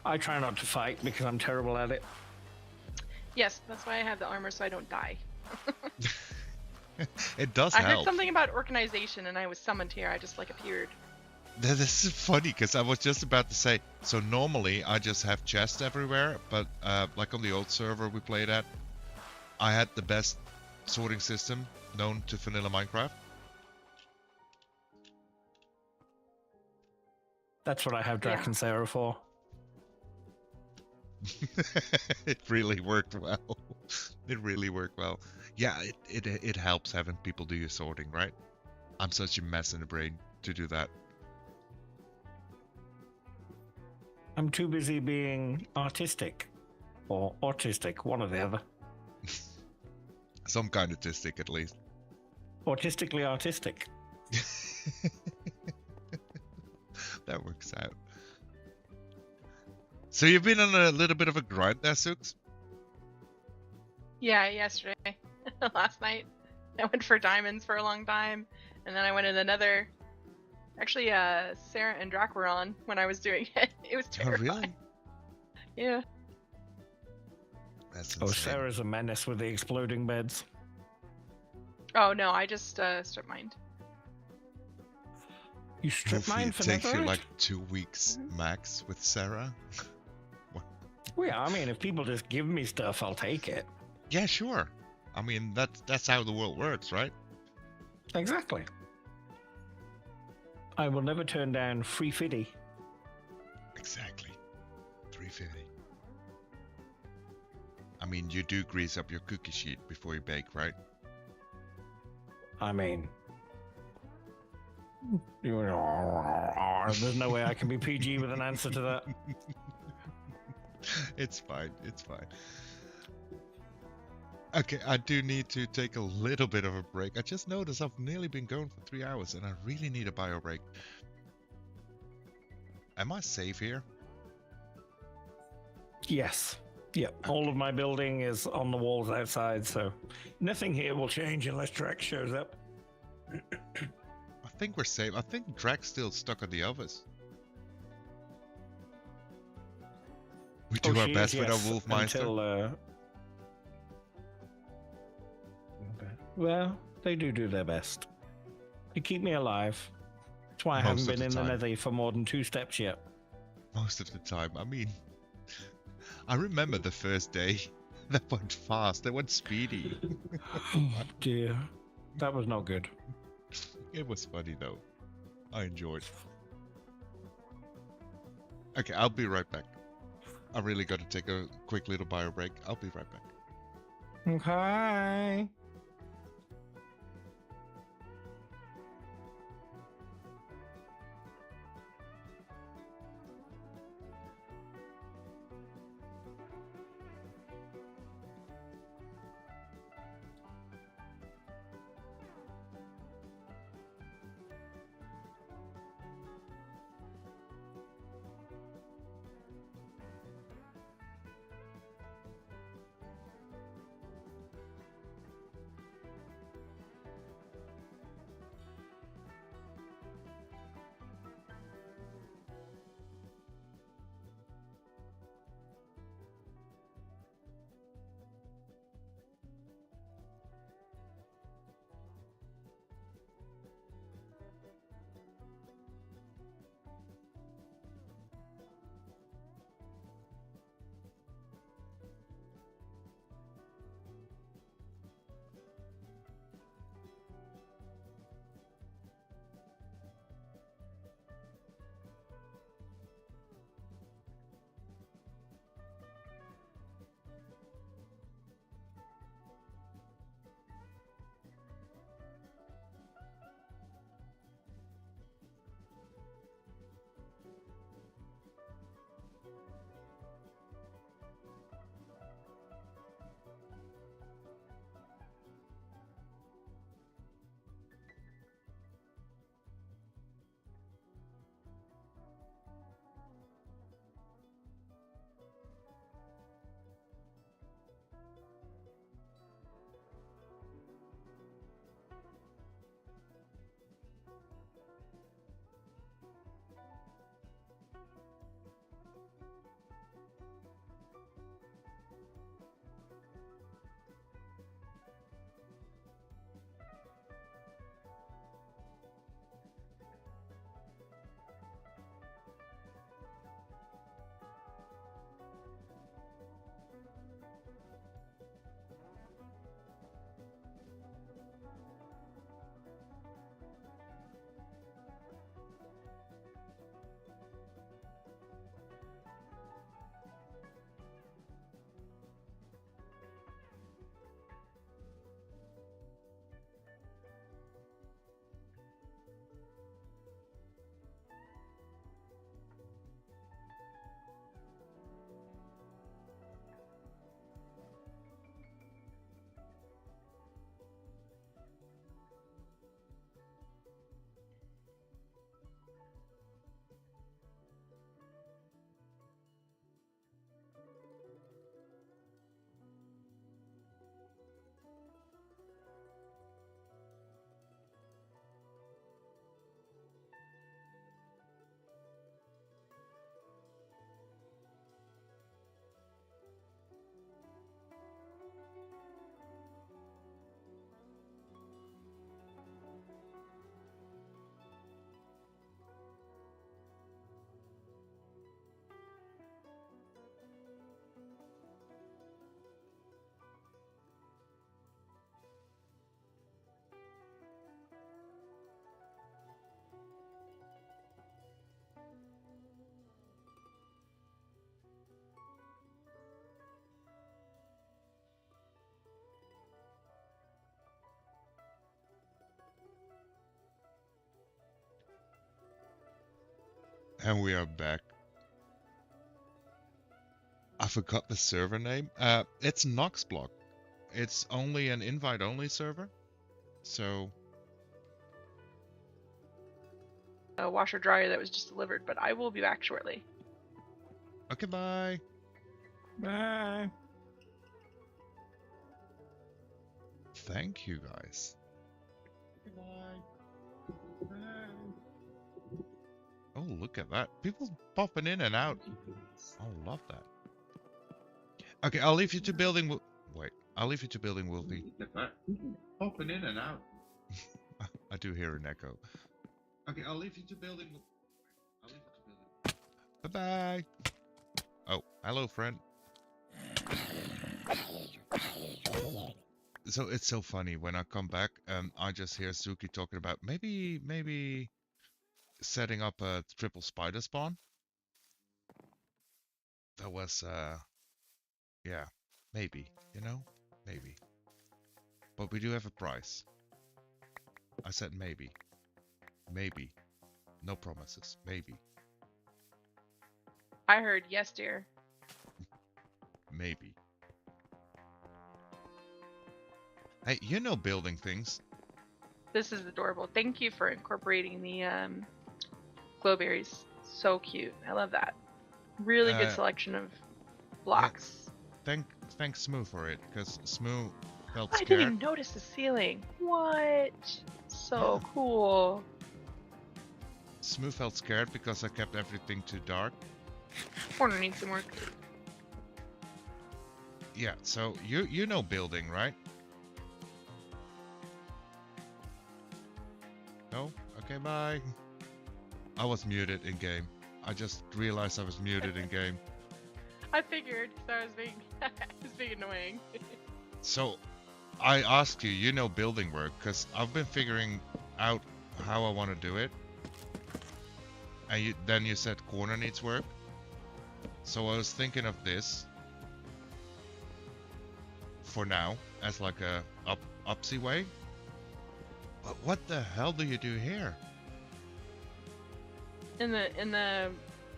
I try not to fight because I'm terrible at it. Yes, that's why I have the armor so I don't die. It does I help. heard something about organization and I was summoned here. I just like appeared. This is funny because I was just about to say, so normally I just have chests everywhere, but like on the old server we played at, I had the best sorting system known to vanilla Minecraft. That's what I have Drac and Sarah for. It really worked well. It really worked well. Yeah, it helps having people do your sorting, right? I'm such a mess in the brain to do that. I'm too busy being artistic. Or autistic, one or the other. Some kind of autistic, at least. Autistically artistic. That works out. So you've been on a little bit of a grind there, Sooks? Yeah, yesterday. Last night. I went for diamonds for a long time. And then I went in another. Actually, Sarah and Drac were on when I was doing it. It was terrifying. Oh, really? Yeah. That's insane. Oh, Sarah's a menace with the exploding beds. Oh, no, I just strip mined. You strip Hopefully mine it for takes you netherite? like 2 weeks max with Sarah. Well, yeah, I mean, if people just give me stuff, I'll take it. Yeah, sure. I mean, that's how the world works, right? Exactly. I will never turn down free fiddy. Exactly. 350. I mean, you do grease up your cookie sheet before you bake, right? I mean, there's no way I can be PG with an answer to that. It's fine. It's fine. Okay, I do need to take a little bit of a break. I just noticed I've nearly been going for 3 hours and I really need a bio break. Am I safe here? Yes. Yep. All of my building is on the walls outside, so nothing here will change unless Drac shows up. I think we're safe. I think Drac's still stuck on the others. We do our she best is, with yes, our Wolfmeister. until, well, they do their best to keep me alive. That's why I Most haven't of been in the the time. nether for more than 2 steps yet. Most of the time. I mean, I remember the first day. That went fast. That went speedy. Oh dear. That was not good. It was funny though. I enjoyed. Okay, I'll be right back. I really got to take a quick little bio break. I'll be right back. Okay. And we are back. I forgot the server name. It's Nox Block. It's only an invite-only server. So... A washer dryer that was just delivered, but I will be back shortly. Okay, bye. Bye. Thank you, guys. Oh, look at that. People popping in and out. I love that. Okay, I'll leave you to building... Wait, I'll leave you to building, Wolfie. Popping in and out. I do hear an echo. Okay, I'll leave you to building... I'll leave you to building. Bye-bye. Oh, hello, friend. So it's so funny when I come back, I just hear Suki talking about maybe setting up a triple spider spawn. That was yeah, maybe, you know, maybe. But we do have a price. I said maybe, no promises, maybe, I heard yes, dear. maybe. Hey, you know building things. This is adorable. Thank you for incorporating the glowberries. So cute. I love that. Really good selection of blocks. Yeah, thanks Smoo for it, because Smoo felt I scared. didn't even notice the ceiling. What? So cool. Smoo felt scared because I kept everything too dark. Corner needs some work. Yeah, so you know building, right? No? Okay, bye. I was muted in game. I just realized I was muted in game. I figured, so I was being, I was being annoying. So, I asked you, you know building work, because I've been figuring out how I want to do it. And then you said corner needs work. So I was thinking of this for now as like a upsy way. But what the hell do you do here? In the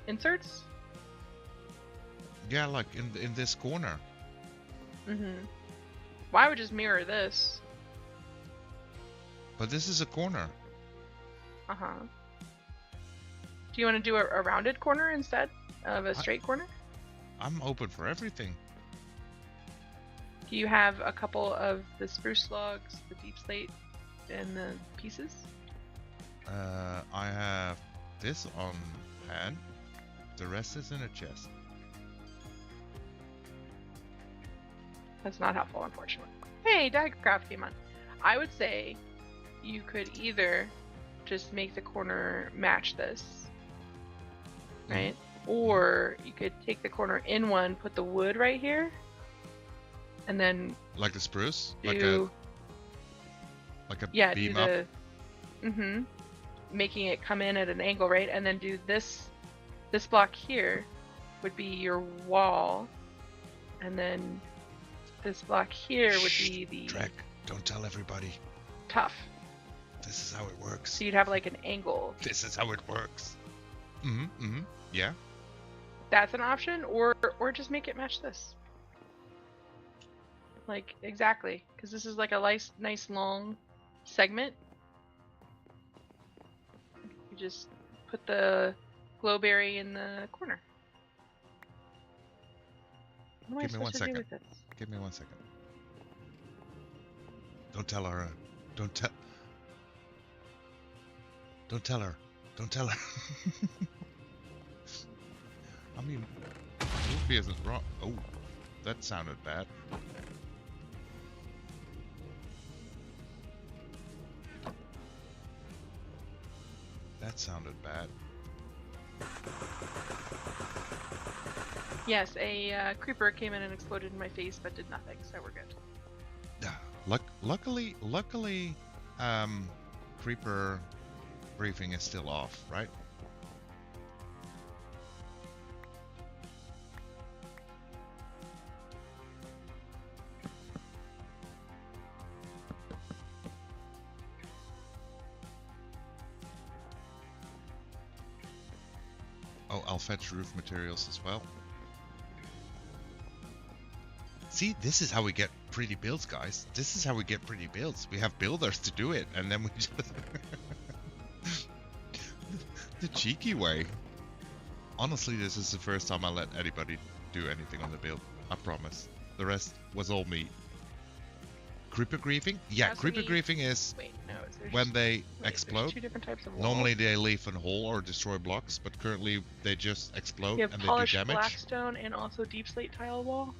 inserts? Yeah, like in this corner. Mm-hmm. Well, I would just mirror this. But this is a corner. Uh-huh. Do you want to do a rounded corner instead of a straight corner? I'm open for everything. Do you have a couple of the spruce logs, the deep slate, and the pieces? I have this on hand. The rest is in a chest. That's not helpful, unfortunately. Hey, Diecraft came on. I would say you could either just make the corner match this, right? Or you could take the corner in one, put the wood right here, and then like the spruce, do, like a yeah, beam do up. the making it come in at an angle, right? And then do this block here would be your wall, and then this block here would be the Trek, don't tell everybody. tough. This is how it works. So you'd have like an angle. This is how it works. Yeah. That's an option, or just make it match this. Like exactly, because this is like a nice long segment. You just put the glowberry in the corner. What am I Give me one supposed to do second. with this? Give me 1 second. Don't tell her. Don't tell. Don't tell her. Don't tell her. I mean, Luffy isn't wrong. Oh, that sounded bad. That sounded bad. Yes, a creeper came in and exploded in my face, but did nothing, so we're good. Luckily, creeper briefing is still off, right? Oh, I'll fetch roof materials as well. See, this is how we get pretty builds, guys. This is how we get pretty builds. We have builders to do it, and then we just... the cheeky way. Honestly, this is the first time I let anybody do anything on the build. I promise. The rest was all me. Creeper griefing? Yeah, creeper griefing is when they explode. Two different types of walls. Normally they leave a hole or destroy blocks, but currently they just explode You have and they do polished damage. blackstone and also deep slate tile wall.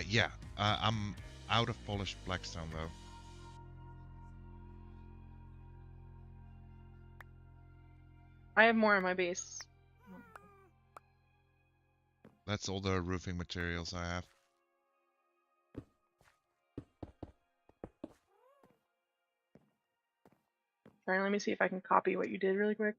Yeah. I'm out of polished blackstone though. I have more on my base. That's all the roofing materials I have. Alright, let me see if I can copy what you did really quick.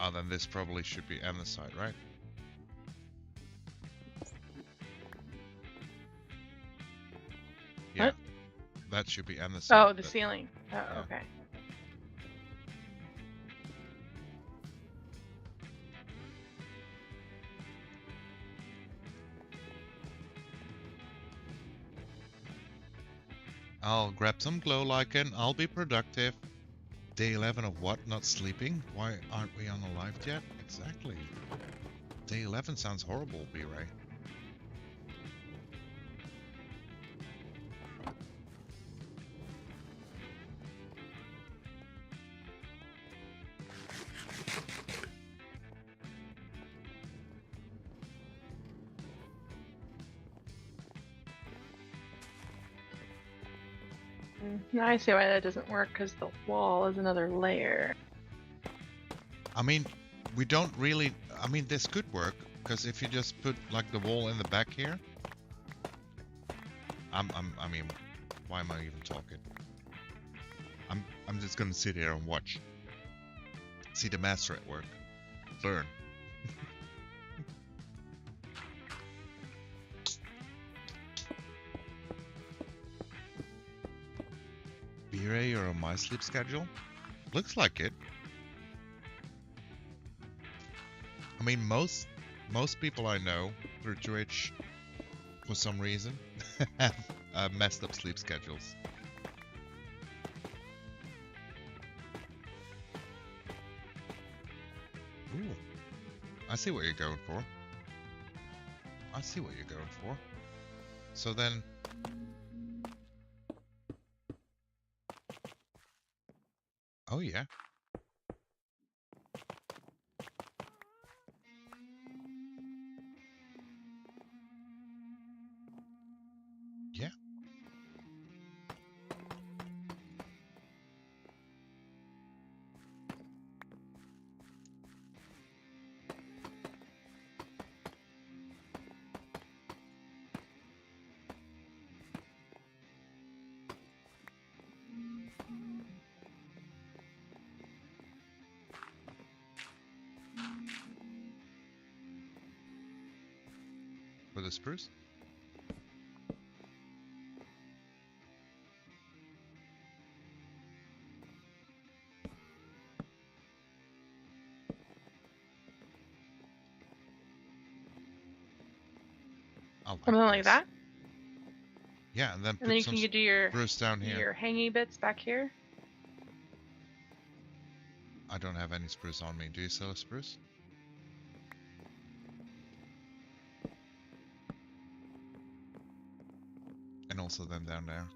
Oh, then this probably should be andesite, right? Yeah. What? That should be andesite. Oh, the ceiling. Oh, yeah. Okay. I'll grab some glow lichen. I'll be productive. Day 11 of what? Not sleeping? Why aren't we unalived yet? Exactly. Day 11 sounds horrible, B-Ray. Now I see why that doesn't work, because the wall is another layer. I mean, we don't really... I mean, this could work, because if you just put, like, the wall in the back here... I mean, why am I even talking? I'm just gonna sit here and watch. See the master at work. Learn. B-Ray, you're on my sleep schedule? Looks like it. I mean, most people I know through Twitch, for some reason, have messed up sleep schedules. Ooh, I see what you're going for. I see what you're going for. So then... Oh yeah. Yeah. For the spruce? Something like that? Yeah, and then And then you put can some do your spruce down here. your hanging bits back here. I don't have any spruce on me. Do you sell a spruce? And also them down there.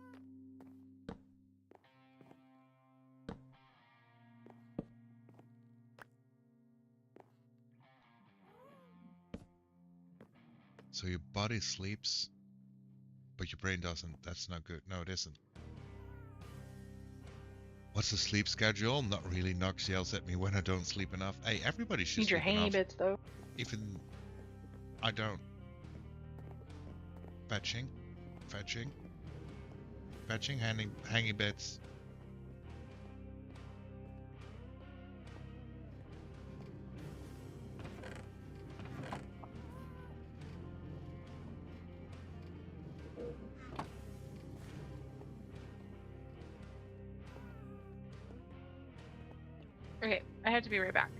So your body sleeps, but your brain doesn't. That's not good. No, it isn't. What's the sleep schedule? Not really. Nox yells at me when I don't sleep enough. Hey, everybody should Need your sleep hangy enough. bits though. Even I don't. Fetching, fetching, fetching, hanging bits. Okay, I have to be right back.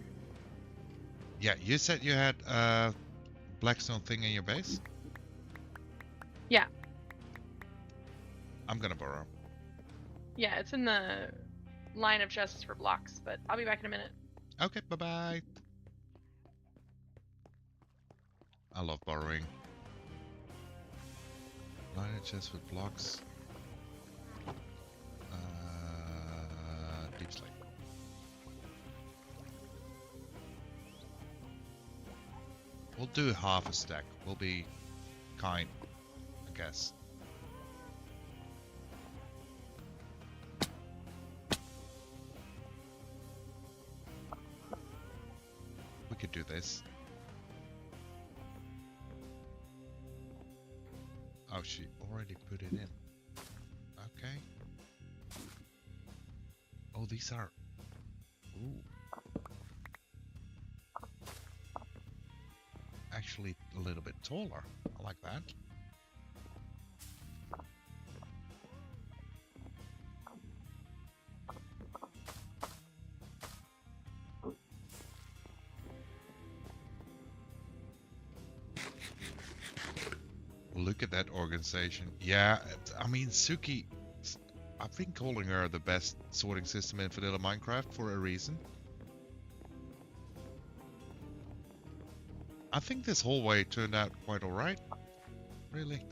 Yeah, you said you had a blackstone thing in your base? Yeah. I'm gonna borrow. Yeah, it's in the line of justice for blocks, but I'll be back in a minute. Okay, bye-bye. I love borrowing. Line of chest with blocks. Deep sleep. We'll do half a stack. We'll be kind, I guess. We could do this. Oh, she already put it in. Okay. Oh, these are... Ooh. Actually a little bit taller. I like that. Look at that organization. Yeah, I mean, Suki, I've been calling her the best sorting system in vanilla Minecraft for a reason. I think this hallway turned out quite alright. Really.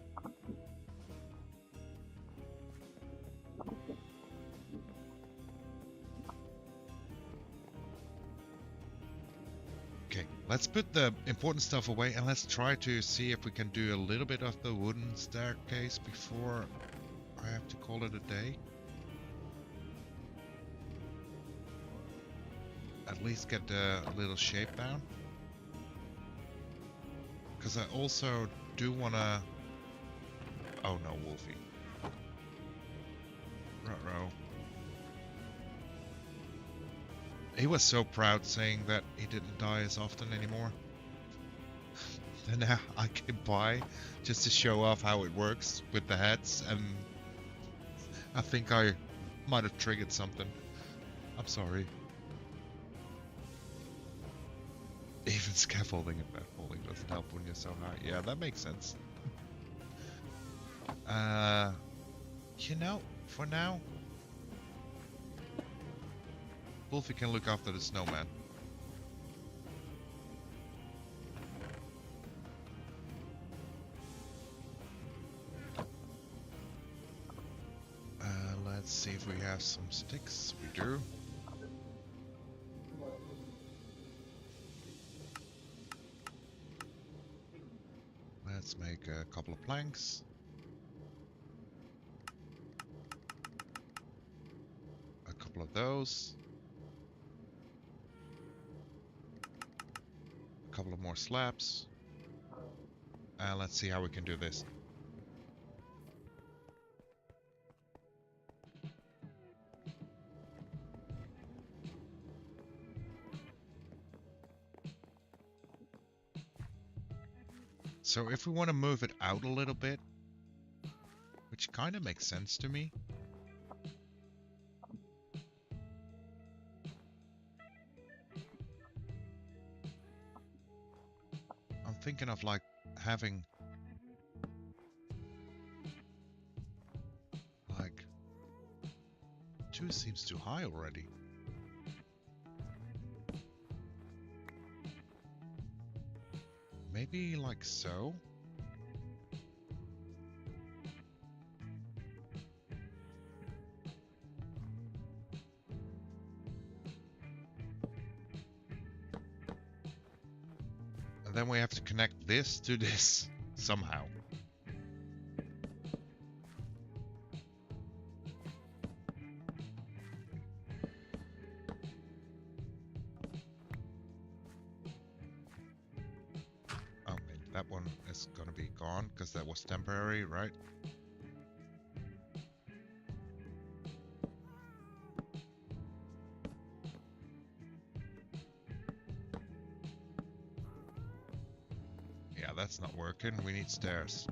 Okay, let's put the important stuff away and let's try to see if we can do a little bit of the wooden staircase before I have to call it a day. At least get a little shape down. Because I also do want to... Oh no, Wolfie. Ruh-roh. He was so proud saying that he didn't die as often anymore. And now I came by just to show off how it works with the heads, and I think I might have triggered something. I'm sorry. Even scaffolding and platforming doesn't help when you're so high. Yeah, that makes sense. You know, for now, Wolfie can look after the snowman. Let's see if we have some sticks. We do. Let's make a couple of planks. A couple of those. A couple of more slabs. And let's see how we can do this. So if we want to move it out a little bit, which kind of makes sense to me. I'm thinking of like having like 2 seems too high already. Maybe like so. And then we have to connect this to this somehow. one is gonna be gone because that was temporary, right? Yeah, that's not working. We need stairs.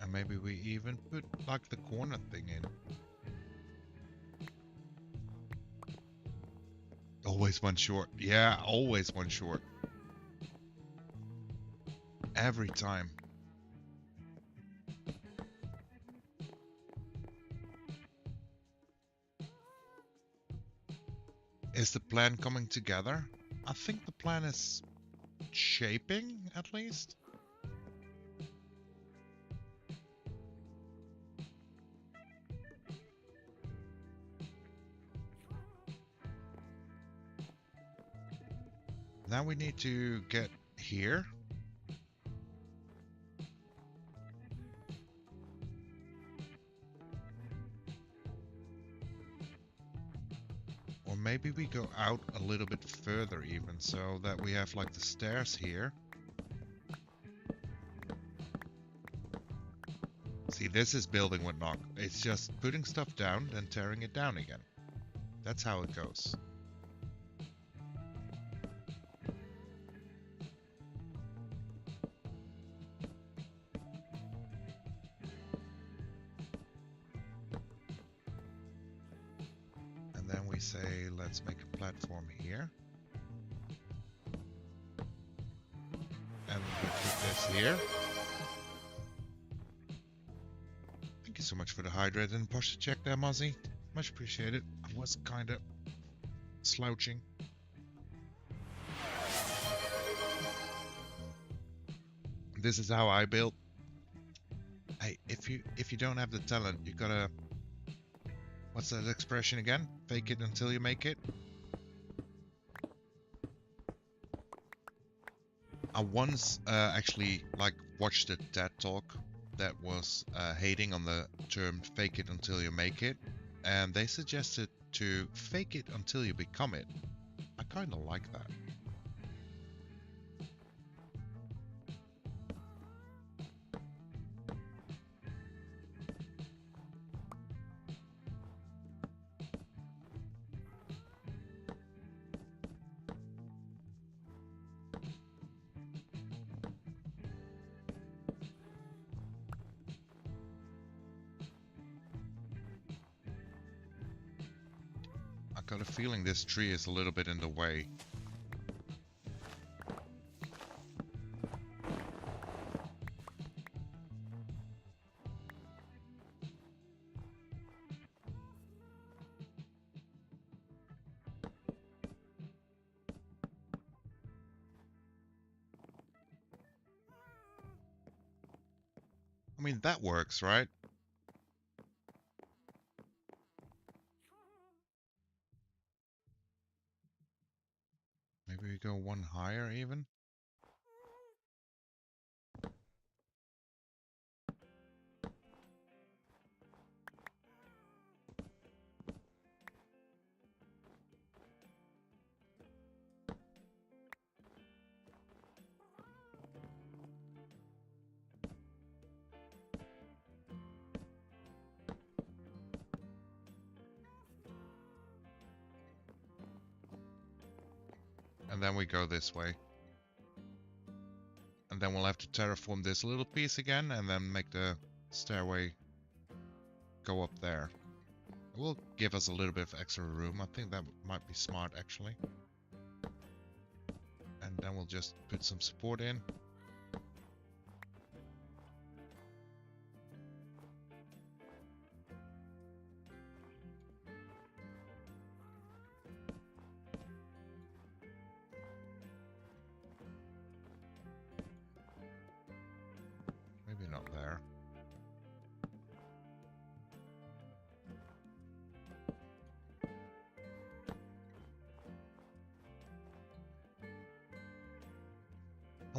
And maybe we even put like the corner thing in. Always one short. Yeah, always one short. Every time. Is the plan coming together? I think the plan is shaping, at least. Now we need to get here. Or maybe we go out a little bit further even, so that we have like the stairs here. See, this is building with Nox. It's just putting stuff down, then tearing it down again. That's how it goes. And then we say, let's make a platform here. And we put this here. Thank you so much for the hydrate and posture check there, Mozzie. Much appreciated. I was kind of slouching. This is how I build. Hey, if you don't have the talent, you gotta... What's that expression again? Fake it until you make it? I once actually like watched a TED talk that was hating on the term fake it until you make it, and they suggested to fake it until you become it. I kind of like that. I got a feeling this tree is a little bit in the way. I mean, that works, right? Maybe we go one higher even? And then we go this way. And then we'll have to terraform this little piece again and then make the stairway go up there. It will give us a little bit of extra room. I think that might be smart actually. And then we'll just put some support in.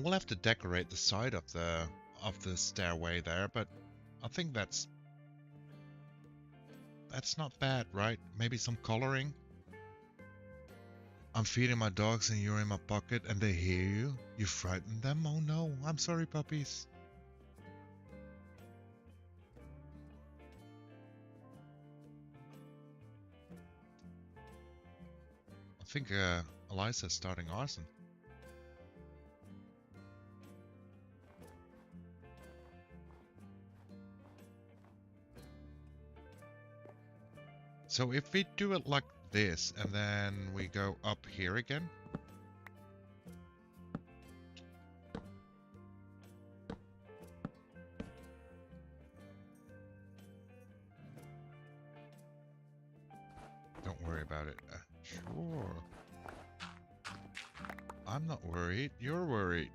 I will have to decorate the side of the stairway there, but I think that's not bad, right? Maybe some coloring. I'm feeding my dogs and you're in my pocket and they hear you. You frighten them? Oh no, I'm sorry, puppies. I think Eliza's starting arson. So if we do it like this, and then we go up here again. Don't worry about it. Sure. I'm not worried. You're worried.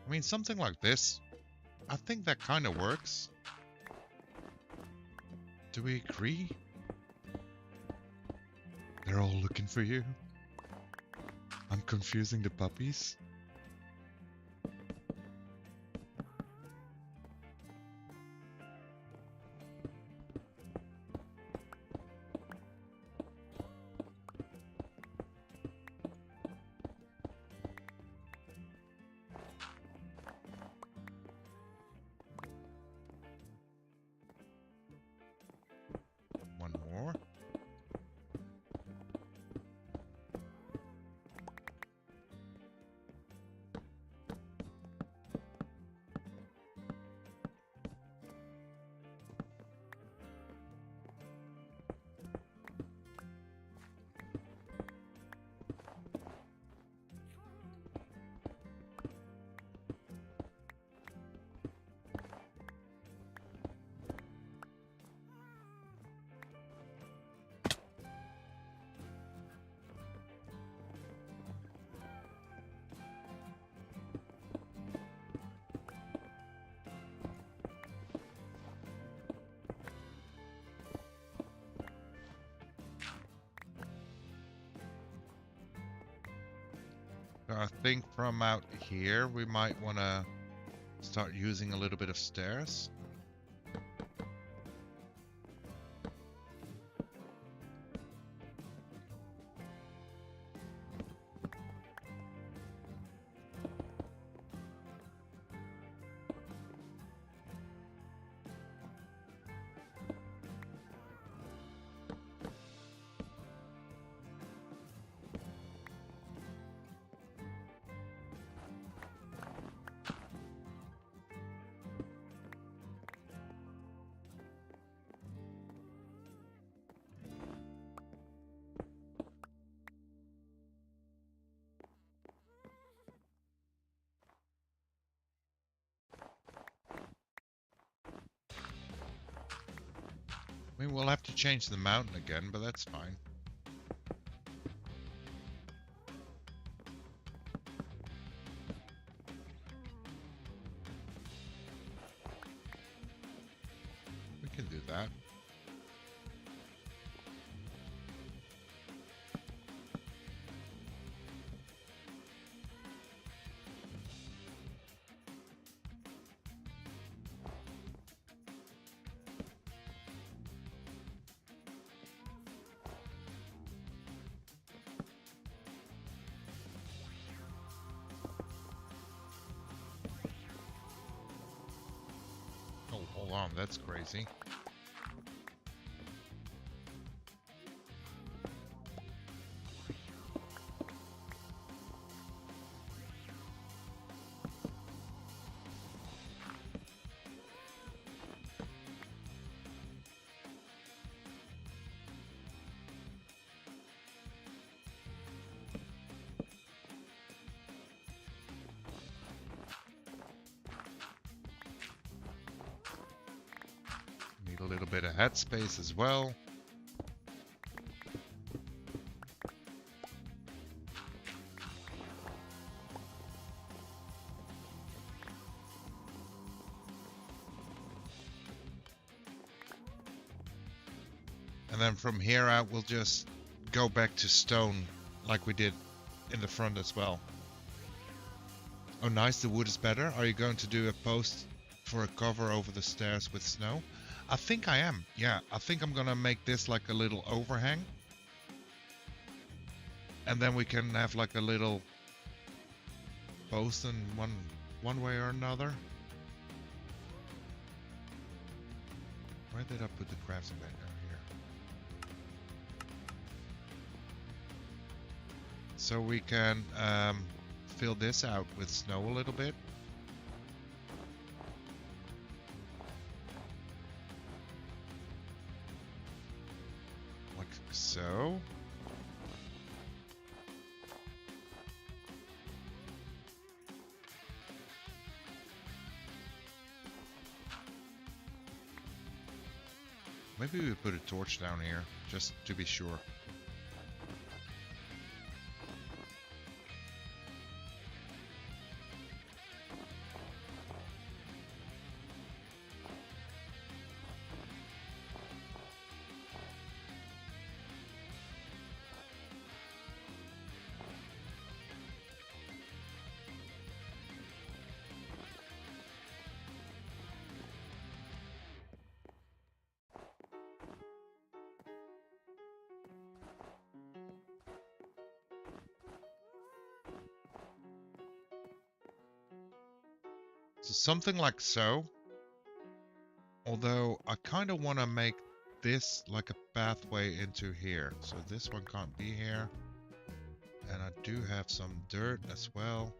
I mean, something like this. I think that kind of works. Do we agree? They're all looking for you. I'm confusing the puppies. One more. I think from out here we might want to start using a little bit of stairs. I mean, we'll have to change the mountain again, but that's fine. We can do that. Oh, hold on, that's crazy. a little bit of headspace as well. And then from here out, we'll just go back to stone like we did in the front as well. Oh, nice. The wood is better. Are you going to do a post for a cover over the stairs with snow? I think I am. Yeah, I think I'm going to make this like a little overhang. And then we can have like a little post in one way or another. Where did I put the crafting bench? So we can fill this out with snow a little bit. Like so. Maybe we put a torch down here, just to be sure. So something like so. Although I kind of want to make this like a pathway into here. So this one can't be here. And I do have some dirt as well.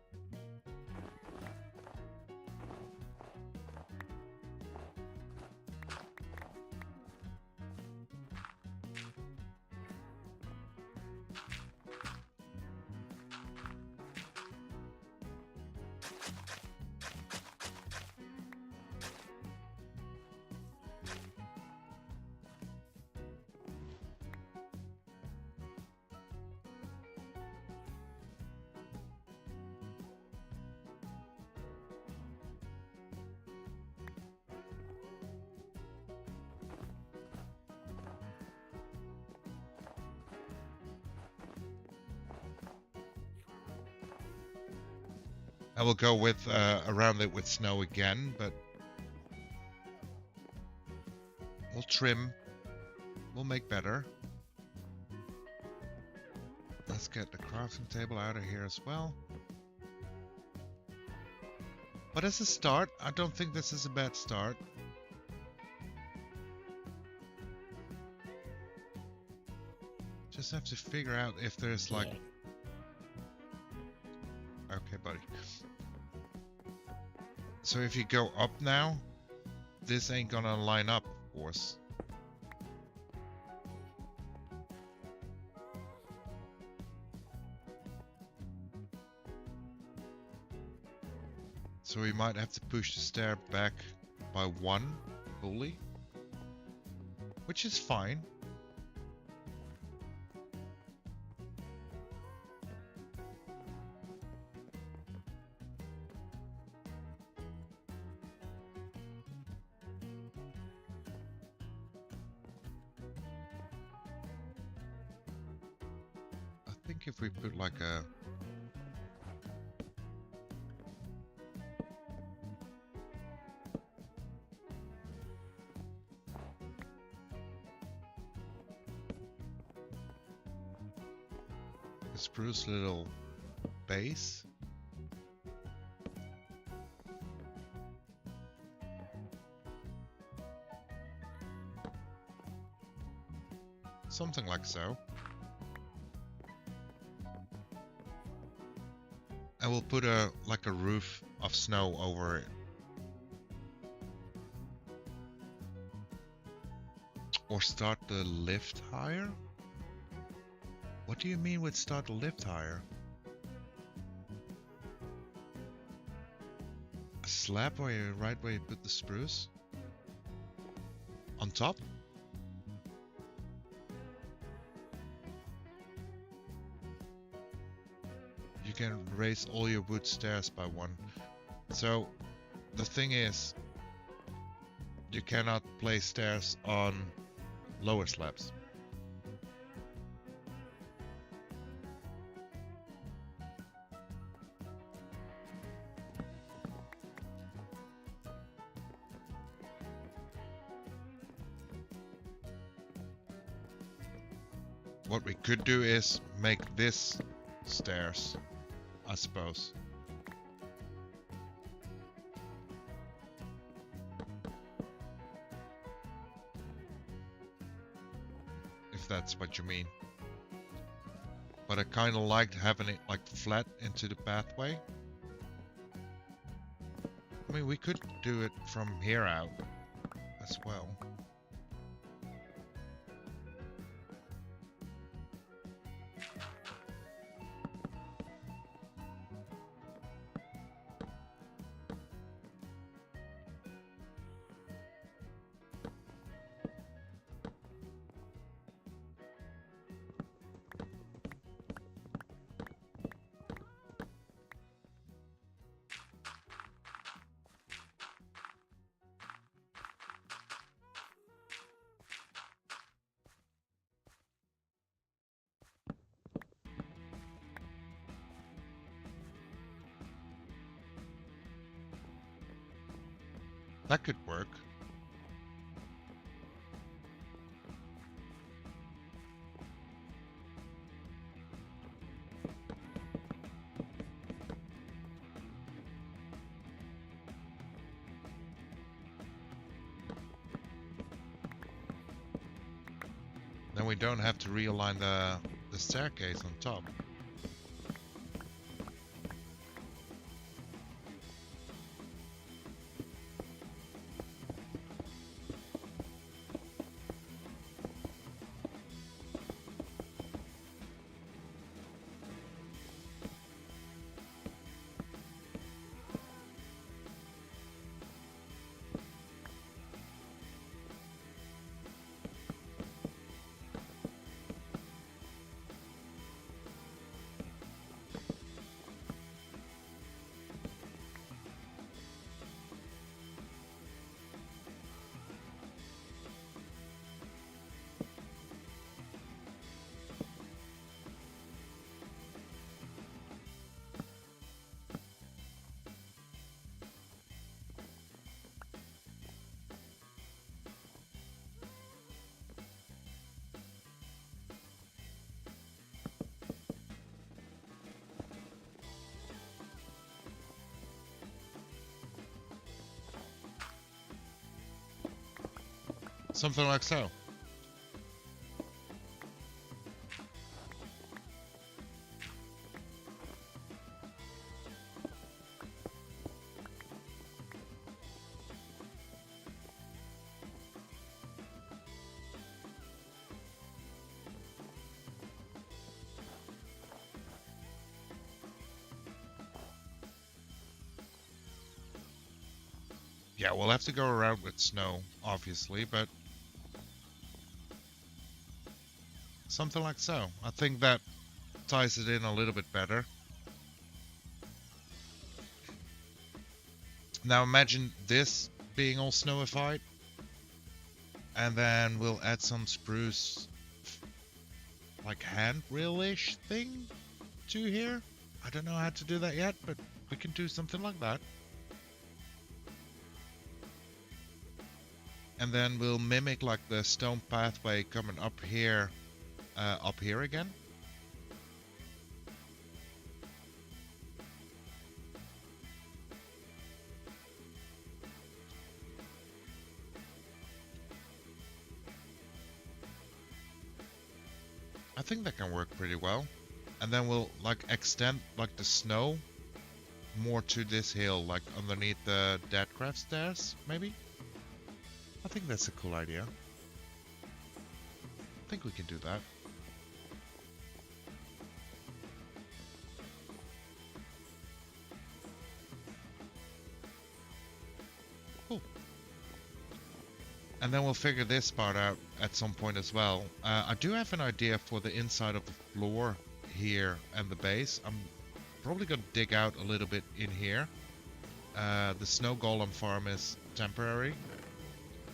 I will go with around it with snow again, but we'll trim. We'll make better. Let's get the crafting table out of here as well. But as a start, I don't think this is a bad start. Just have to figure out if there's like... Okay, buddy. So if you go up now, this ain't gonna line up, of course. So we might have to push the stair back by one fully, which is fine. I think if we put like a spruce little base. Something like so. And we'll put a like a roof of snow over it. Or start the lift higher? What do you mean with start the lift higher? A slab right where you put the spruce? On top. You can raise all your wood stairs by 1. So the thing is, you cannot place stairs on lower slabs. What we could do is make this stairs, I suppose. If that's what you mean. But I kind of liked having it like flat into the pathway. I mean, we could do it from here out as well. That could work. Then we don't have to realign the staircase on top. Something like so. Yeah, we'll have to go around with snow, obviously, but something like so. I think that ties it in a little bit better. Now imagine this being all snowified. And then we'll add some spruce, like handrail-ish thing to here. I don't know how to do that yet, but we can do something like that. And then we'll mimic like the stone pathway coming up here again. I think that can work pretty well. And then we'll like extend like the snow more to this hill, like underneath the Deadcraft stairs, maybe? I think that's a cool idea. I think we can do that. Cool. And then we'll figure this part out at some point as well. I do have an idea for the inside of the floor here and the base. I'm probably going to dig out a little bit in here. The snow golem farm is temporary,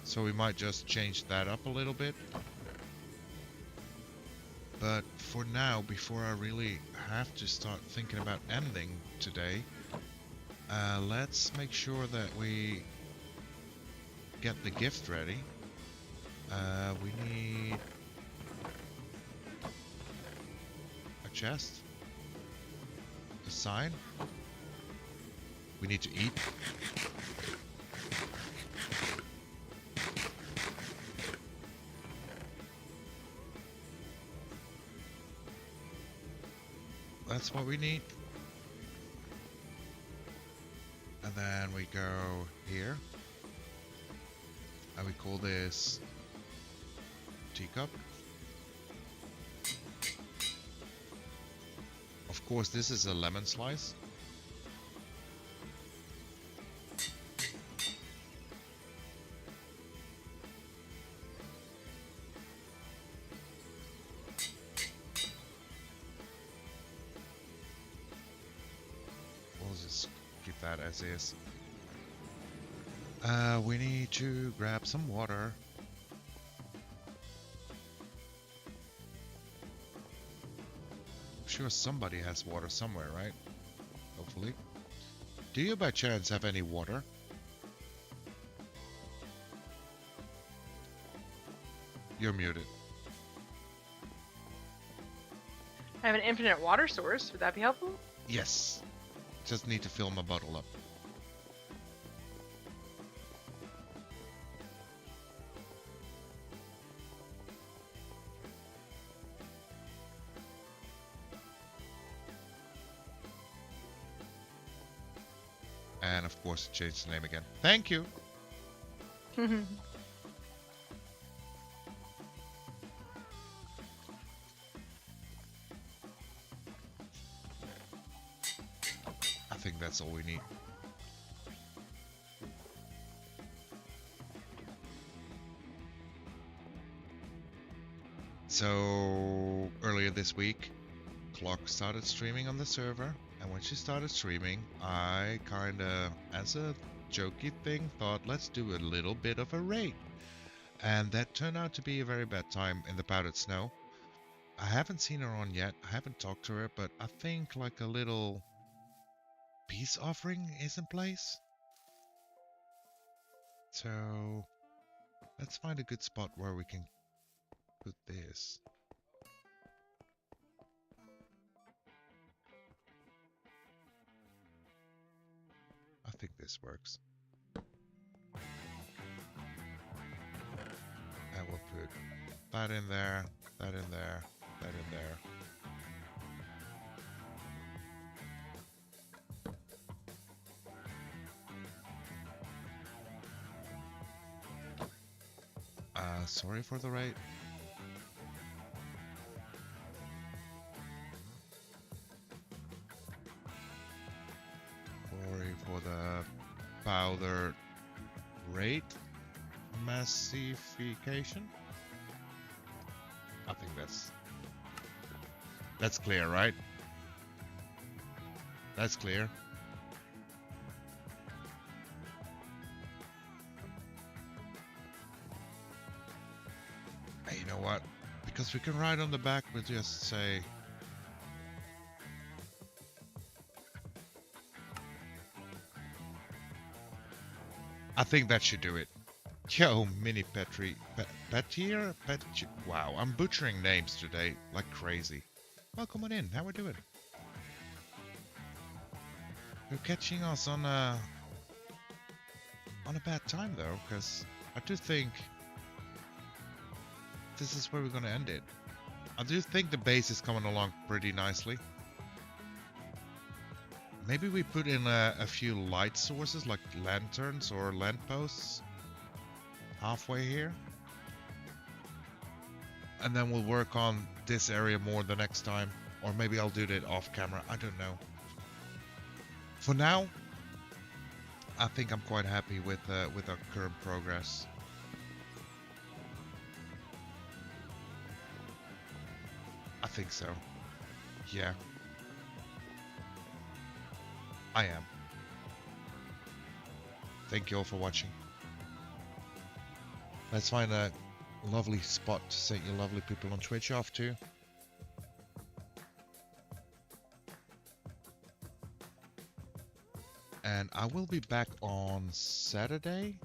so we might just change that up a little bit. But for now, before I really have to start thinking about ending today, let's make sure that we get the gift ready. We need a chest, a sign. We need to eat. That's what we need. And then we go here. And we call this teacup. Of course, this is a lemon slice. We'll just keep that as is. We need to grab some water. I'm sure somebody has water somewhere, right? Hopefully. Do you by chance have any water? You're muted. I have an infinite water source. Would that be helpful? Yes. Just need to fill my bottle up. And of course, change the name again. Thank you. I think that's all we need. So earlier this week, Clock started streaming on the server. And when she started streaming, I kinda, as a jokey thing, thought, let's do a little bit of a raid. And that turned out to be a very bad time in the powdered snow. I haven't seen her on yet, I haven't talked to her, but I think like a little peace offering is in place. So, let's find a good spot where we can put this. I think this works. And we'll put that in there, that in there, that in there. Sorry for the rate. Sorry for the powder rate massification. I think that's clear, right? That's clear. Hey, you know what? Because we can write on the back, we'll just say I think that should do it. Yo, Mini Petri. Petier? Wow, I'm butchering names today like crazy. Welcome on in, how we doing? You're catching us on a bad time though, because I do think this is where we're gonna end it. I do think the base is coming along pretty nicely. Maybe we put in a few light sources like lanterns or lampposts halfway here. And then we'll work on this area more the next time. Or maybe I'll do that off camera, I don't know. For now, I think I'm quite happy with our current progress. think so. Yeah. I am. Thank you all for watching. Let's find a lovely spot to send you lovely people on Twitch off to. And I will be back on Saturday.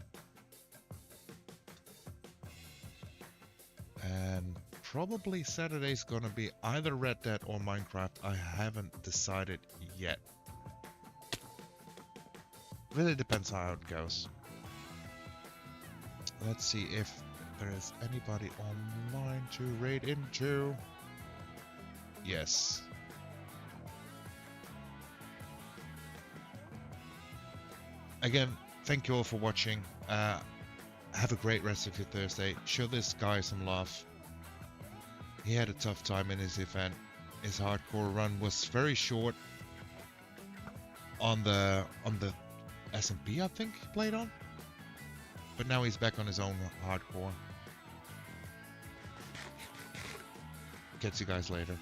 And probably Saturday's gonna be either Red Dead or Minecraft. I haven't decided yet. Really depends how it goes. Let's see if there is anybody online to raid into. Yes. Again, thank you all for watching. Have a great rest of your Thursday. Show this guy some love. He had a tough time in his event. His hardcore run was very short on the SMP, I think he played on. But now he's back on his own hardcore. Catch you guys later.